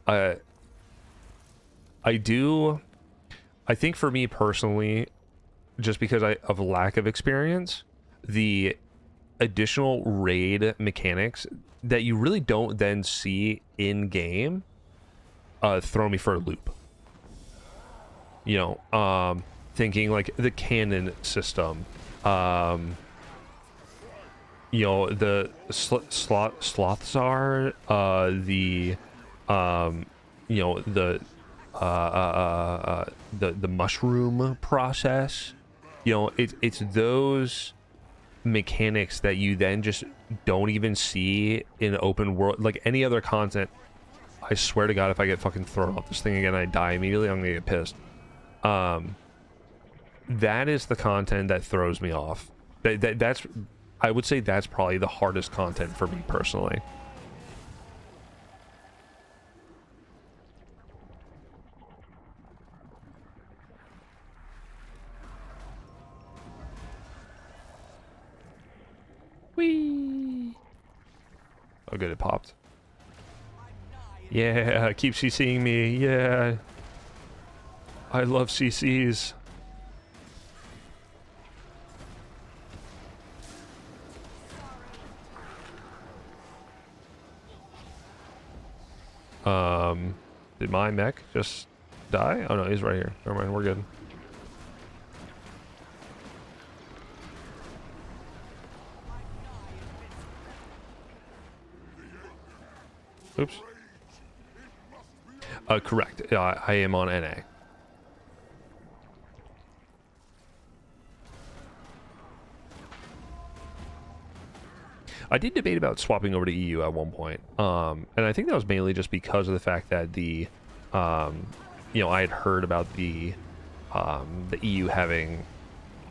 I think for me personally, just because of lack of experience, the additional raid mechanics that you really don't then see in game throw me for a loop. You know, thinking like the cannon system, you know, the Slothzar, you know, the mushroom process. You know, it's those mechanics that you then just don't even see in open world, like any other content. I swear to God, if I get fucking thrown off this thing again and I die immediately, I'm gonna get pissed. That is the content that throws me off. That's, I would say that's probably the hardest content for me personally. Whee! Oh good, it popped. Yeah, keep CCing me. Yeah. I love CCs. Did my mech just die? Oh no, he's right here. Never mind, we're good. Oops. Correct. I am on NA. I did debate about swapping over to EU at one point, and I think that was mainly just because of the fact that the, you know, I had heard about the EU having,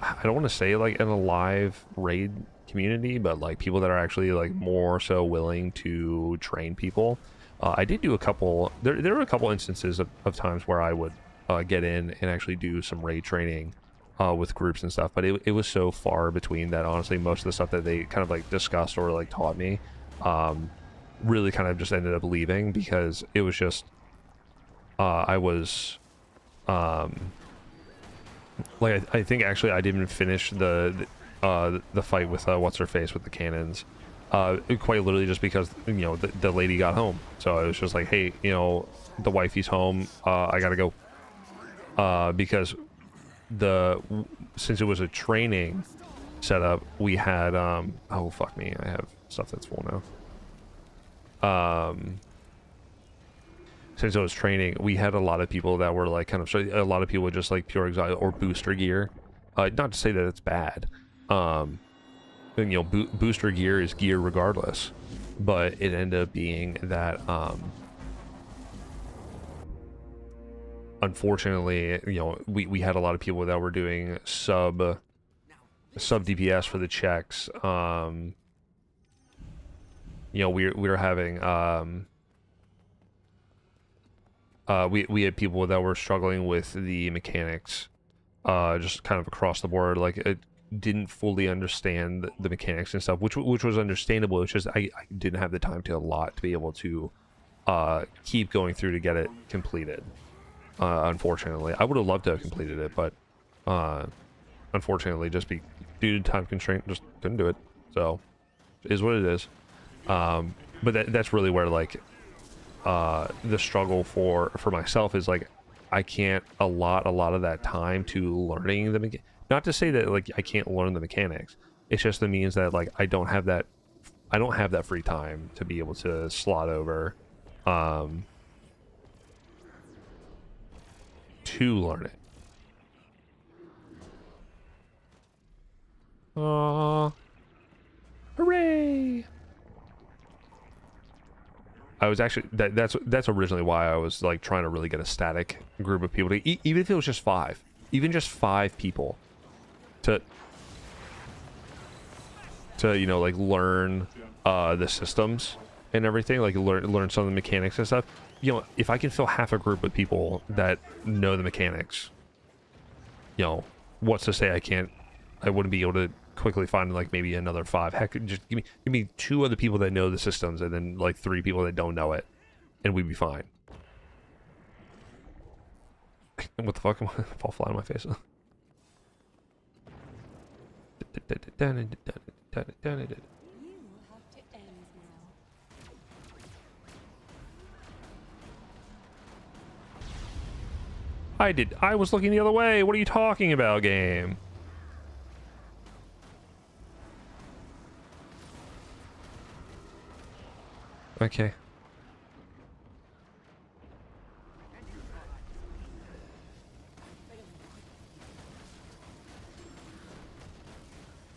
I don't want to say like an alive raid community, but like people that are actually like more so willing to train people. I did do a couple, there were a couple instances of times where I would get in and actually do some raid training with groups and stuff, but it was so far between that honestly most of the stuff that they kind of like discussed or like taught me really kind of just ended up leaving because it was just I was like I think actually I didn't finish the fight with what's her face with the cannons quite literally just because, you know, the lady got home, so I was just like, hey, you know, the wifey's home, I gotta go, because since it was a training setup, we had oh fuck me, I have stuff that's full now. Since it was training, we had a lot of people that were like kind of, so a lot of people with just like pure exotic or booster gear, not to say that it's bad, and, you know, booster gear is gear regardless, but it ended up being that unfortunately, you know, we had a lot of people that were doing sub DPS for the checks. You know, we were having we had people that were struggling with the mechanics, just kind of across the board, like it didn't fully understand the mechanics and stuff, which was understandable. It's just I didn't have the time to allot to be able to keep going through to get it completed. Unfortunately, I would have loved to have completed it, but unfortunately, just due to time constraint, just couldn't do it. So, it is what it is. But that's really where like the struggle for myself is, like, I can't allot a lot of that time to learning the not to say that like I can't learn the mechanics. It's just the means that like I don't have that free time to be able to slot over to learn it. Hooray! I was actually that's originally why I was like trying to really get a static group of people to even if it was just 5, even just 5 people to you know, like learn the systems and everything, like learn some of the mechanics and stuff. You know, if I can fill half a group with people that know the mechanics, you know, what's to say I wouldn't be able to quickly find like maybe another 5. Heck, just give me 2 other people that know the systems and then like 3 people that don't know it, and we'd be fine. What the fuck? Fall flat on my face. I was looking the other way. What are you talking about, game? Okay.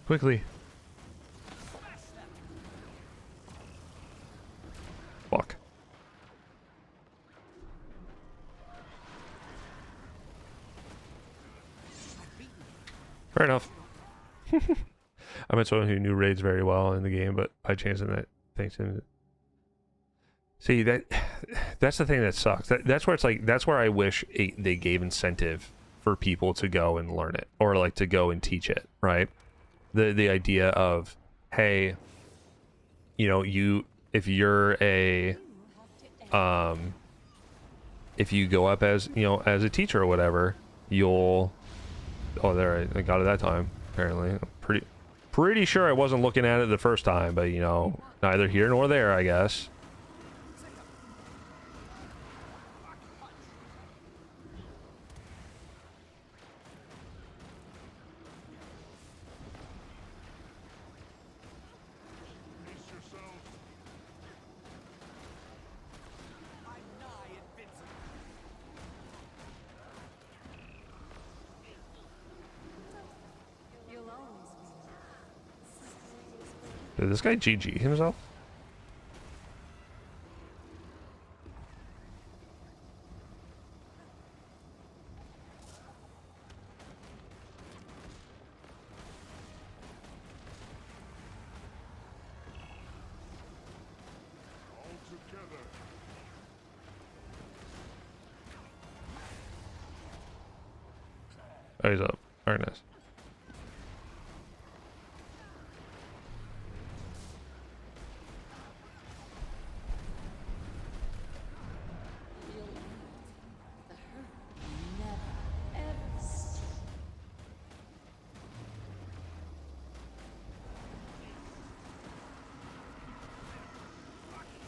Quickly. Fuck. Fair enough. I met someone who knew raids very well in the game, but by chance in that, thanks to... See, that's the thing that sucks. That's where it's like, that's where I wish they gave incentive for people to go and learn it, or like to go and teach it, right? The idea of, hey, you know, if you're a if you go up as, you know, as a teacher or whatever, you'll... Oh, there, I got it that time, apparently. I'm pretty sure I wasn't looking at it the first time, but, you know, neither here nor there, I guess. Did this guy GG himself? Oh, he's up. Very nice.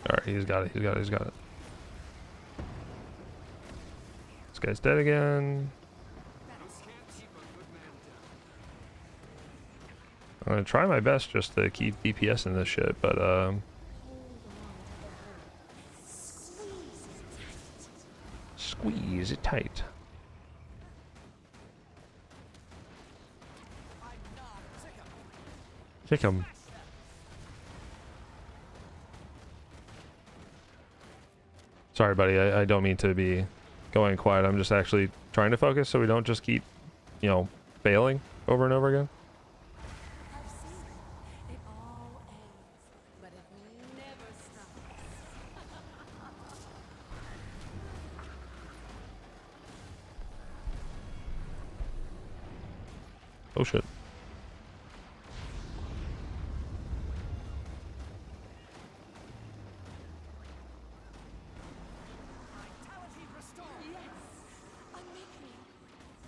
Alright, he's got it. He's got it. This guy's dead again. I'm gonna try my best just to keep DPS in this shit, but squeeze it tight. Kick him. Sorry, buddy. I don't mean to be going quiet. I'm just actually trying to focus so we don't just keep, you know, failing over and over again. I've seen it. It all ends, but it never stops. Oh shit. Vitality restored. Yes, I'm making it.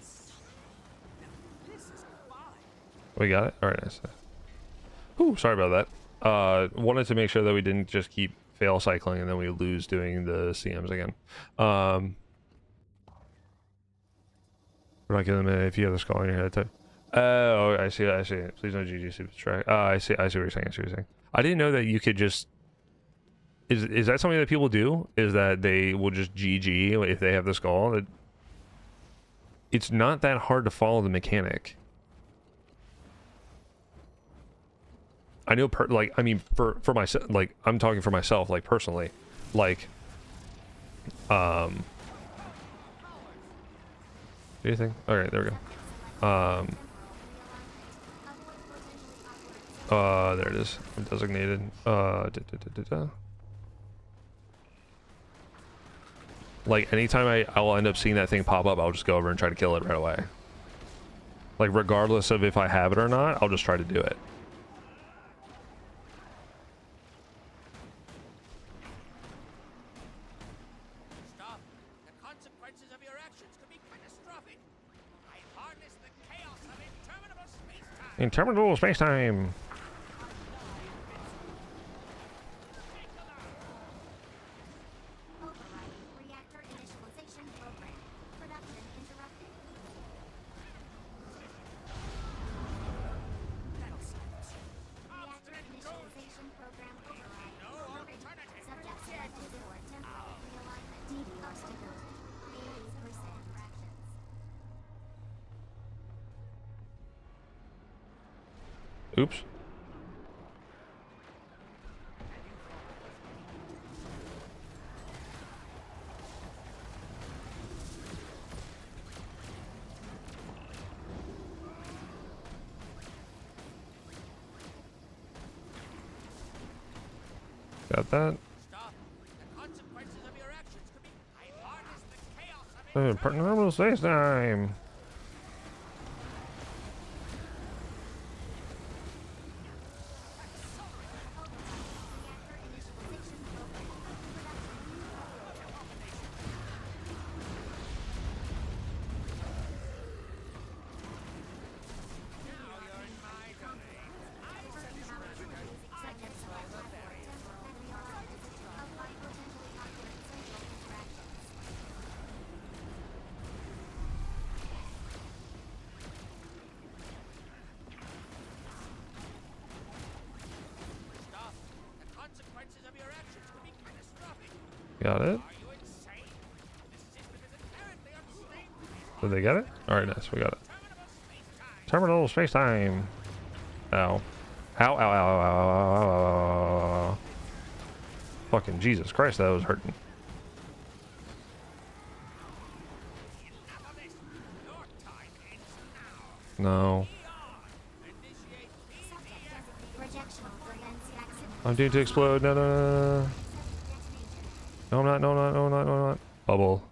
Stop. This is fine. We got it? Alright, nice. Ooh, sorry about that. Wanted to make sure that we didn't just keep fail cycling and then we lose doing the CMs again. We're not giving them if you have the skull in your head too. Oh, I see, I see. Please no GG super track. I see what you're saying, I see what you're saying. I didn't know that you could just... Is that something that people do? Is that they will just GG if they have the skull? It's not that hard to follow the mechanic. I know, like, I mean, for myself, like, I'm talking for myself, like, personally, like, anything? All right, there we go. There it is. I'm designated. Like, anytime I will end up seeing that thing pop up, I'll just go over and try to kill it right away. Like, regardless of if I have it or not, I'll just try to do it. Stop. The consequences of your actions could be catastrophic. I harness the chaos of interminable space-time. Interminable space-time. Overriding reactor initialization program. Production interrupted. Reactor initialization program override. No alternative. Subject selected for temporary realignment. DDR stability. 80% fractions. Oops. Got that. Stop. The consequences of your actions could be... I harness the chaos of Interminable space-time. Reactor initialization program. Subject selected for temporary realignment. Apply potentially accurate central interactions. Stop. The consequences of your actions could be catastrophic. Got it. Are you insane? This system is inherently unstable. Did they get it? Alright, nice. We got it. Terminable Terminal space-time. space-time. Ow. Ow, ow, ow, ow, ow, ow, ow, ow, ow. Fucking Jesus Christ, that was hurting. Enough of this. Your time ends now. No. Initiate Subject designated. Projectional prevents accident. I'm due to explode. No, no, no, no. No, I'm not. No, I'm not. No, I'm not. No, I'm not. Bubble.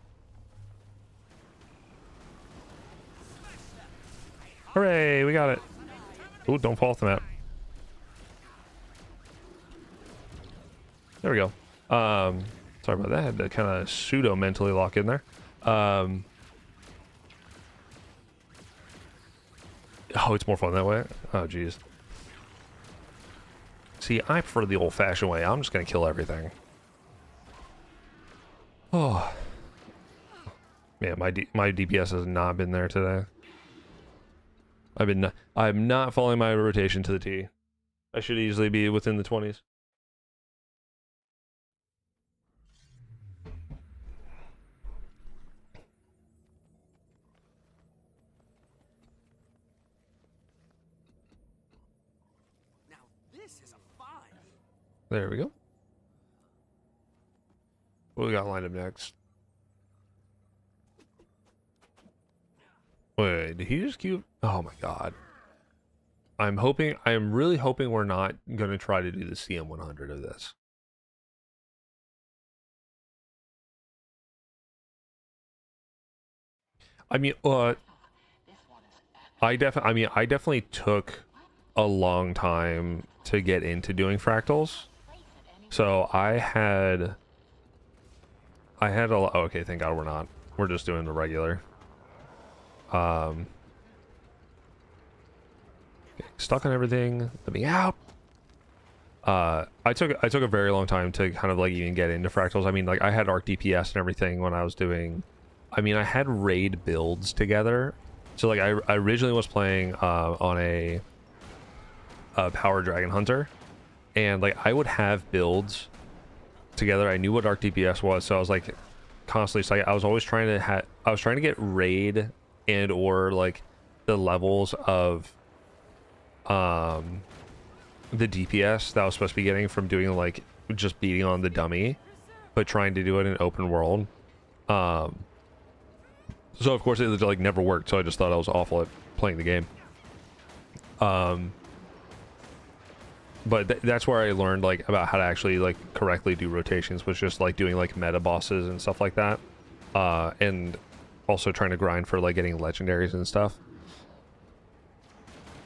Hooray, we got it. Ooh, don't fall off the map. There we go. Sorry about that. I had to kind of pseudo mentally lock in there. Oh, it's more fun that way. Oh, jeez. See, I prefer the old-fashioned way. I'm just gonna kill everything. Oh, man, my DPS has not been there today. I'm not following my rotation to the T. I should easily be within the 20s. Now this is a find. There we go. What we got lined up next? Wait, did he just cube? Oh my god. I am really hoping we're not going to try to do the CM100 of this. I mean, I definitely took a long time to get into doing fractals. So I had a lot. Okay, thank God we're not. We're just doing the regular. Stuck on everything. Let me out. I took a very long time to kind of like even get into fractals. I mean, like I had arc DPS and everything when I was doing. I mean, I had raid builds together. So like I originally was playing on a power dragon hunter, and like I would have builds together. I knew what arc DPS was, so I was like constantly. So I was always trying to get raid and or like the levels of the DPS that I was supposed to be getting from doing like just beating on the dummy, but trying to do it in open world. So of course it like never worked, so I just thought I was awful at playing the game. But that's where I learned like about how to actually like correctly do rotations, was just like doing like meta bosses and stuff like that, and also trying to grind for like getting legendaries and stuff.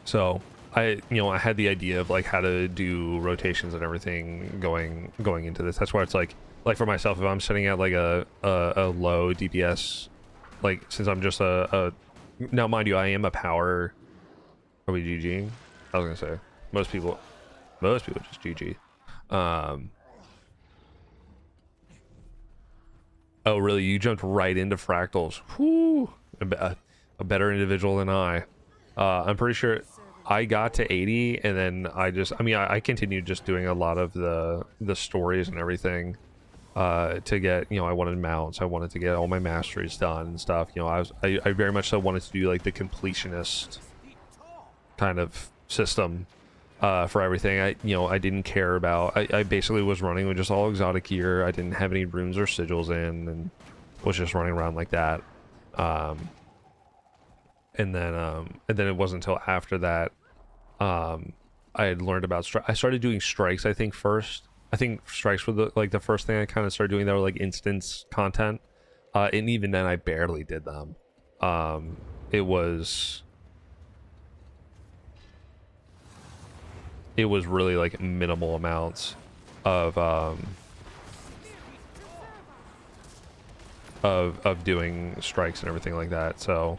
So I had the idea of like how to do rotations and everything going into this. That's why it's like for myself, if I'm sitting at like a low DPS, like since I'm just now mind you, I am a power. Are we GGing? I was gonna say most people just GG. Oh really? You jumped right into fractals. Whoo! A better individual than I. I'm pretty sure I got to 80, and then I continued just doing a lot of the stories and everything to get, I wanted mounts, I wanted to get all my masteries done and stuff. I very much so wanted to do like the completionist kind of system for everything. I didn't care about, I basically was running with just all exotic gear. I didn't have any runes or sigils in, and was just running around like that. And then it wasn't until after that I had learned about I started doing strikes, I think first. I think strikes were the first thing I kind of started doing that were like instance content. And even then I barely did them. It was really like minimal amounts of doing strikes and everything like that. So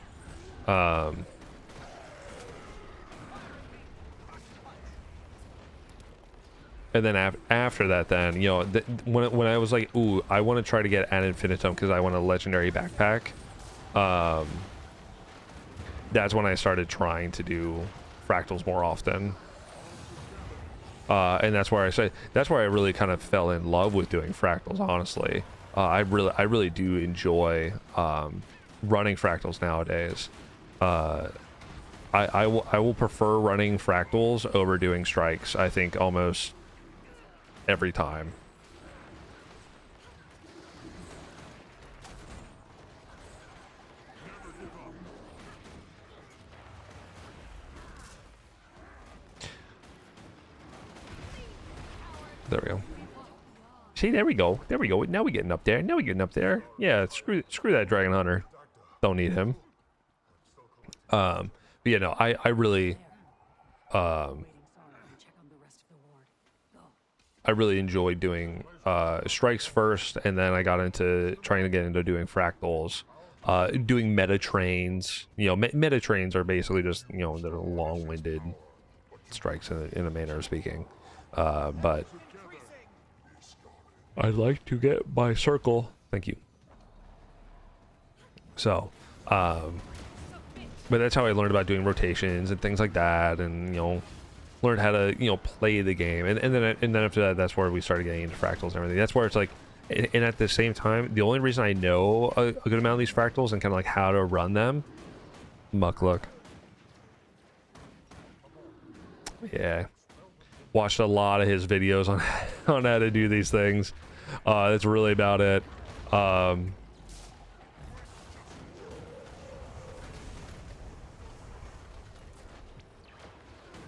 and then after that, then when I was like, ooh, I want to try to get ad infinitum because I want a legendary backpack. That's when I started trying to do fractals more often. And that's where I really kind of fell in love with doing fractals. Honestly, I really do enjoy running fractals nowadays. I will prefer running fractals over doing strikes, I think, almost every time. There we go. See, there we go. There we go. Now we're getting up there. Now we're getting up there. Yeah, screw that Dragon Hunter. Don't need him. But yeah, no, I really enjoyed doing strikes first, and then I got into trying to get into doing fractals, doing meta trains. Meta trains are basically just they're long-winded strikes in a manner of speaking. But I'd like to get my circle. Thank you. So, but that's how I learned about doing rotations and things like that, and learned how to play the game, and then after that, that's where we started getting into fractals and everything. That's where it's like, and at the same time, the only reason I know a good amount of these fractals and kind of like how to run them, Muckluck. Yeah, watched a lot of his videos on on how to do these things. That's really about it.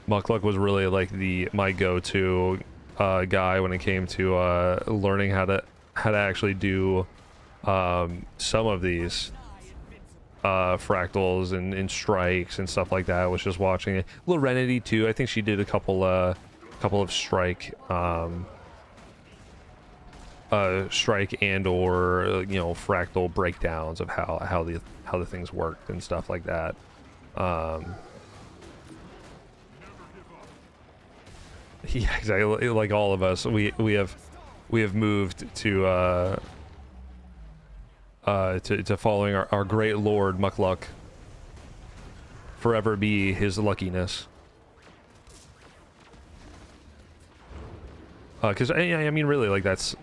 Mukluk was really like my go-to guy when it came to learning how to actually do some of these fractals and strikes and stuff like that. I was just watching it. Little Renity too. I think she did a couple of strike strike and or you know, fractal breakdowns of how the things worked and stuff like that. Yeah, exactly. Like all of us, we have moved to following our great lord Mukluk. Forever be his luckiness. Because I mean, really, like that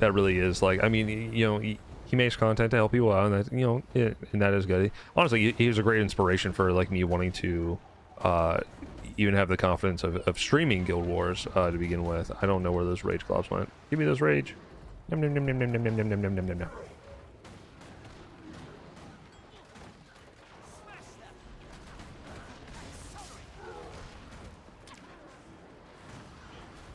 really is like, I mean, you know, he makes content to help people out, and that, you know, and that is good. Honestly, he was a great inspiration for like me wanting to even have the confidence of streaming Guild Wars to begin with. I don't know where those rage gloves went. Give me those rage. Nom, nom, nom, nom, nom, nom, nom, nom, nom, nom, nom, nom.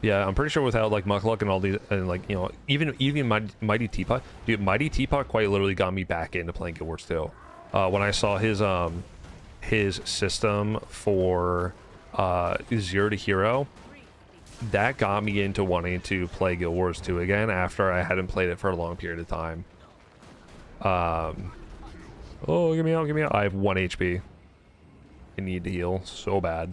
Yeah, I'm pretty sure without like Mukluk and all these, and like, you know, even Mighty Teapot, dude, Mighty Teapot quite literally got me back into playing Guild Wars 2. When I saw his system for 0 to hero, that got me into wanting to play Guild Wars 2 again after I hadn't played it for a long period of time. Oh, get me out, get me out. I have 1 HP. I need to heal so bad.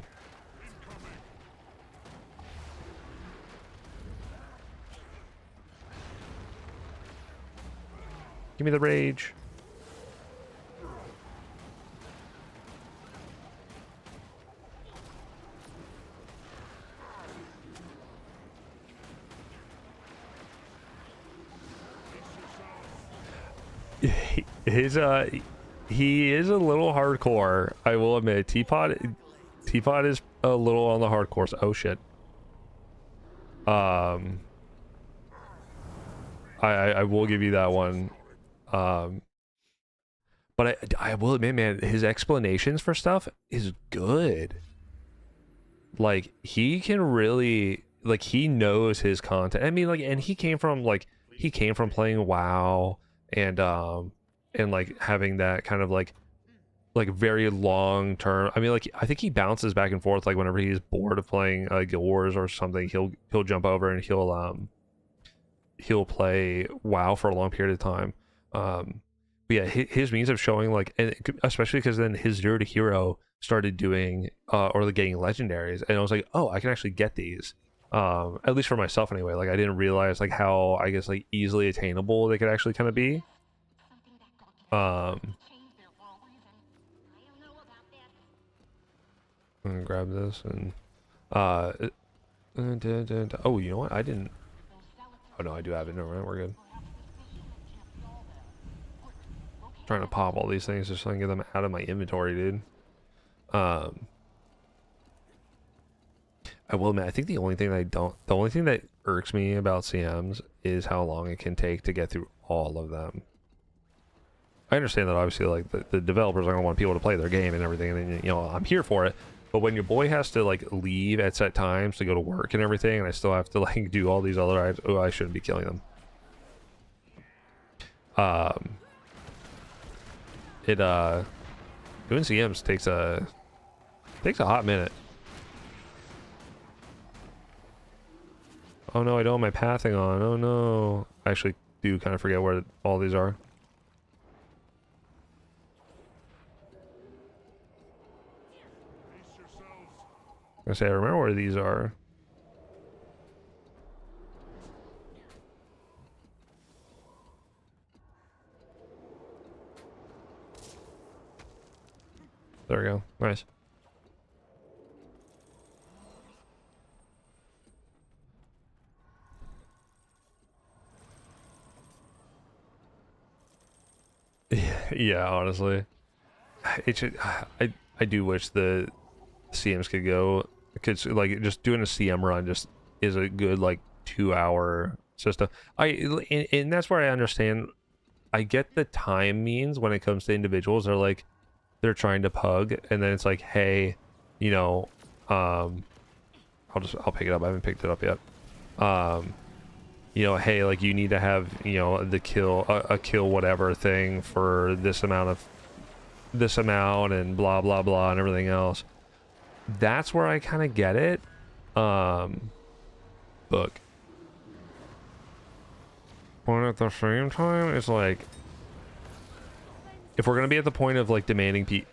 Give me the rage. He is a little hardcore, I will admit. Teapot is a little on the hardcore. Oh shit. I will give you that one. But I will admit, man, his explanations for stuff is good. Like, he can really, like, he knows his content. I mean, like, and he came from playing WoW and like having that kind of like very long term. I mean, like, I think he bounces back and forth, like whenever he's bored of playing Guild Wars or something, he'll jump over and he'll play WoW for a long period of time. But yeah, his means of showing, like, and especially because then his 0 to hero started doing or getting legendaries, and I was like, oh, I can actually get these. At least for myself anyway. Like, I didn't realize like how, I guess, like easily attainable they could actually kind of be. I'm gonna grab this and oh, you know what? I didn't. Oh no, I do have it. Never mind, we're good. Trying to pop all these things just so I can get them out of my inventory, dude. I will admit, I think the only thing that irks me about CMs is how long it can take to get through all of them. I understand that obviously, like, the developers are gonna want people to play their game and everything, and, you know, I'm here for it. But when your boy has to like leave at set times to go to work and everything, and I still have to like do all these other items, oh, I shouldn't be killing them. Doing CMs takes a hot minute. Oh no, I don't have my pathing on. Oh no. I actually do kind of forget where all these are. I say I remember where these are. There we go. Nice. Yeah, honestly, it should. I do wish the CMs could go, because like just doing a CM run just is a good like 2-hour system. And that's where I understand. I get the time means when it comes to individuals. They're like, they're trying to pug, and then it's like, hey, you know, I'll pick it up. I haven't picked it up yet. You know, hey, like you need to have, you know, the kill, a kill whatever thing for this amount and blah, blah, blah, and everything else. That's where I kind of get it. Book. But at the same time, it's like, if we're going to be at the point of like demanding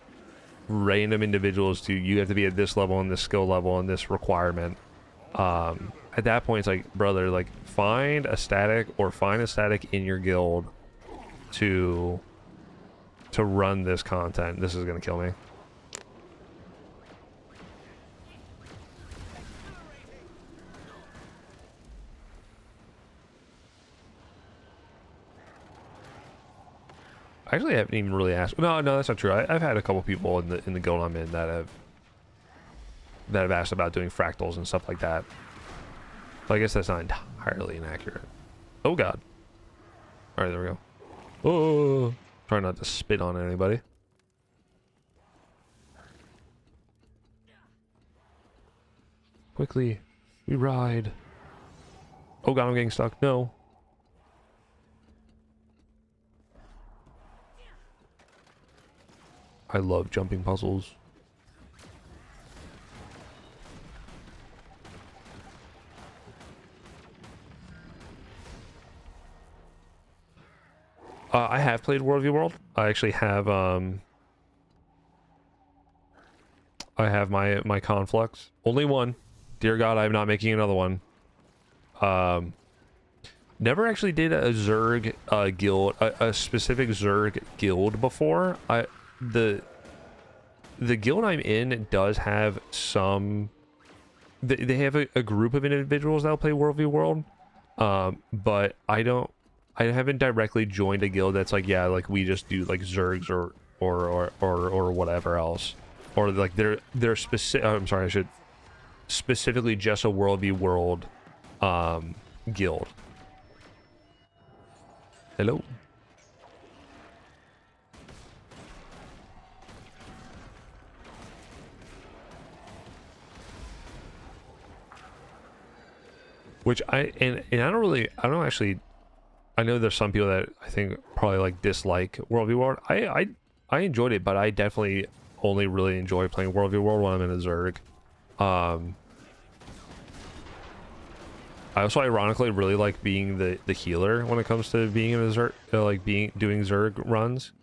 random individuals to, you have to be at this level and this skill level and this requirement, at that point it's like, brother, like find a static in your guild to run this content. This is going to kill me. I actually haven't even really asked. No, that's not true. I've had a couple people in the guild I'm in that have asked about doing fractals and stuff like that. So I guess that's not entirely inaccurate. Oh god. All right, there we go. Oh, try not to spit on anybody. Quickly, we ride. Oh god, I'm getting stuck. No. I love jumping puzzles. I have played World v World. I actually have I have my conflux. Only one. Dear God, I'm not making another one. Never actually did a Zerg guild, a specific Zerg guild before. The guild I'm in does have some. They have a group of individuals that'll play World v World, but I haven't directly joined a guild that's like, yeah, like we just do like Zergs or whatever else, or like they're specific. I'm sorry, I should specifically just a World v World guild. Hello. Which I don't actually. I know there's some people that I think probably like dislike World v World. I enjoyed it, but I definitely only really enjoy playing World v World when I'm in a Zerg. I also ironically really like being the healer when it comes to being in a Zerg, doing Zerg runs.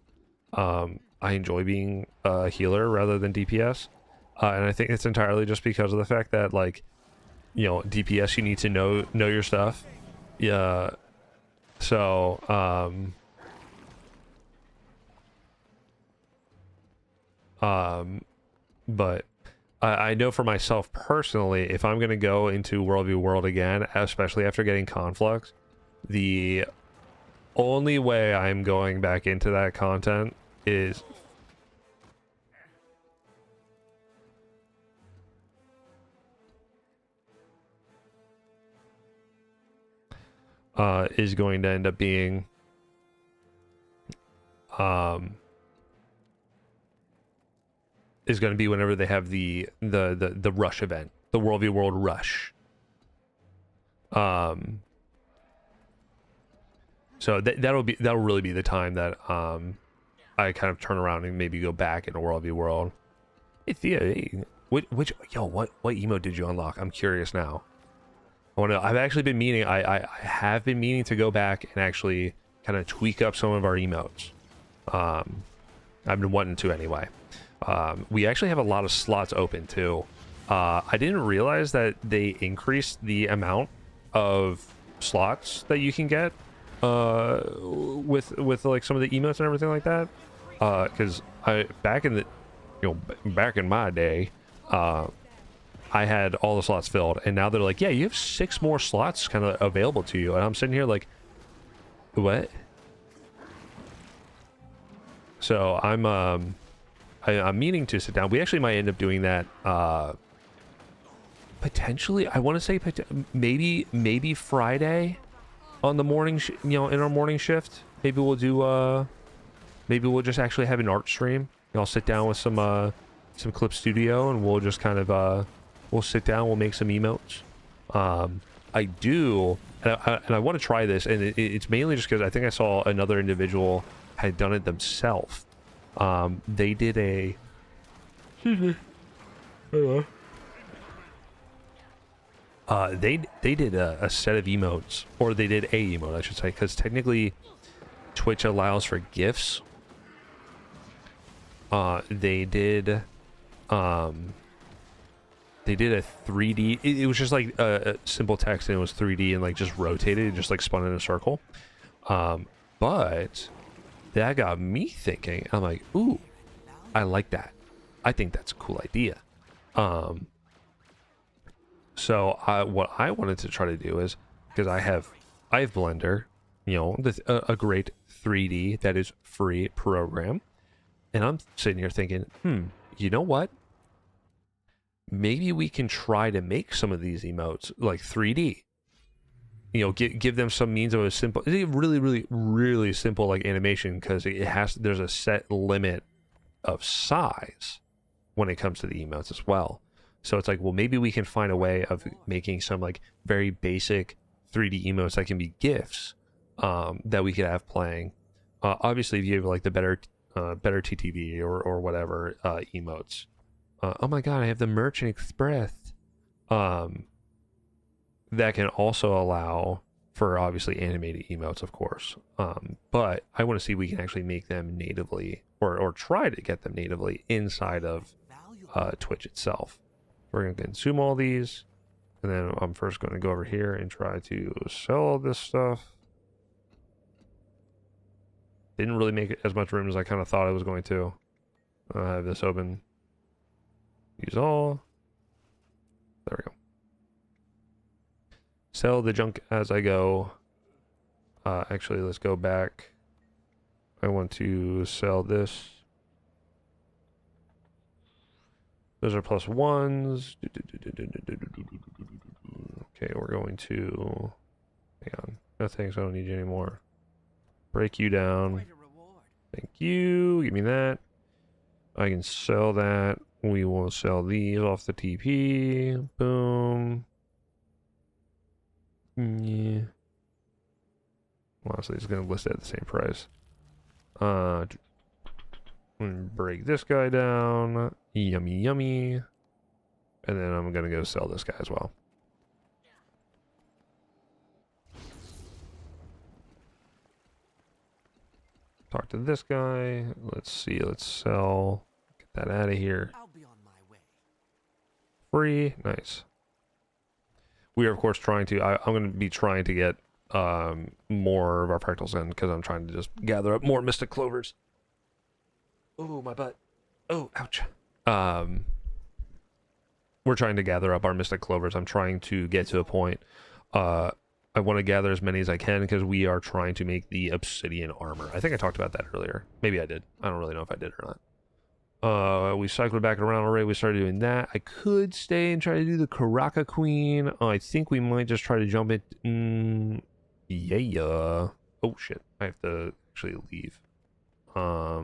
I enjoy being a healer rather than DPS, and I think it's entirely just because of the fact that, like, you know, DPS, you need to know your stuff. Yeah. So, but I know for myself personally, if I'm going to go into World v World again, especially after getting Conflux, the only way I'm going back into that content is going to end up being is going to be whenever they have the rush event, the World v World rush. So that'll really be the time that I kind of turn around and maybe go back into World v World. Hey Thea, hey, what emote did you unlock? I'm curious now. I've actually been meaning. I have been meaning to go back and actually kind of tweak up some of our emotes. I've been wanting to anyway. We actually have a lot of slots open too. I didn't realize that they increased the amount of slots that you can get with like some of the emotes and everything like that. Because back in my day, I had all the slots filled, and now they're like, yeah, you have 6 more slots kind of available to you, and I'm sitting here like, what? So I'm meaning to sit down. We actually might end up doing that potentially. I want to say maybe Friday on the morning, in our morning shift. Maybe we'll do maybe we'll just actually have an art stream. I'll sit down with some some Clip Studio, and we'll just kind of we'll sit down, we'll make some emotes. I do, and I want to try this, and it's mainly just because I think I saw another individual had done it themselves. They did a they did a set of emotes, or they did a emote, I should say, because technically Twitch allows for GIFs. They did a 3D. It was just like a simple text, and it was 3D and like just rotated and just like spun in a circle. But that got me thinking. I'm like, ooh, I like that. I think that's a cool idea. So what I wanted to try to do is, because I have Blender, you know, a great 3D that is free program, and I'm sitting here thinking, you know what? Maybe we can try to make some of these emotes like 3D. You know, give them some means of a simple, really simple like animation, because there's a set limit of size when it comes to the emotes as well. So it's like, well, maybe we can find a way of making some like very basic 3D emotes that can be GIFs that we could have playing. Obviously, if you have like the better TTV or whatever emotes. Oh my god, I have the Merchant Express. That can also allow for obviously animated emotes, of course. But I want to see if we can actually make them natively, or try to get them natively inside of Twitch itself. We're going to consume all these, and then I'm first going to go over here and try to sell all this stuff. Didn't really make as much room as I kind of thought I was going to. I have this open. Use all. There we go. Sell the junk as I go. Actually, let's go back. I want to sell this. Those are +1s. Okay, we're going to... Hang on. No thanks, I don't need you anymore. Break you down. Thank you. Give me that. I can sell that. We will sell these off the TP. Boom. Yeah. Honestly, it's going to list it at the same price. Break this guy down. Yummy, yummy. And then I'm going to go sell this guy as well. Talk to this guy. Let's see. Let's sell. Get that out of here. I'll be on my way. Free. Nice. We are, of course, trying to... I'm going to be trying to get more of our fractals in, because I'm trying to just gather up more Mystic Clovers. Oh, my butt. Oh, ouch. We're trying to gather up our Mystic Clovers. I'm trying to get to a point. I want to gather as many as I can, because we are trying to make the obsidian armor. I think I talked about that earlier. Maybe I did. I don't really know if I did or not. We cycled back around already. We started doing that. I could stay and try to do the Karaka Queen. I think we might just try to jump it. Yeah. Oh, shit. I have to actually leave. I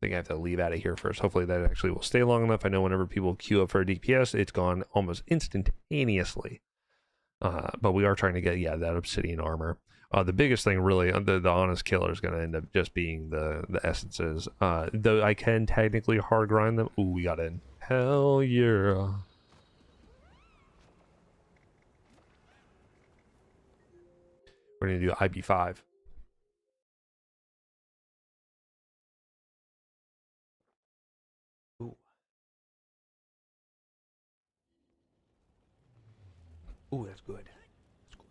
think I have to leave out of here first. Hopefully that actually will stay long enough. I know whenever people queue up for a DPS, it's gone almost instantaneously. But we are trying to get, yeah, that obsidian armor. The biggest thing, really, the honest killer is going to end up just being the essences. Though I can technically hard grind them. Ooh, we got in. Hell yeah. We're going to do IB5. Ooh. Ooh, that's good. That's good.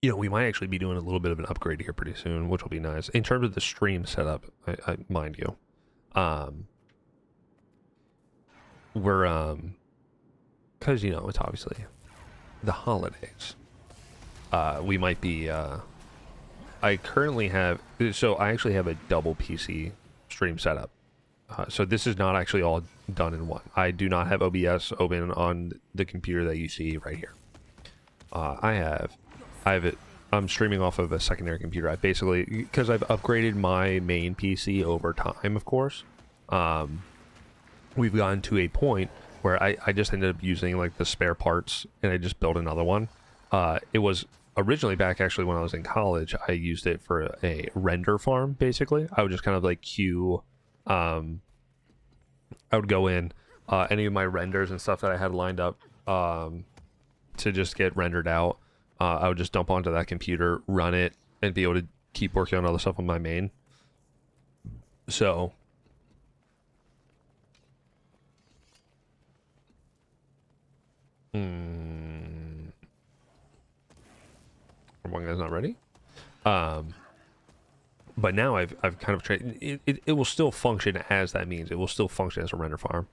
You know, we might actually be doing a little bit of an upgrade here pretty soon, which will be nice. In terms of the stream setup, I mind you. We're, because, you know, it's obviously the holidays. We might be, I currently have, so I actually have a double PC stream setup. So this is not actually all done in one. I do not have OBS open on the computer that you see right here. I have it. I'm streaming off of a secondary computer. I basically, because I've upgraded my main PC over time, of course. We've gotten to a point where I just ended up using like the spare parts, and I just built another one. It was originally back actually when I was in college. I used it for a render farm. Basically, I would just kind of like queue. I would go in any of my renders and stuff that I had lined up to just get rendered out. I would just dump onto that computer, run it, and be able to keep working on other stuff on my main. So, one guy's not ready. But now I've kind of tried. It will still function as that means. It will still function as a render farm.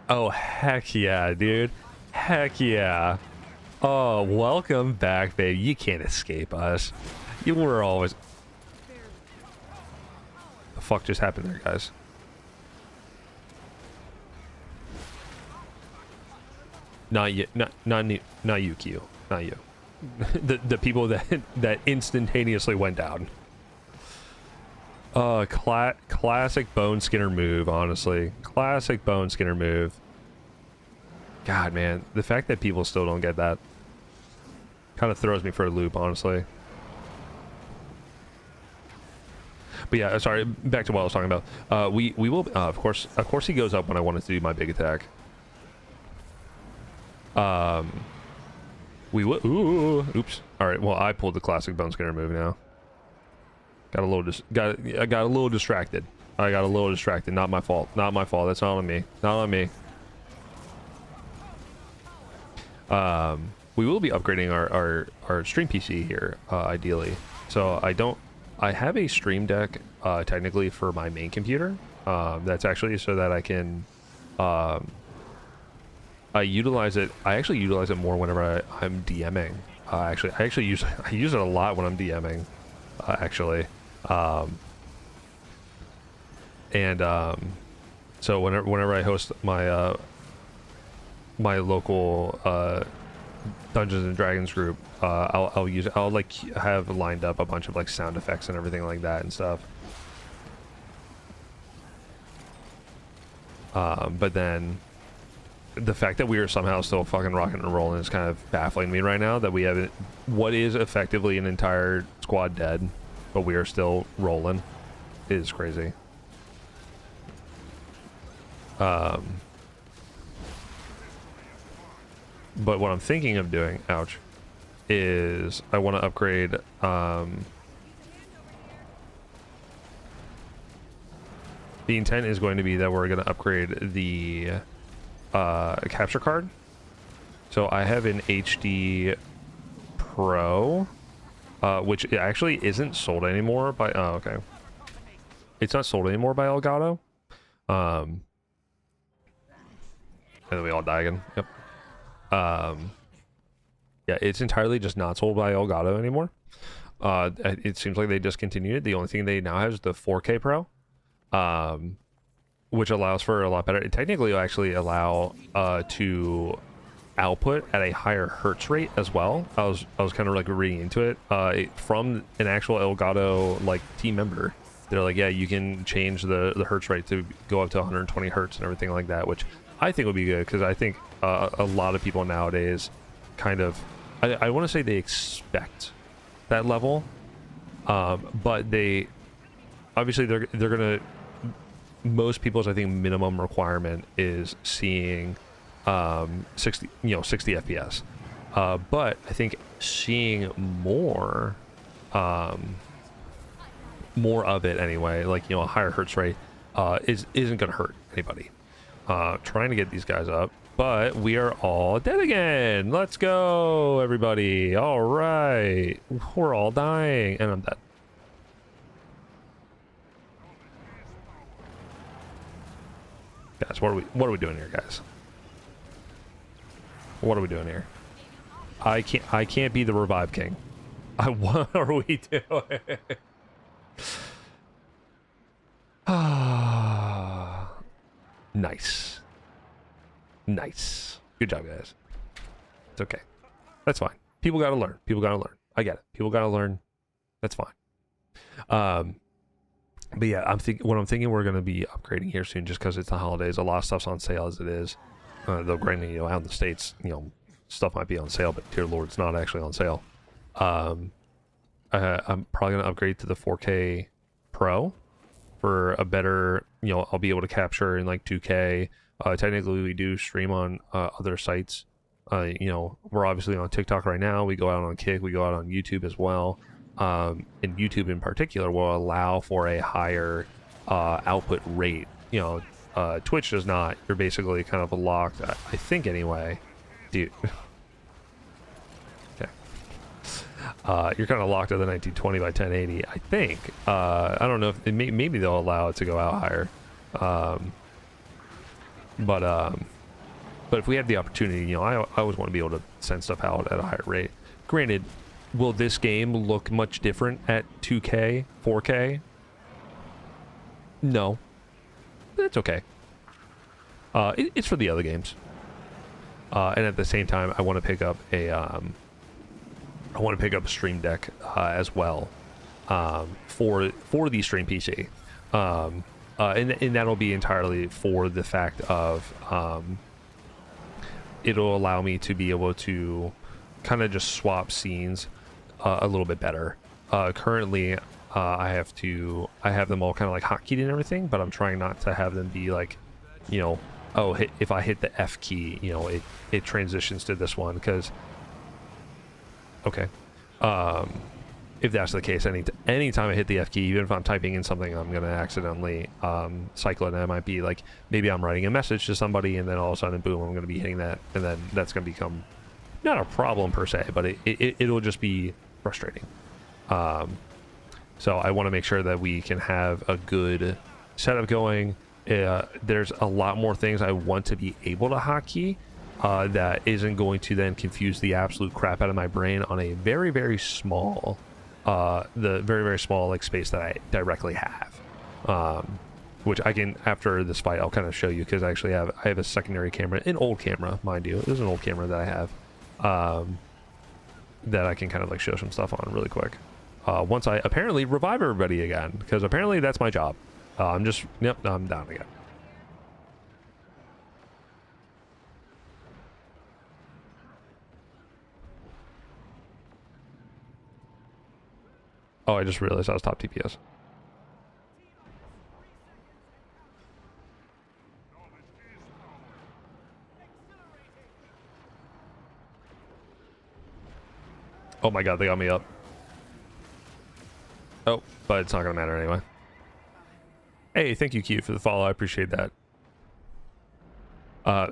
Oh heck yeah, dude! Heck yeah! Oh, welcome back, baby. You can't escape us. You were always. The fuck just happened there, guys? Not you. Not you, Q. Not you. the people that instantaneously went down. Classic Bone Skinner move, honestly. Classic Bone Skinner move. God, man, the fact that people still don't get that kind of throws me for a loop, honestly. But yeah, sorry, back to what I was talking about. We will of course he goes up when I wanted to do my big attack. We will. Ooh, oops. All right. Well, I pulled the classic Bone Skinner move now. I got a little distracted. I got a little distracted. Not my fault. Not my fault. That's not on me. Not on me. We will be upgrading our stream PC here, ideally. So I have a stream deck, technically for my main computer. That's actually so that I can, I utilize it. I actually utilize it more whenever I'm DMing. I actually use it a lot when I'm DMing, actually. So whenever I host my my local Dungeons and Dragons group, I'll like have lined up a bunch of like sound effects and everything like that and stuff. But then the fact that we are somehow still fucking rocking and rolling is kind of baffling me right now, that we have what is effectively an entire squad dead, but we are still rolling. It is crazy. But what I'm thinking of doing, ouch, is I want to upgrade the intent is going to be that we're going to upgrade the capture card. So I have an HD Pro, which actually isn't sold anymore by okay, it's not sold anymore by Elgato. And then we all die again. Yep. Yeah, it's entirely just not sold by Elgato anymore. It seems like they discontinued it. The only thing they now have is the 4K Pro, which allows for a lot better. It technically will actually allow to output at a higher hertz rate as well. I was kind of like reading into it, from an actual Elgato like team member. They're like, yeah, you can change the hertz rate to go up to 120 hertz and everything like that, which I think would be good, because I think a lot of people nowadays kind of, I want to say they expect that level, but they obviously they're gonna, most people's I think minimum requirement is seeing 60 FPS, but I think seeing more of it anyway, like a higher hertz rate isn't gonna hurt anybody. Trying to get these guys up, but we are all dead again. Let's go, everybody. All right, we're all dying, and I'm dead. Guys, what are we doing here, guys? What are we doing here? I can't be the revive king. What are we doing? Nice. Nice. Good job, guys. It's okay. That's fine. People gotta learn. People gotta learn. I get it. People gotta learn. That's fine. But yeah, I'm thinking we're gonna be upgrading here soon, just because it's the holidays. A lot of stuff's on sale as it is. Though granted, out in the States, stuff might be on sale, but dear Lord, it's not actually on sale. I'm probably gonna upgrade to the 4K Pro for a better, I'll be able to capture in like 2K. Technically, we do stream on other sites. We're obviously on TikTok right now. We go out on Kick. We go out on YouTube as well. And YouTube in particular will allow for a higher output rate. Twitch does not. You're basically kind of locked, I think anyway. Dude. Okay. You're kind of locked at the 1920 by 1080, I think. I don't know if maybe they'll allow it to go out higher. But if we have the opportunity, I always want to be able to send stuff out at a higher rate. Granted, will this game look much different at 2K, 4K? No. But it's okay. It's for the other games. And at the same time, I want to pick up a Stream Deck as well for the Stream PC. And that'll be entirely for the fact of it'll allow me to be able to kind of just swap scenes a little bit better. Currently, I have them all kind of like hotkeyed and everything, but I'm trying not to have them be like, if I hit the F key, it transitions to this one, because okay. If that's the case, anytime I hit the F key, even if I'm typing in something, I'm going to accidentally cycle it. And it might be like, maybe I'm writing a message to somebody, and then all of a sudden, boom, I'm going to be hitting that. And then that's going to become not a problem per se, but it'll just be frustrating. So I want to make sure that we can have a good setup going. There's a lot more things I want to be able to hotkey. That isn't going to then confuse the absolute crap out of my brain on a very, very small the very, very small like space that I directly have, which I can, after this fight, I'll kind of show you, because I have a secondary camera, an old camera, mind you. This is an old camera that I have, that I can kind of like show some stuff on really quick, once I apparently revive everybody again, because apparently that's my job. I'm down again. Oh, I just realized I was top TPS. Oh my god, they got me up. Oh, but it's not gonna matter anyway. Hey, thank you, Q, for the follow. I appreciate that.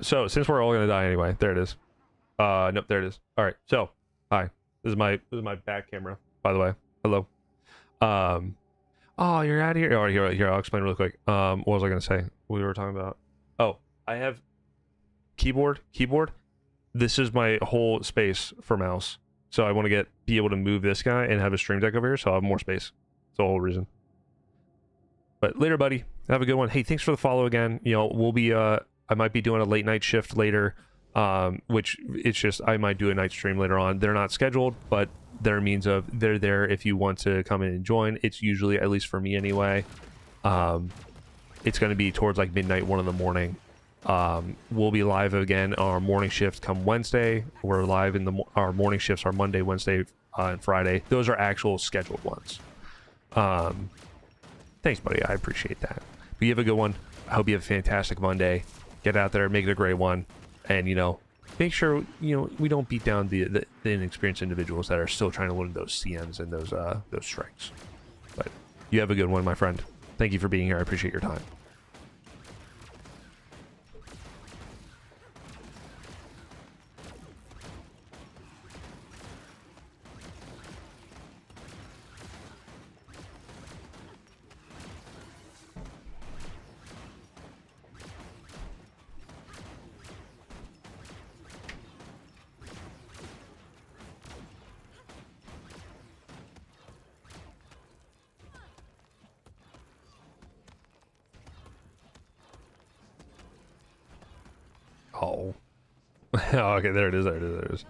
So since we're all gonna die anyway, there it is. Nope, there it is. All right, so hi. This is my back camera, by the way. Hello. Oh, you're out of here. All right, here, I'll explain really quick. What was I gonna say? We were talking about. Oh, I have keyboard. This is my whole space for mouse. So I want to be able to move this guy and have a Stream Deck over here, so I'll have more space. That's the whole reason. But later, buddy. Have a good one. Hey, thanks for the follow again. We'll be I might be doing a late night shift later. Which it's just I might do a night stream later on. They're not scheduled, but they're there if you want to come in and join. It's usually, at least for me anyway, it's going to be towards like midnight, 1 in the morning. We'll be live again on our morning shift come Wednesday. We're live in our morning shifts are Monday, Wednesday, and Friday. Those are actual scheduled ones. Thanks, buddy. I appreciate that. But you have a good one. I hope you have a fantastic Monday. Get out there, make it a great one, and make sure we don't beat down the inexperienced individuals that are still trying to learn those CMs and those strikes. But you have a good one, my friend. Thank you for being here. I appreciate your time. Oh. Oh, okay, there it is, there it is, there it is.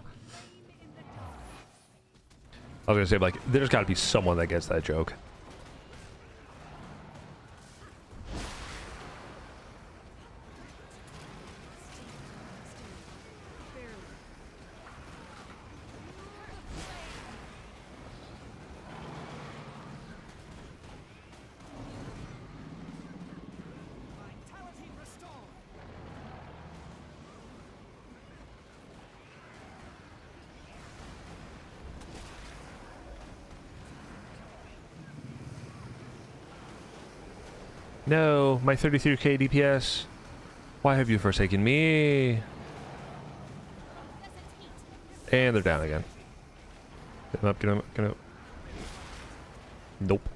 I was gonna say, like, there's gotta be someone that gets that joke. Vitality restored. No, my 33k DPS. Why have you forsaken me? And they're down again. Get them up, get them up, get them up. Nope.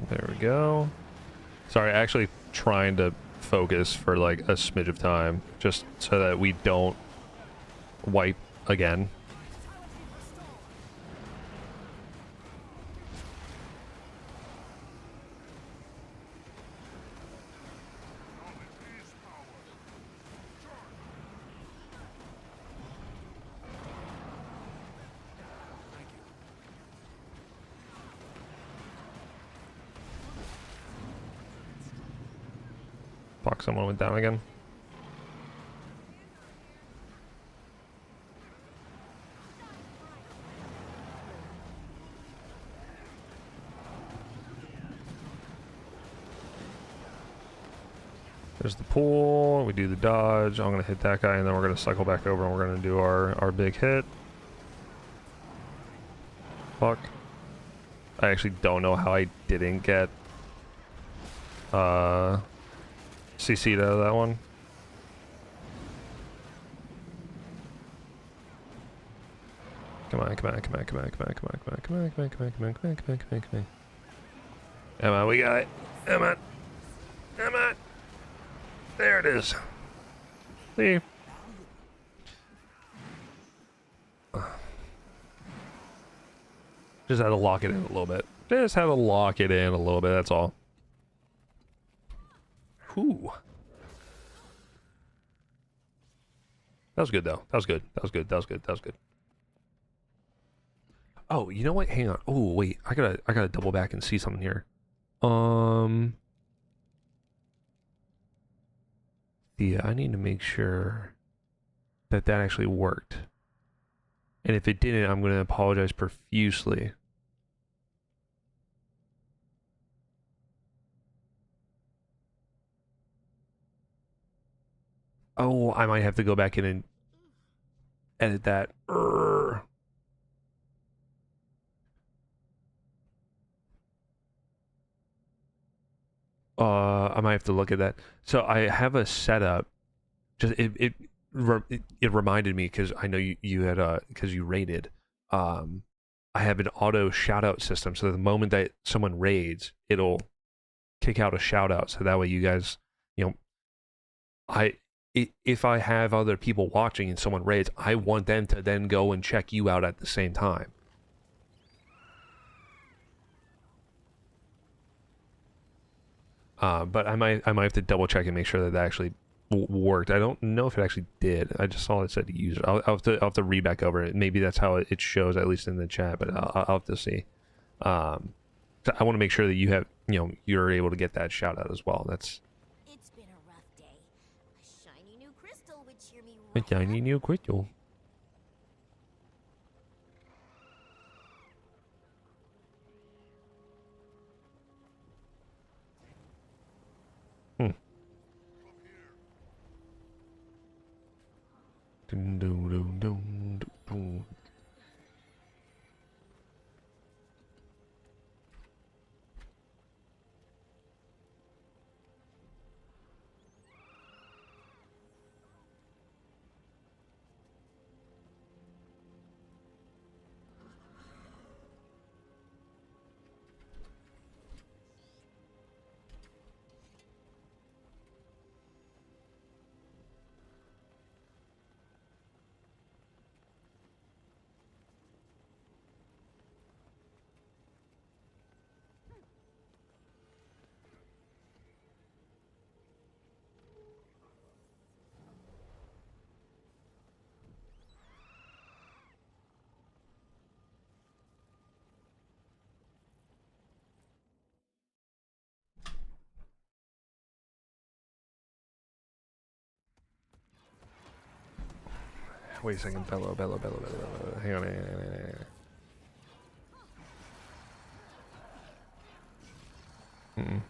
There we go. Sorry, actually trying to focus for like a smidge of time, just so that we don't wipe again. Fuck, someone went down again. There's the pool, we do the dodge, I'm gonna hit that guy and then we're gonna cycle back over and we're gonna do our big hit. Fuck. I actually don't know how I didn't get CC'd out of that one. Come on, come on, come on, come on, come on, come on, come on, come on, come on, come on, come on, come on, come on, come on, come on. Come on, we got it. Come on. Come on. There it is. See? Just had to lock it in a little bit. Just had to lock it in a little bit, that's all. Whew. That was good though. That was good. That was good. That was good. That was good. Oh, you know what? Hang on. Oh, wait. I gotta double back and see something here. Yeah, I need to make sure that that actually worked. And if it didn't, I'm going to apologize profusely. Oh, I might have to go back in and edit that. Urgh. I might have to look at that. So I have a setup. Just it reminded me because I know you had because you raided. I have an auto shout out system, so the moment that someone raids, it'll kick out a shout out. So that way you guys, you know, if I have other people watching and someone raids, I want them to then go and check you out at the same time. But I might have to double check and make sure that that actually worked. I don't know if it actually did. I just saw it said user. I'll have to read back over it. Maybe that's how it shows, at least in the chat. But I'll have to see. So I want to make sure that you have, you know, you're able to get that shout out as well. That's It's been a rough day. A shiny new crystal would cheer me a right tiny up. new crystal. Dun, dun, dun, dun, dun, dun. Wait a second. Bellow. Hang on. Hang on.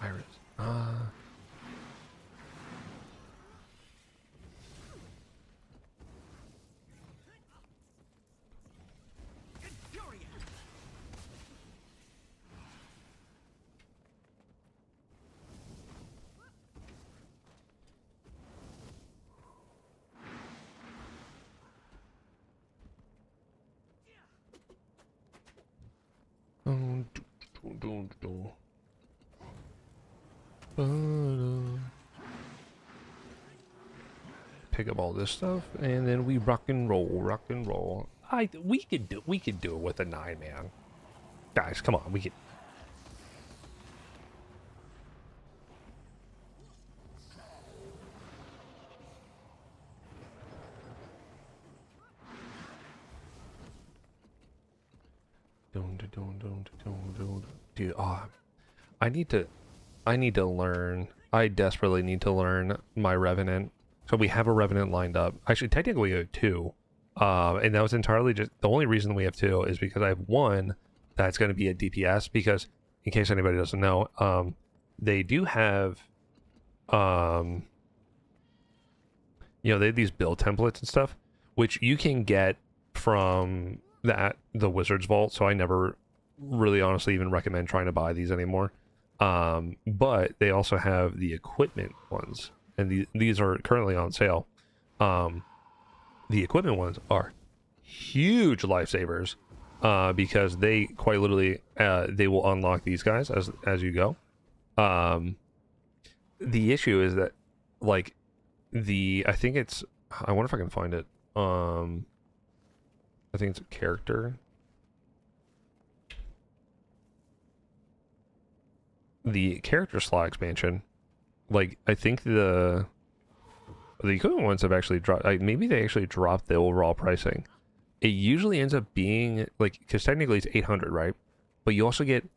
Iris. Pick up all this stuff, and then we rock and roll. We could do it with a 9, man. Guys, come on, we could. Dude, I need to learn. I desperately need to learn my Revenant. So we have a Revenant lined up. Actually, technically we have 2. And that was entirely just, the only reason we have 2 is because I have 1 that's going to be a DPS, because in case anybody doesn't know, they do have, they have these build templates and stuff, which you can get from the Wizard's Vault, so I never really honestly even recommend trying to buy these anymore. But they also have the equipment ones, and these are currently on sale. The equipment ones are huge lifesavers, because they quite literally they will unlock these guys as you go. The issue is that, like, I think it's, I wonder if I can find it. I think it's a character. The character slot expansion, like, I think the equipment ones have actually dropped. Maybe they actually dropped the overall pricing. It usually ends up being like, because technically it's 800, right? But you also get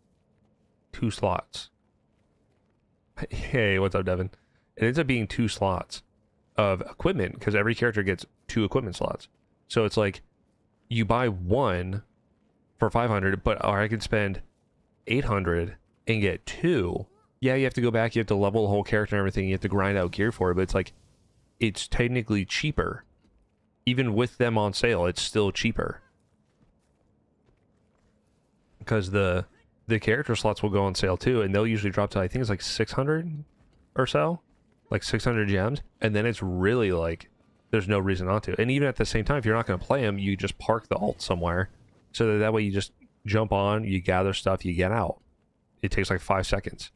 2 slots. Hey, what's up, Devin? It ends up being 2 slots of equipment, because every character gets 2 equipment slots. So it's like, you buy 1 for 500, but or I could spend 800 and get 2. Yeah, you have to go back, you have to level the whole character and everything, you have to grind out gear for it, but it's like, it's technically cheaper. Even with them on sale, it's still cheaper. Because the character slots will go on sale too, and they'll usually drop to, I think it's like 600 or so. Like 600 gems, and then it's really like, there's no reason not to. And even at the same time, if you're not going to play them, you just park the alt somewhere, so that way you just jump on, you gather stuff, you get out. It takes like 5 seconds.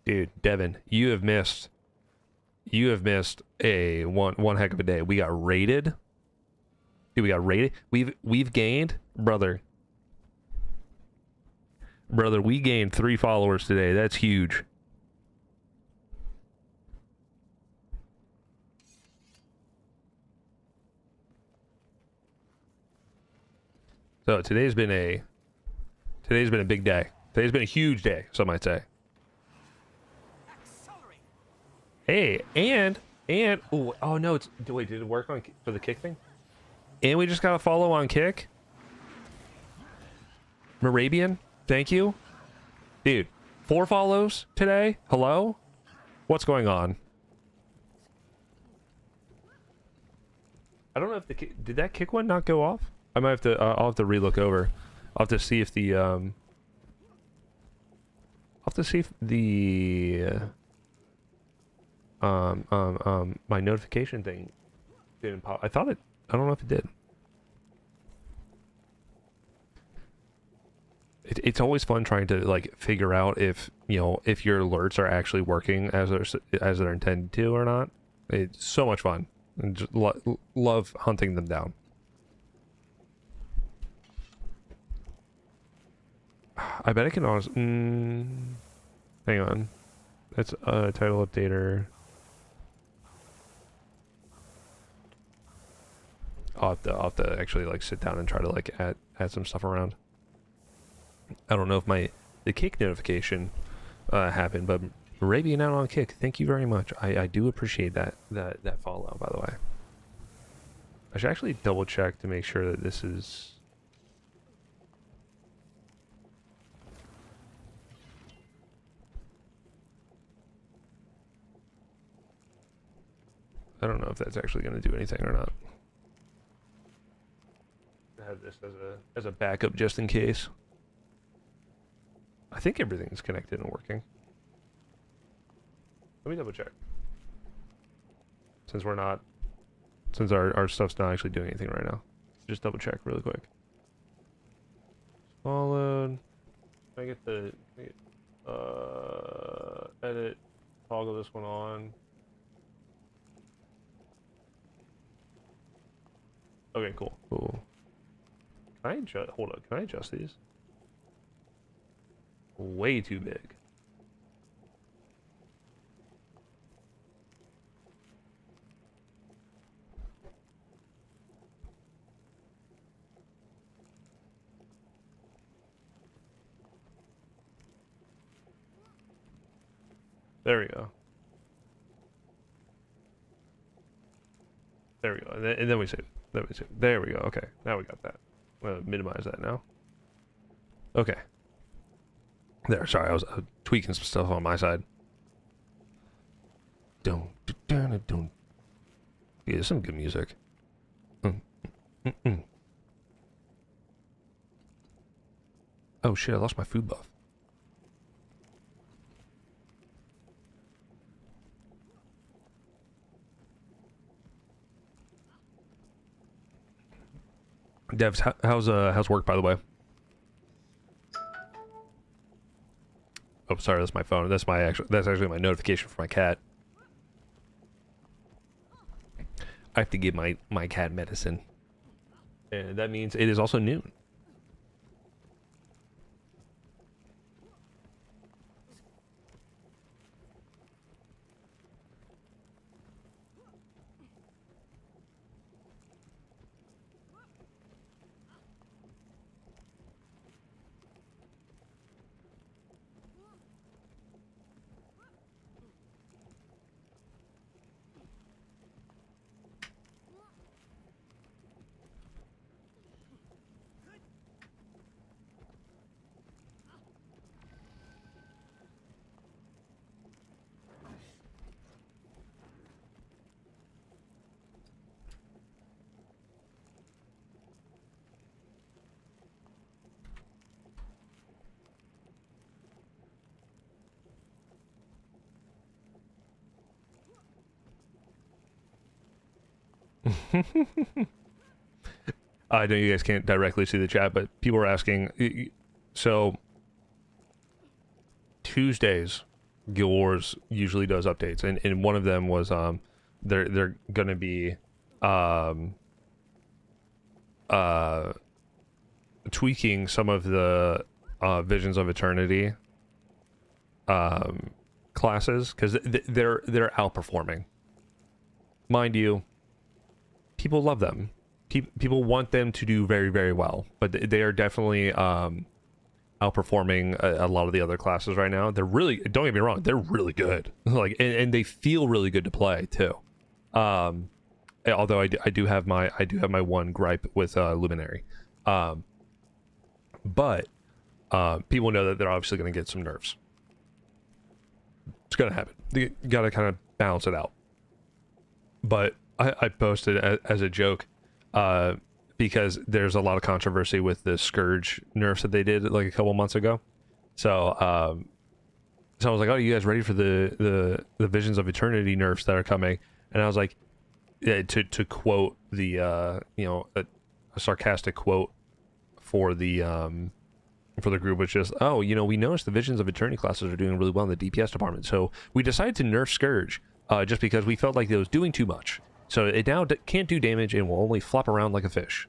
Dude, Devin, you have missed a one heck of a day. We got raided. Dude, we got raided. We've gained, brother, we gained 3 followers today. That's huge. So today's been a big day. Today's been a huge day, some might say. Hey, and ooh, oh no, wait, did it work for the kick thing? And we just got a follow on Kick. Morabian, thank you. Dude, 4 follows today? Hello? What's going on? I don't know if did that kick one not go off? I might have to, I'll have to relook over. I'll have to see if the, my notification thing didn't pop. I thought it, I don't know if it did. It's always fun trying to, like, figure out if, if your alerts are actually working as they're intended to or not. It's so much fun. And just love hunting them down. I bet I can honestly... hang on. That's a title updater. I'll have to actually, like, sit down and try to, like, add some stuff around. I don't know if the kick notification happened, but Ray being out on kick, thank you very much. I do appreciate that follow, by the way. I should actually double check to make sure that this is... I don't know if that's actually going to do anything or not. I have this as a backup just in case. I think everything's connected and working. Let me double check. Since our stuff's not actually doing anything right now. Just double check really quick. Followed. Can I get edit, toggle this one on. Okay, cool. Can I adjust, hold up, can I adjust these? Way too big. There we go. There we go. And then we save it. There we go. Okay. Now we got that. I'm going to minimize that now. Okay. There. Sorry, I was tweaking some stuff on my side. Don't. Yeah, some good music. Oh shit, I lost my food buff. Devs, how's work, by the way? Oh, sorry, that's my phone. That's actually my notification for my cat. I have to give my cat medicine, and that means it is also noon. I know you guys can't directly see the chat, but people are asking. So Tuesdays, Guild Wars usually does updates, and one of them was they're gonna be tweaking some of the Visions of Eternity classes, because they're outperforming. Mind you, people love them. People want them to do very, very well, but they are definitely outperforming a lot of the other classes right now. They're really, don't get me wrong, they're really good. Like, and they feel really good to play too. Although I do have my one gripe with Luminary, but people know that they're obviously going to get some nerfs. It's gonna happen. You gotta kind of balance it out. But I posted as a joke, because there's a lot of controversy with the Scourge nerfs that they did like a couple months ago. So I was like, oh, you guys ready for the Visions of Eternity nerfs that are coming? And I was like, yeah, to quote the a sarcastic quote for the group, which is, oh, we noticed the Visions of Eternity classes are doing really well in the DPS department, so we decided to nerf Scourge just because we felt like it was doing too much. So it now can't do damage and will only flop around like a fish.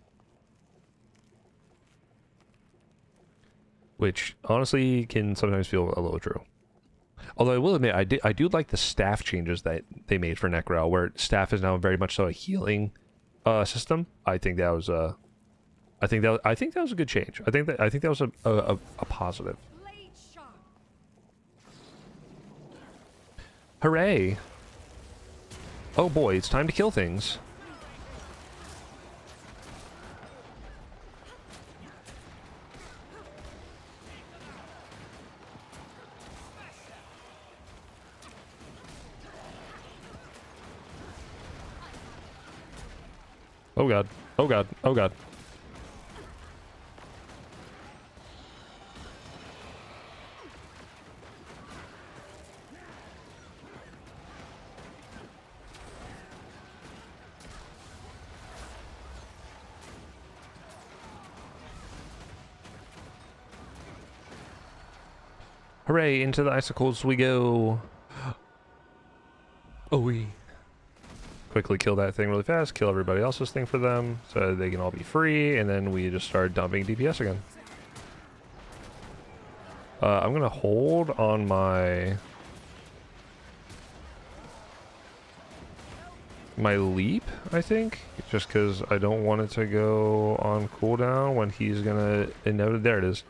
Which honestly can sometimes feel a little true. Although I will admit, I do like the staff changes that they made for Necrel, where staff is now very much so a healing system. I think that was I think that was a good change. I think that was a positive. Blade sharp. Hooray! Oh boy, it's time to kill things. Oh god. Oh god. Oh god. Hooray, into the icicles we go. Oh, we quickly kill that thing really fast, kill everybody else's thing for them, so they can all be free, and then we just start dumping DPS again. I'm gonna hold on my leap, I think, just because I don't want it to go on cooldown when he's gonna inevitably. There it is.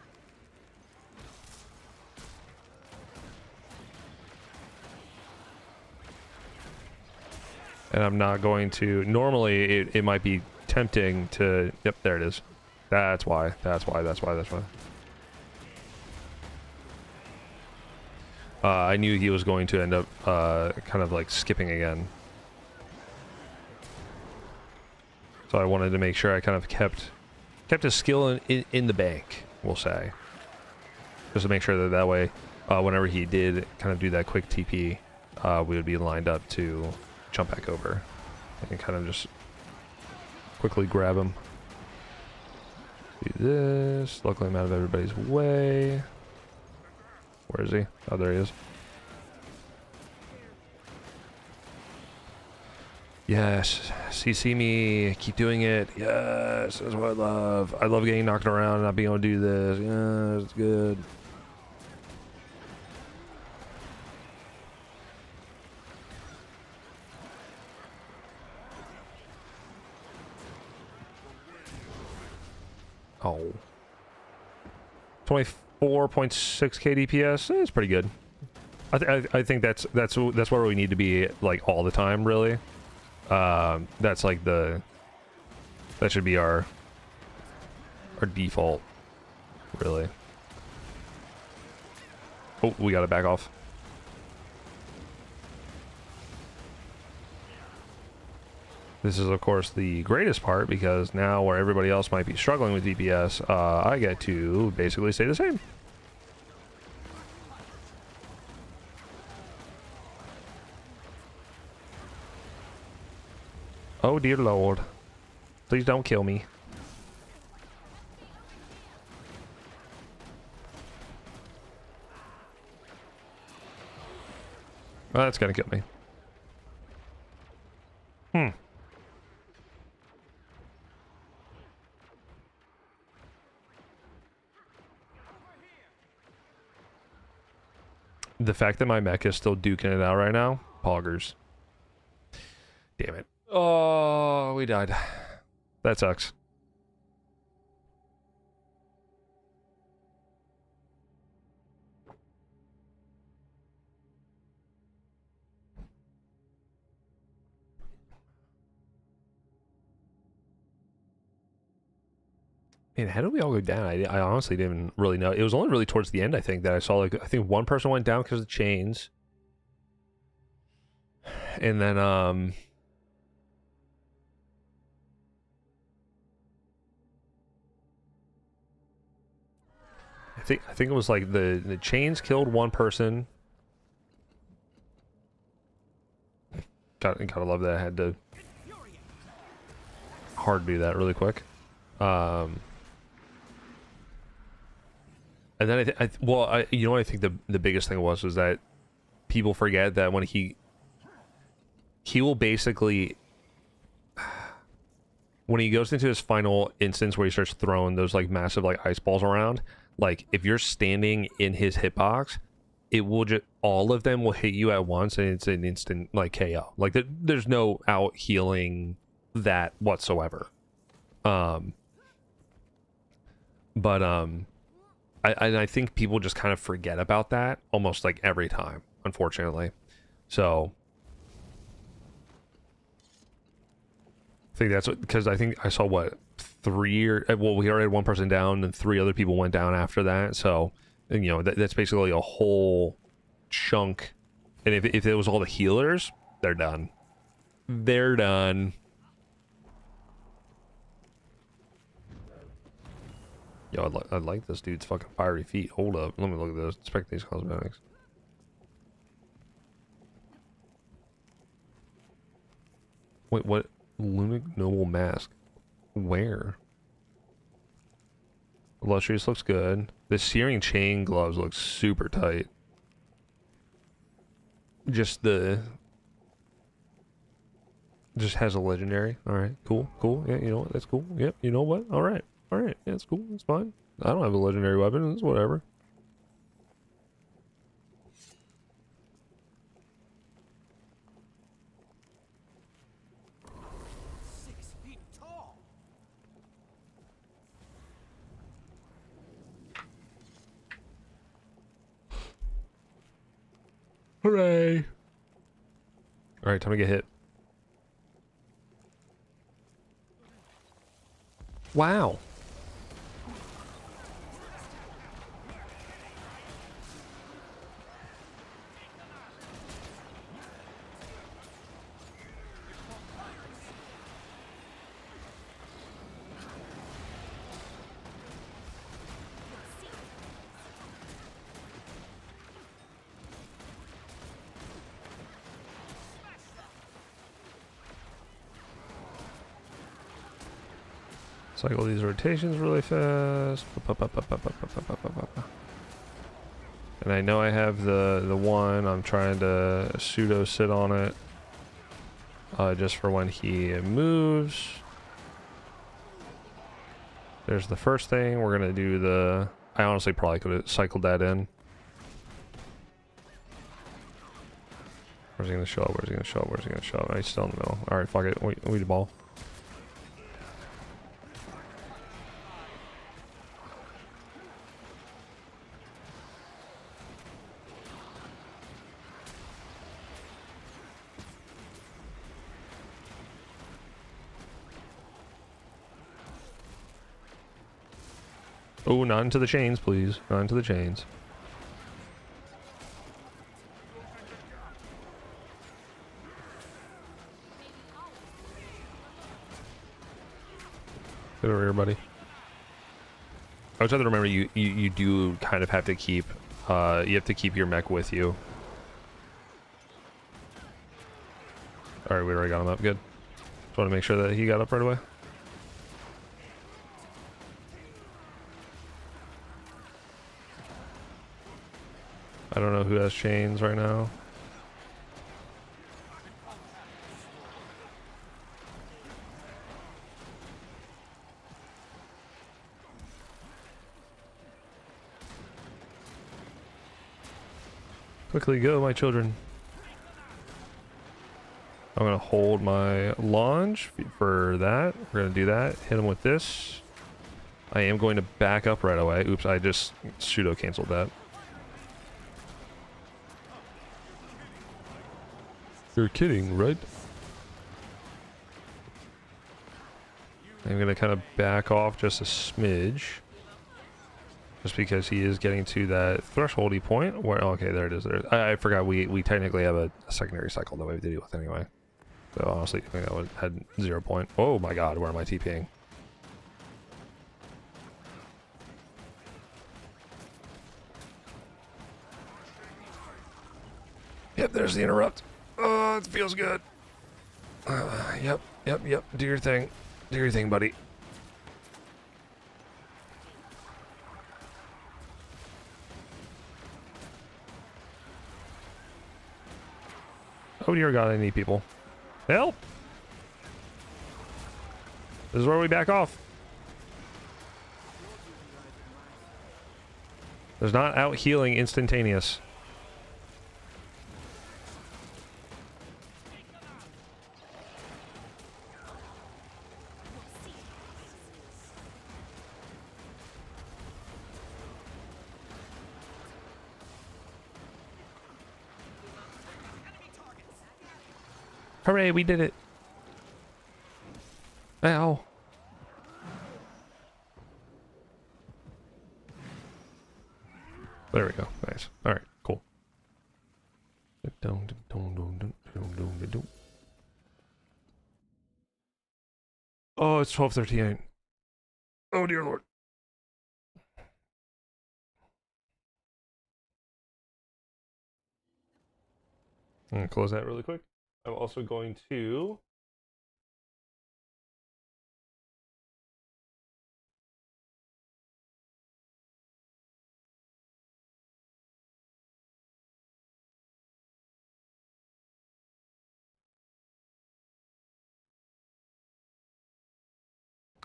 And I'm not going to... Normally, it might be tempting to... Yep, there it is. That's why. That's why. I knew he was going to end up kind of like skipping again. So I wanted to make sure I kind of kept his skill in the bank, we'll say. Just to make sure that way, whenever he did kind of do that quick TP, we would be lined up to jump back over and kind of just quickly grab him. Do this. Luckily I'm out of everybody's way. Where is he? Oh, there he is. Yes. CC me. Keep doing it. Yes. That's what I love. I love getting knocked around and not being able to do this. Yeah, it's good. Oh. 24.6k DPS. It's pretty good. I think that's where we need to be, like, all the time, really. That's like that should be our default, really. Oh, we gotta back off. This is, of course, the greatest part, because now where everybody else might be struggling with DPS, I get to basically stay the same. Oh, dear Lord. Please don't kill me. Well, that's gonna kill me. The fact that my mech is still duking it out right now, poggers. Damn it. Oh, we died. That sucks. Man, how did we all go down? I honestly didn't really know. It was only really towards the end, I think, that I saw, like, I think one person went down because of chains. And then, I think it was like the chains killed one person. Gotta love that I had to hard do that really quick. And then you know what I think the biggest thing was that people forget that when he will basically, when he goes into his final instance where he starts throwing those like massive like ice balls around, like if you're standing in his hitbox, it will just, all of them will hit you at once and it's an instant like KO. Like there's no out healing that whatsoever. But I think people just kind of forget about that almost like every time, unfortunately. So I think that's what, because I think I saw what, 3 or well, we already had one person down and 3 other people went down after that. So, and, you know, that's basically a whole chunk. And if it was all the healers, they're done. They're done. Yo, I like this dude's fucking fiery feet. Hold up. Let me look at those. Inspect these cosmetics. Wait, what? Lunatic Noble Mask. Where? Illustrious looks good. The Searing Chain gloves look super tight. Just has a legendary. Alright, cool, cool. Yeah, you know what? That's cool. Yep, you know what? Alright. Alright, yeah, it's cool. It's fine. I don't have a legendary weapon. It's whatever. Hooray! Alright, time to get hit. Wow. Cycle these rotations really fast. And I know I have the one. I'm trying to pseudo sit on it. Just for when he moves. There's the first thing. We're gonna do the... I honestly probably could have cycled that in. Where's he gonna show up? Where's he gonna show up? Where's he gonna show up? Oh, he's still in the middle. Alright, fuck it. We the ball. Oh, not into the chains, please. Not into the chains. Get over here, buddy. I was trying to remember you do kind of have to keep you have to keep your mech with you. Alright, we already got him up. Good. Just want to make sure that he got up right away. I don't know who has chains right now. Quickly go, my children. I'm gonna hold my launch for that. We're gonna do that. Hit him with this. I am going to back up right away. Oops, I just pseudo canceled that. You're kidding, right? I'm gonna kind of back off just a smidge. Just because he is getting to that thresholdy point where, okay, there it is. There. I forgot we technically have a secondary cycle that we have to deal with anyway. So honestly, I think that would had 0 point. Oh my god, where am I TPing? Yep, there's the interrupt. Oh, it feels good. Yep. Do your thing. Do your thing, buddy. Oh dear god, I need people. Help! This is where we back off. There's not out healing instantaneous. Hooray, we did it. Ow. There we go. Nice. All right, cool. Oh, it's 12:38. Oh, dear Lord. I'm going to close that really quick. I'm also going to...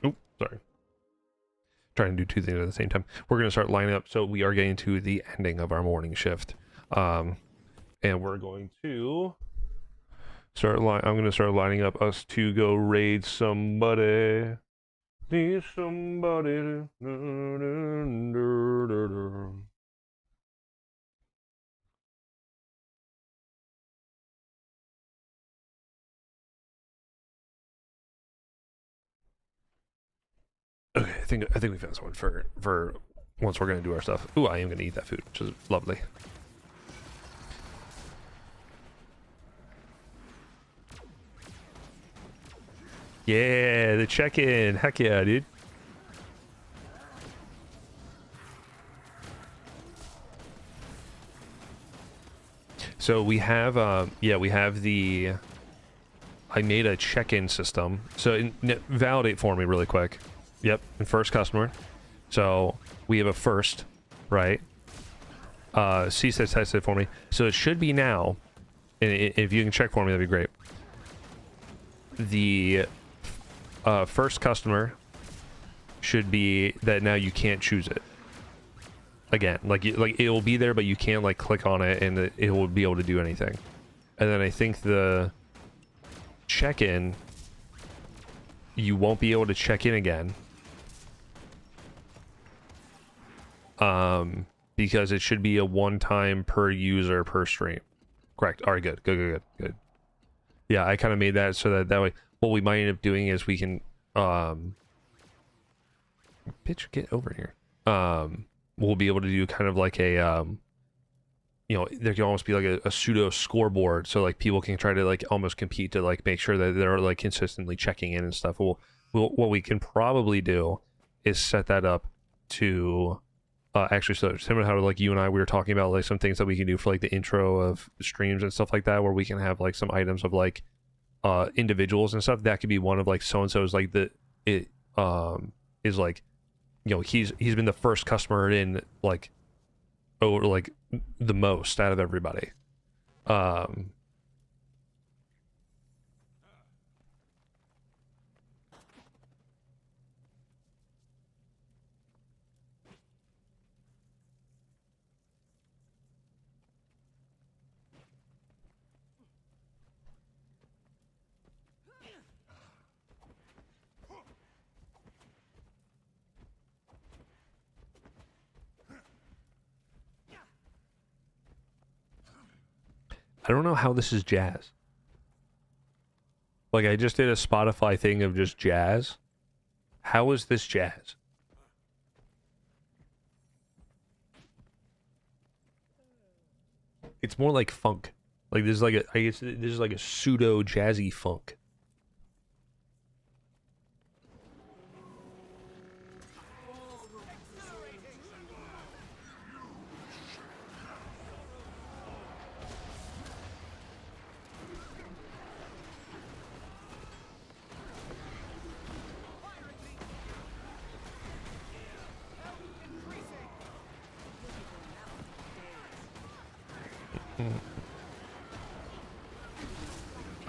Oh, sorry. Trying to do two things at the same time. We're going to start lining up. So we are getting to the ending of our morning shift. And we're going to I'm going to start lining up us to go raid somebody. Need somebody to... Okay, I think we found someone for once we're gonna do our stuff. Ooh, I am gonna eat that food, which is lovely. Yeah, the check-in. Heck yeah, dude. So we have we have the I made a check-in system. So validate for me really quick. Yep, and first customer. So we have a first, right? C says test it for me. So it should be now. And if you can check for me, that'd be great. The first customer should be that now you can't choose it. Again, like it will be there, but you can't like click on it and it will be able to do anything. And then I think the check-in, you won't be able to check in again. Because it should be a one-time per user per stream. Correct. All right, good. Yeah, I kind of made that so that way what we might end up doing is we can bitch, get over here. We'll be able to do kind of like a you know, there can almost be like a pseudo scoreboard, so like people can try to like almost compete to like make sure that they're like consistently checking in and stuff. What we can probably do is set that up to actually, so similar to how like you and I we were talking about like some things that we can do for like the intro of streams and stuff like that, where we can have like some items of like individuals and stuff. That could be one of like so and so's like is like, you know, he's been the first customer in like like the most out of everybody. I don't know how this is jazz. Like I just did a Spotify thing of just jazz. How is this jazz? It's more like funk. Like this is like I guess this is like a pseudo jazzy funk.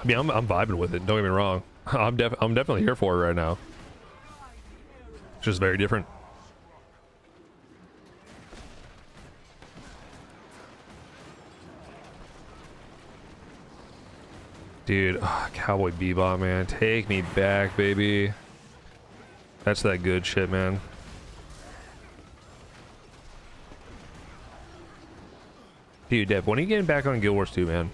I mean, I'm vibing with it. Don't get me wrong. I'm definitely here for it right now. It's just very different. Dude, Cowboy Bebop, man, take me back, baby. That's that good shit, man. Dude, Deb, when are you getting back on Guild Wars 2, man?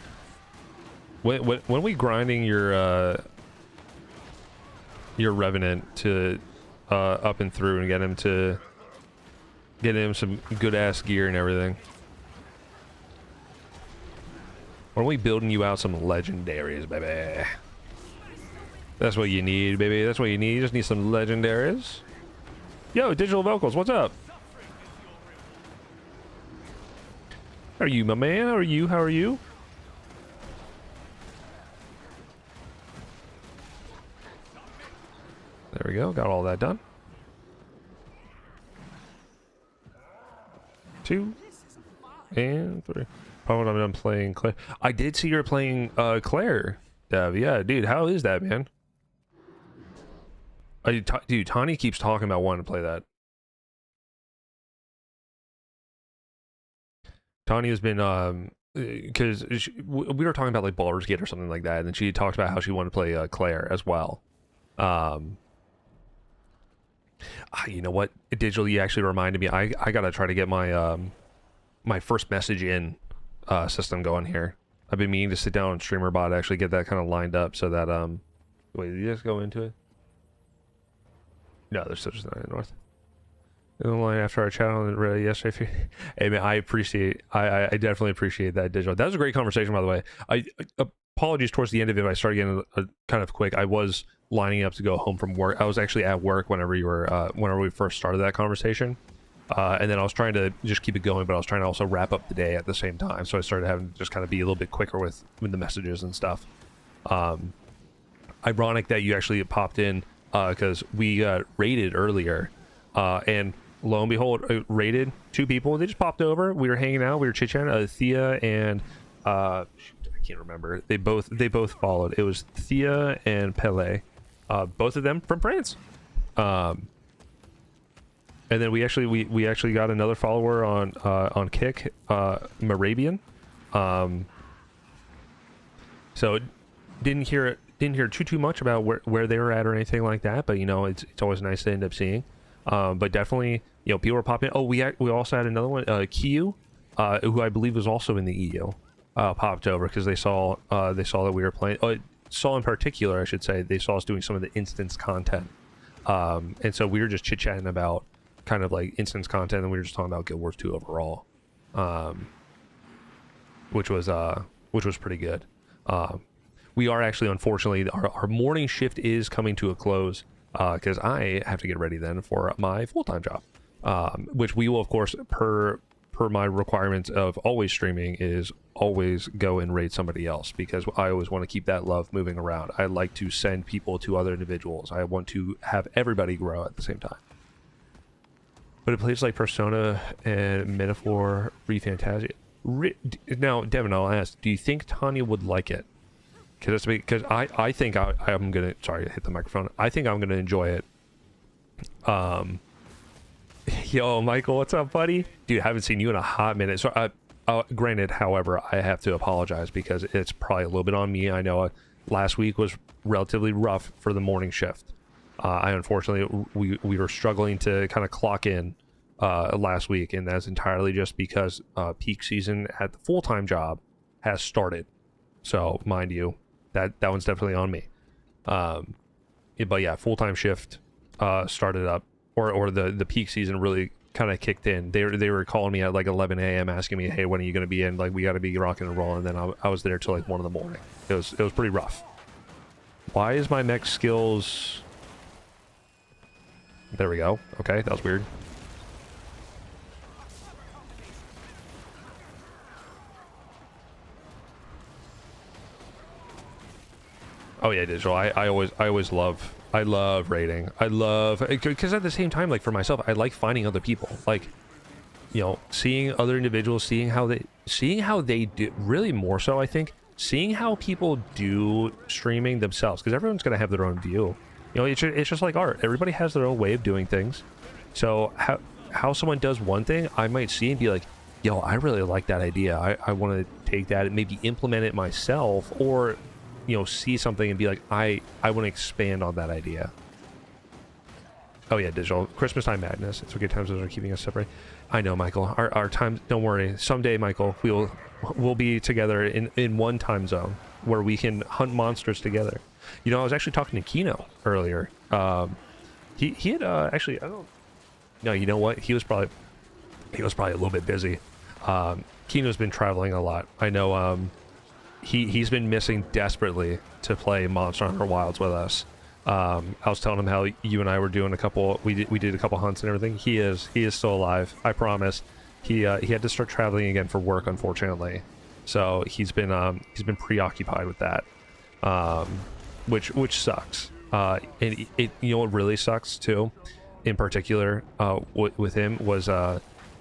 when we grinding your Revenant to up and through and get him some good ass gear and everything? When are we building you out some legendaries, baby? That's what you need, baby. That's what you need. You just need some legendaries. Yo, Digital Vocals, what's up? How are you, my man? How are you? How are you? There we go. Got all that done. 2 and 3. Probably I'm playing Claire. I did see you're playing Claire, Dev. Yeah, dude. How is that, man? Dude, Tani keeps talking about wanting to play that. Tani has been because we were talking about like Baldur's Gate or something like that, and then she talked about how she wanted to play Claire as well. You know what? Digital, you actually reminded me. I gotta try to get my my first message in system going here. I've been meaning to sit down on StreamerBot, actually get that kind of lined up so that wait, did you just go into it? No, there's such a thing in the north. In the line after our chat on Reddit yesterday. Hey man, I definitely appreciate that, Digital. That was a great conversation, by the way. Apologies towards the end of it. I started getting kind of quick. I was lining up to go home from work. I was actually at work whenever you were whenever we first started that conversation, and then I was trying to just keep it going, but I was trying to also wrap up the day at the same time. So I started having to just kind of be a little bit quicker with the messages and stuff. Ironic that you actually popped in because we got raided earlier, and lo and behold, raided 2 people. They just popped over. We were hanging out. We were chit-chatting. Thea and shoot, I can't remember. They both followed. It was Thea and Pele, both of them from France. And then we actually got another follower on Kick, Morabian. So didn't hear too much about where they were at or anything like that. But you know, it's always nice to end up seeing. But definitely, you know, people were popping. Oh, we also had another one, Kiyu, who I believe was also in the EU, popped over because they saw that we were playing. Saw in particular, I should say, they saw us doing some of the instance content, and so we were just chit chatting about kind of like instance content, and we were just talking about Guild Wars 2 overall, which was pretty good. We are actually, unfortunately, our morning shift is coming to a close. Because I have to get ready then for my full-time job, which we will, of course, per my requirements of always streaming, is always go and raid somebody else, because I always want to keep that love moving around. I like to send people to other individuals. I want to have everybody grow at the same time. But it plays like Persona and Metaphor Re-Fantasia. Now, Devin, I'll ask, do you think Tanya would like it? Because I think I'm gonna, sorry, I hit the microphone. I think I'm gonna enjoy it. Yo, Michael, what's up, buddy? Dude, I haven't seen you in a hot minute. So, granted, however, I have to apologize because it's probably a little bit on me. I know last week was relatively rough for the morning shift. Unfortunately, we were struggling to kind of clock in last week, and that's entirely just because peak season at the full-time job has started. So, mind you, that one's definitely on me. But yeah, full-time shift started up, or the peak season really kind of kicked in. They were calling me at like 11 a.m. asking me, hey, when are you going to be in? Like, we got to be rocking and rolling. And then I was there till like 1 in the morning. It was pretty rough. Why is my mech skills... There we go. Okay, that was weird. Oh yeah, Digital. I always love raiding. I love, because at the same time, like for myself, I like finding other people. Like, you know, seeing other individuals, seeing how they do. Really, more so, I think, seeing how people do streaming themselves, because everyone's gonna have their own view. You know, it's just like art. Everybody has their own way of doing things. So how someone does one thing, I might see and be like, yo, I really like that idea. I want to take that and maybe implement it myself, or, you know, see something and be like, I want to expand on that idea. Oh yeah, digital. Christmas time madness. It's okay times are keeping us separate. I know, Michael. Our time. Don't worry. Someday, Michael, we'll be together in one time zone where we can hunt monsters together. You know, I was actually talking to Kino earlier. He had actually, I don't. No, you know what? He was probably a little bit busy. Kino's been traveling a lot. I know. He's been missing desperately to play Monster Hunter Wilds with us. I was telling him how you and I were doing a couple. We did a couple hunts and everything. He is still alive. I promise. He had to start traveling again for work, unfortunately. So he's been preoccupied with that, which sucks. And it you know what really sucks too, in particular, with him was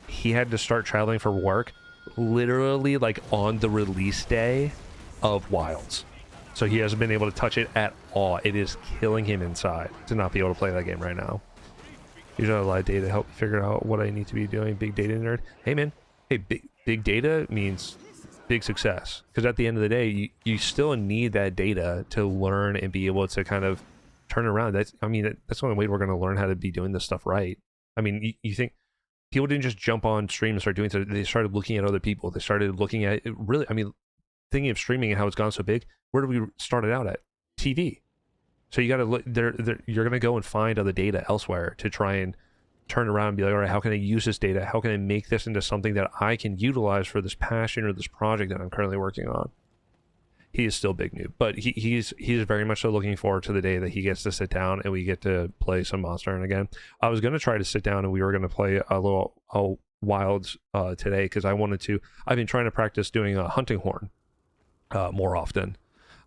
he had to start traveling for work, literally like on the release day of Wilds. So he hasn't been able to touch it at all. It is killing him inside to not be able to play that game right now. You don't have a lot of data to help figure out what I need to be doing. Big data nerd. Hey man, hey, big data means big success. Because at the end of the day, you still need that data to learn and be able to kind of turn around. That's the only way we're going to learn how to be doing this stuff right. I mean, you think people didn't just jump on stream and start doing so. They started looking at other people. They started looking at it really. I mean, thinking of streaming and how it's gone so big. Where did we start it out at? TV. So you got to look there. You're going to go and find other data elsewhere to try and turn around and be like, all right, how can I use this data? How can I make this into something that I can utilize for this passion or this project that I'm currently working on? He is still big noob, but he's very much so looking forward to the day that he gets to sit down and we get to play some Monster Hunter again. I was going to try to sit down and we were going to play a Wilds today because I wanted to. I've been trying to practice doing a hunting horn more often.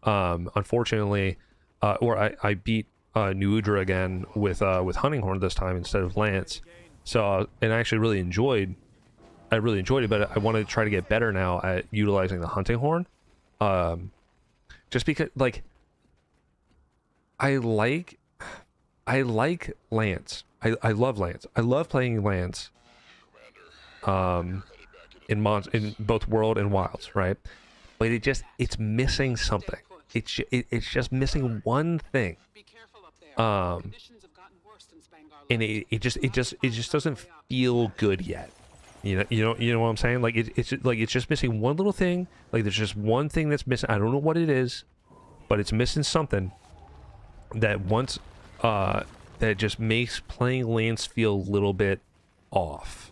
Unfortunately, I beat Nuudra again with hunting horn this time instead of lance. So and I actually really enjoyed it, but I want to try to get better now at utilizing the hunting horn. Just because, like, I like Lance. I love Lance. I love playing Lance. In both World and Wilds, right? But it's missing something. It's just missing one thing. And it just doesn't feel good yet. You know what I'm saying? Like it's just missing one little thing. Like there's just one thing that's missing. I don't know what it is, but it's missing something that that just makes playing Lance feel a little bit off.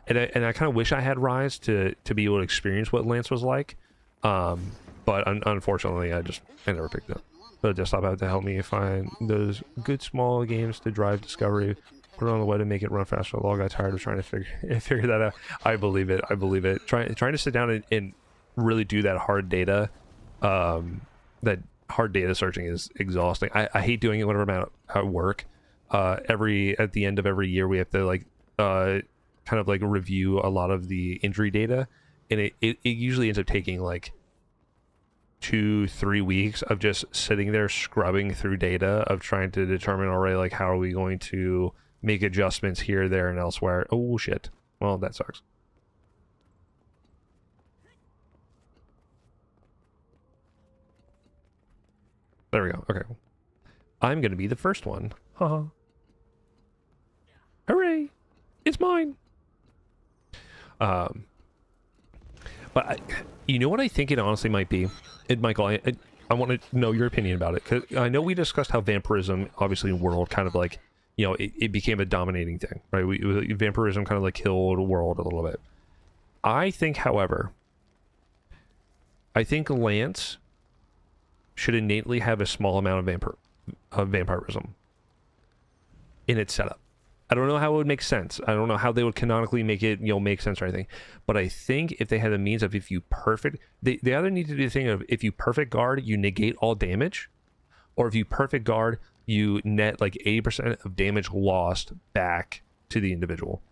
And I kind of wish I had Rise to be able to experience what Lance was like. But unfortunately, I never picked it up. But desktop had to help me find those good small games to drive discovery. Put it on the web to make it run faster. I got tired of trying to figure that out. I believe it. Trying to sit down and really do that hard data, that hard data searching is exhausting. I hate doing it whenever I'm at work. At the end of every year, we have to like kind of like review a lot of the injury data, and it usually ends up taking like 2-3 weeks of just sitting there scrubbing through data of trying to determine already like how are we going to make adjustments here, there, and elsewhere. Oh shit. Well, that sucks. There we go. Okay. I'm gonna be the first one. Haha. Hooray! It's mine. But you know what I think it honestly might be? Michael, I want to know your opinion about it. Because I know we discussed how vampirism, obviously in World, kind of like, you know, it became a dominating thing, right? Vampirism kind of like killed World a little bit. I think, however, Lance should innately have a small amount of vampirism in its setup. I don't know how it would make sense. I don't know how they would canonically make it, make sense or anything. But I think if they had a means of if you perfect... They either need to do the thing of if you perfect guard, you negate all damage. Or if you perfect guard, you net like 80% of damage lost back to the individual.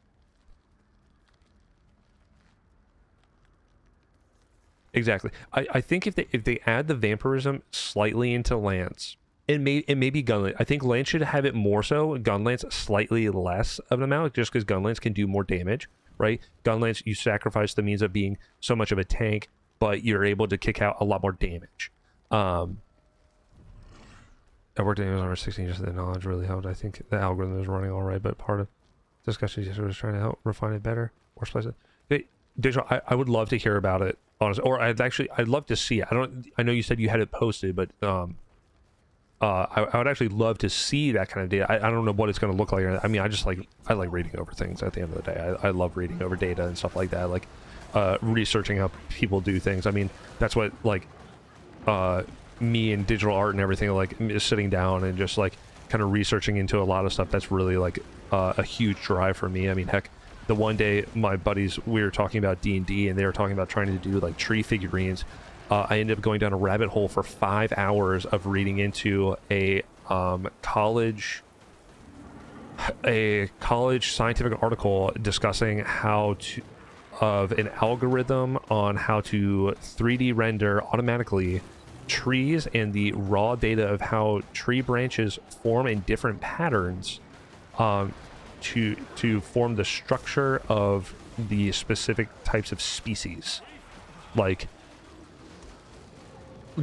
Exactly. I think if they add the vampirism slightly into Lance... It may be Gunlance. I think Lance should have it more so. Gunlance slightly less of an amount, just because Gunlance can do more damage, right? Gunlance, you sacrifice the means of being so much of a tank, but you're able to kick out a lot more damage. I worked at Amazon for 16 years, the knowledge really helped. I think the algorithm is running all right, but part of discussion yesterday was trying to help refine it better or splice it. Hey, Digital, I would love to hear about it, honestly. Or I'd love to see it. I know you said you had it posted, but I would actually love to see that kind of data. I don't know what it's going to look like. I mean, I like reading over things at the end of the day. I love reading over data and stuff like that. Like researching how people do things. I mean, that's what like me and digital art and everything, like is sitting down and just like kind of researching into a lot of stuff. That's really like a huge drive for me. I mean, heck, the one day my buddies, we were talking about D&D and they were talking about trying to do like tree figurines. I ended up going down a rabbit hole for 5 hours of reading into a college scientific article discussing an algorithm on how to 3D render automatically trees and the raw data of how tree branches form in different patterns to form the structure of the specific types of species. Like,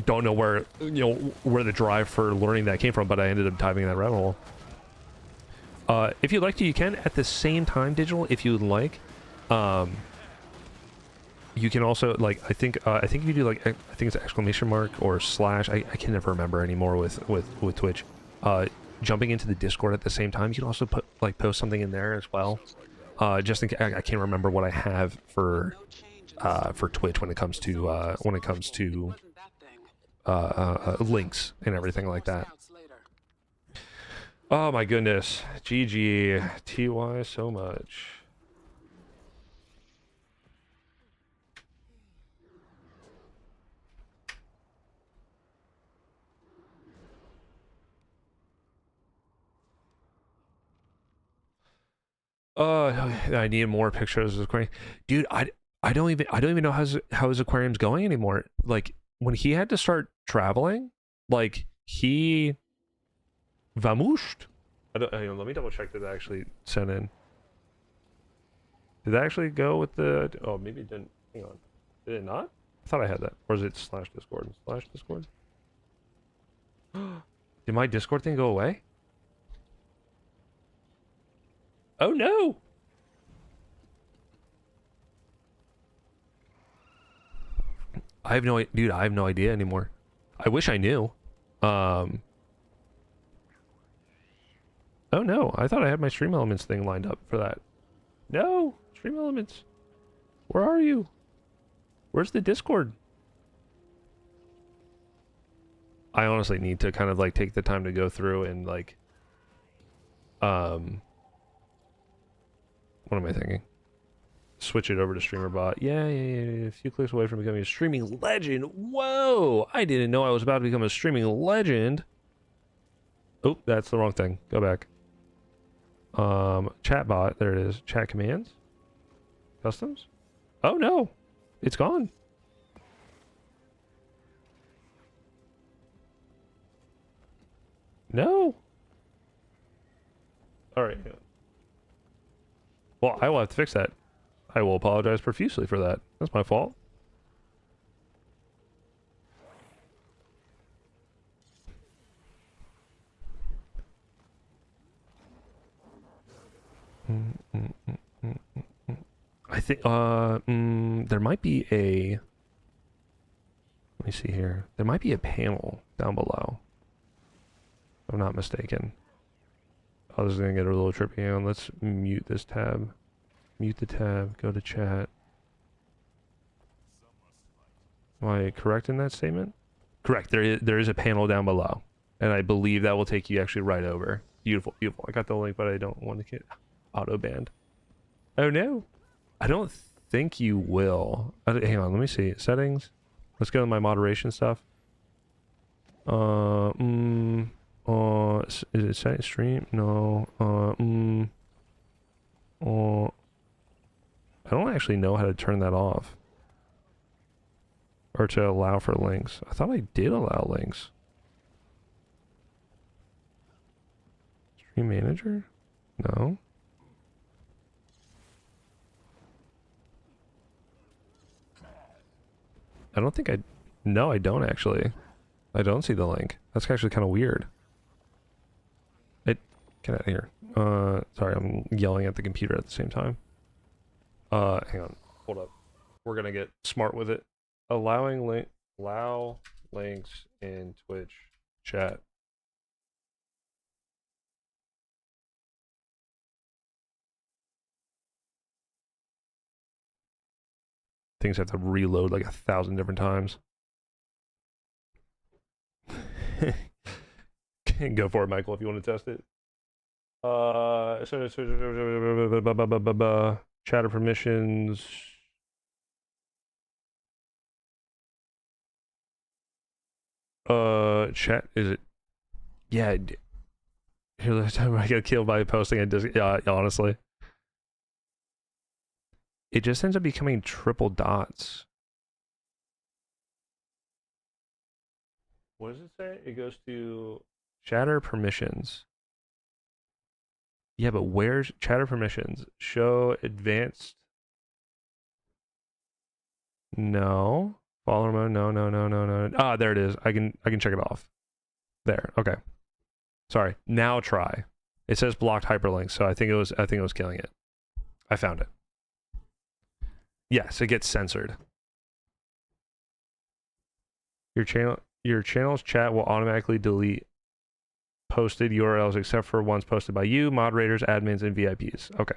don't know where the drive for learning that came from, but I ended up diving in that rabbit hole. If you'd like to, you can at the same time, Digital, if you'd like. You can also, like, I think if you do, like, I think it's exclamation mark or slash, I can never remember anymore with Twitch. Jumping into the Discord at the same time, you can also post something in there as well. Just in case, I can't remember what I have for Twitch when it comes to links and everything like that. Oh my goodness, GG, TY so much. I need more pictures of his aquarium. Dude, I don't even know how his aquarium's going anymore. Like, when he had to start traveling, like, he vamooshed. Hang on, let me double check that actually sent in. Did that actually go with the... Oh, maybe it didn't. Hang on. Did it not? I thought I had that. Or is it /Discord? /Discord? Did my Discord thing go away? Oh no! I have no idea anymore. I wish I knew. Oh no, I thought I had my Stream Elements thing lined up for that. No! Stream Elements. Where are you? Where's the Discord? I honestly need to kind of like take the time to go through and like what am I thinking? Switch it over to StreamerBot. Yeah. A few clicks away from becoming a streaming legend. Whoa! I didn't know I was about to become a streaming legend. Oh, that's the wrong thing. Go back. Chatbot. There it is. Chat commands. Customs. Oh no! It's gone. No! Alright. Well, I will have to fix that. I will apologize profusely for that. That's my fault. I think, there might be a... Let me see here. There might be a panel down below. If I'm not mistaken. Oh, this is gonna get a little trippy. Hang on, let's mute this tab. Mute the tab, go to chat. Am I correct in that statement? Correct, there is a panel down below. And I believe that will take you actually right over. Beautiful, beautiful. I got the link, but I don't want to get auto-banned. Oh no! I don't think you will. Hang on, let me see. Settings. Let's go to my moderation stuff. Is it set stream? No. I don't actually know how to turn that off. Or to allow for links. I thought I did allow links. Stream manager? No. I don't think I... No, I don't actually. I don't see the link. That's actually kind of weird. Get out of here. Sorry, I'm yelling at the computer at the same time. Hang on. Hold up. We're gonna get smart with it. Allow links in Twitch chat. Things have to reload like 1,000 different times. Go for it, Michael, if you want to test it. Chatter permissions. Chat, is it? Yeah. Here, last time I got killed by posting a disc. Yeah, honestly. It just ends up becoming triple dots. What does it say? It goes to chatter permissions. Yeah, but where's chatter permissions? Show advanced. No. Follower mode. No. Ah, there it is. I can check it off. There. Okay. Sorry. Now try. It says blocked hyperlinks, so I think it was killing it. I found it. Yes, it gets censored. Your channel's chat will automatically delete posted URLs except for ones posted by you, moderators, admins, and VIPs. Okay.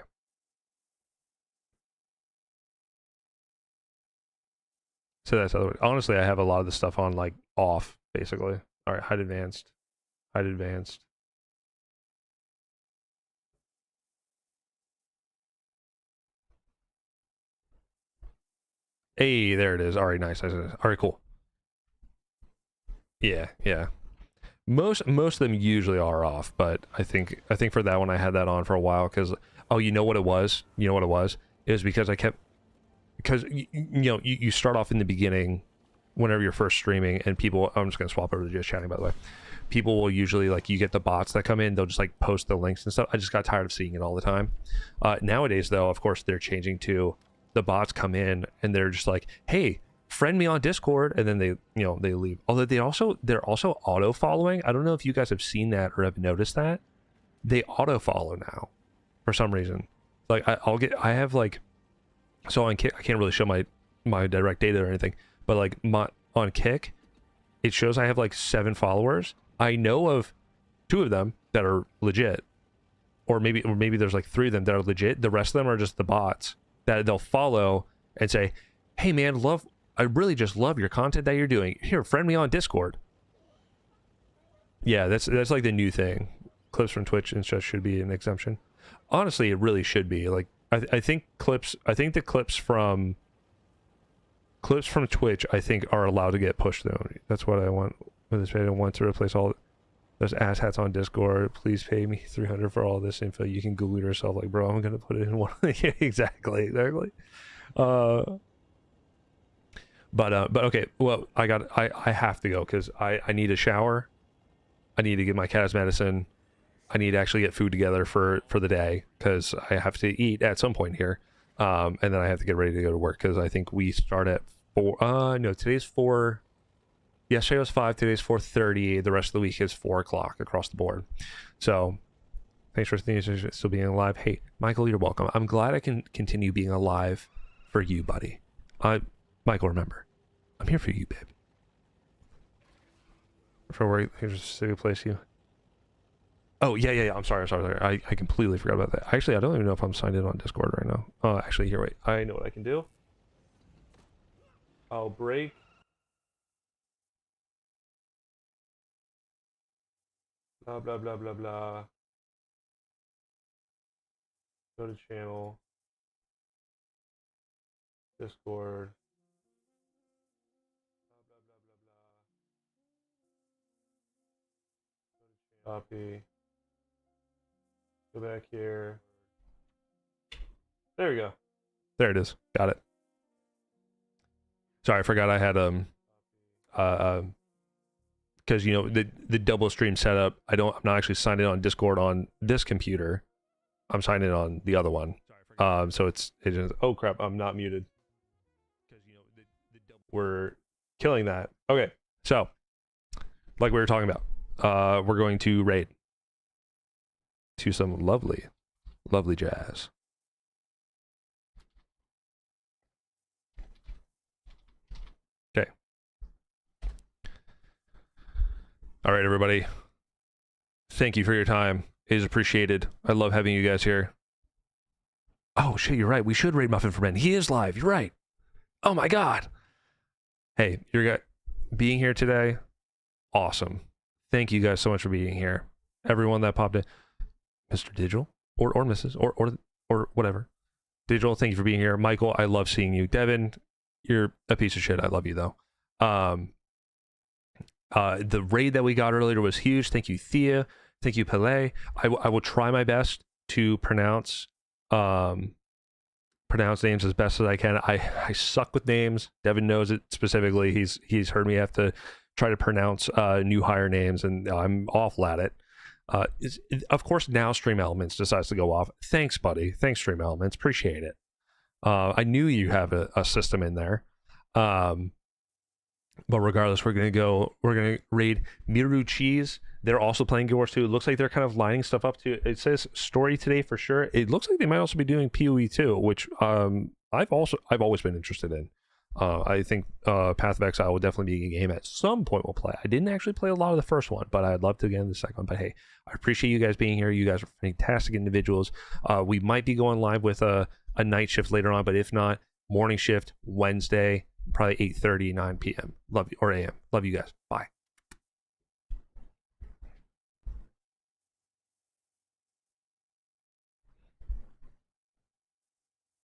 So that's other way. Honestly, I have a lot of the stuff on like off, basically. All right, hide advanced. Hide advanced. Hey, there it is. All right, nice. All right, cool. Yeah. Most of them usually are off, but I think for that one I had that on for a while because you know what it was? It was because you start off in the beginning whenever you're first streaming and people, I'm just gonna swap over to just chatting by the way. People will usually like, you get the bots that come in, they'll just like post the links and stuff. I just got tired of seeing it all the time. Nowadays though, of course they're changing to the bots come in and they're just like, hey, friend me on Discord, and then they leave. Although they're also auto following. I don't know if you guys have seen that or have noticed that they auto follow now for some reason. Like I have like, so on Kick I can't really show my direct data or anything, but like on Kick it shows I have like 7 followers. I know of 2 of them that are legit, or maybe there's like 3 of them that are legit. The rest of them are just the bots that they'll follow and say, hey man, I really just love your content that you're doing. Here, friend me on Discord. Yeah, that's like the new thing. Clips from Twitch and such should be an exemption. Honestly, it really should be. Like, I think the clips from Twitch, I think, are allowed to get pushed though. That's what I want with this video. I want to replace all those asshats on Discord. Please pay me 300 for all this info. You can Google it yourself. Like, bro, I'm gonna put it in one. Yeah, exactly. But okay, well, I have to go because I need a shower. I need to get my cat's medicine. I need to actually get food together for the day because I have to eat at some point here. And then I have to get ready to go to work because I think we start at 4. No, today's 4. Yesterday was 5. Today's 4:30. The rest of the week is 4 o'clock across the board. So thanks for still being alive. Hey, Michael, you're welcome. I'm glad I can continue being alive for you, buddy. Michael, remember, I'm here for you, babe. For where here's a specific place you. Oh yeah. I'm sorry. I completely forgot about that. Actually, I don't even know if I'm signed in on Discord right now. Oh, actually, here, wait. I know what I can do. I'll break. Blah blah blah blah blah. Go to channel. Discord. Copy. Go back here. There we go. There it is. Got it. Sorry, I forgot I had because the double stream setup. I'm not actually signed in on Discord on this computer. I'm signed in on the other one. So it's just, oh crap, I'm not muted. We're killing that. Okay, so like we were talking about, we're going to raid. to some lovely, lovely jazz. Okay. All right, everybody. Thank you for your time. It is appreciated. I love having you guys here. Oh, shit, you're right. We should raid Muffin for Men. He is live. You're right. Oh, my God. Hey, you're being here today. Awesome. Thank you guys so much for being here. Everyone that popped in. Mr. Digital or Mrs. or whatever. Digital, thank you for being here. Michael, I love seeing you. Devin, you're a piece of shit. I love you, though. The raid that we got earlier was huge. Thank you, Thea. Thank you, Pele. I will try my best to pronounce names as best as I can. I suck with names. Devin knows it specifically. He's heard me have to try to pronounce new hire names, and I'm awful at it. Of course, now Stream Elements decides to go off. Thanks, buddy. Thanks, Stream Elements. Appreciate it. I knew you have a system in there. But regardless, we're gonna raid Miru Cheese. They're also playing Guild Wars 2. It looks like they're kind of lining stuff up too. It says story today for sure. It looks like they might also be doing PoE 2, which I've always been interested in. I think Path of Exile will definitely be a game at some point we'll play. I didn't actually play a lot of the first one, but I'd love to get in the second one. But hey, I appreciate you guys being here. You guys are fantastic individuals. We might be going live with a night shift later on, but if not, morning shift Wednesday, probably 8:30, 9 p.m. Love you, or a.m. Love you guys. Bye.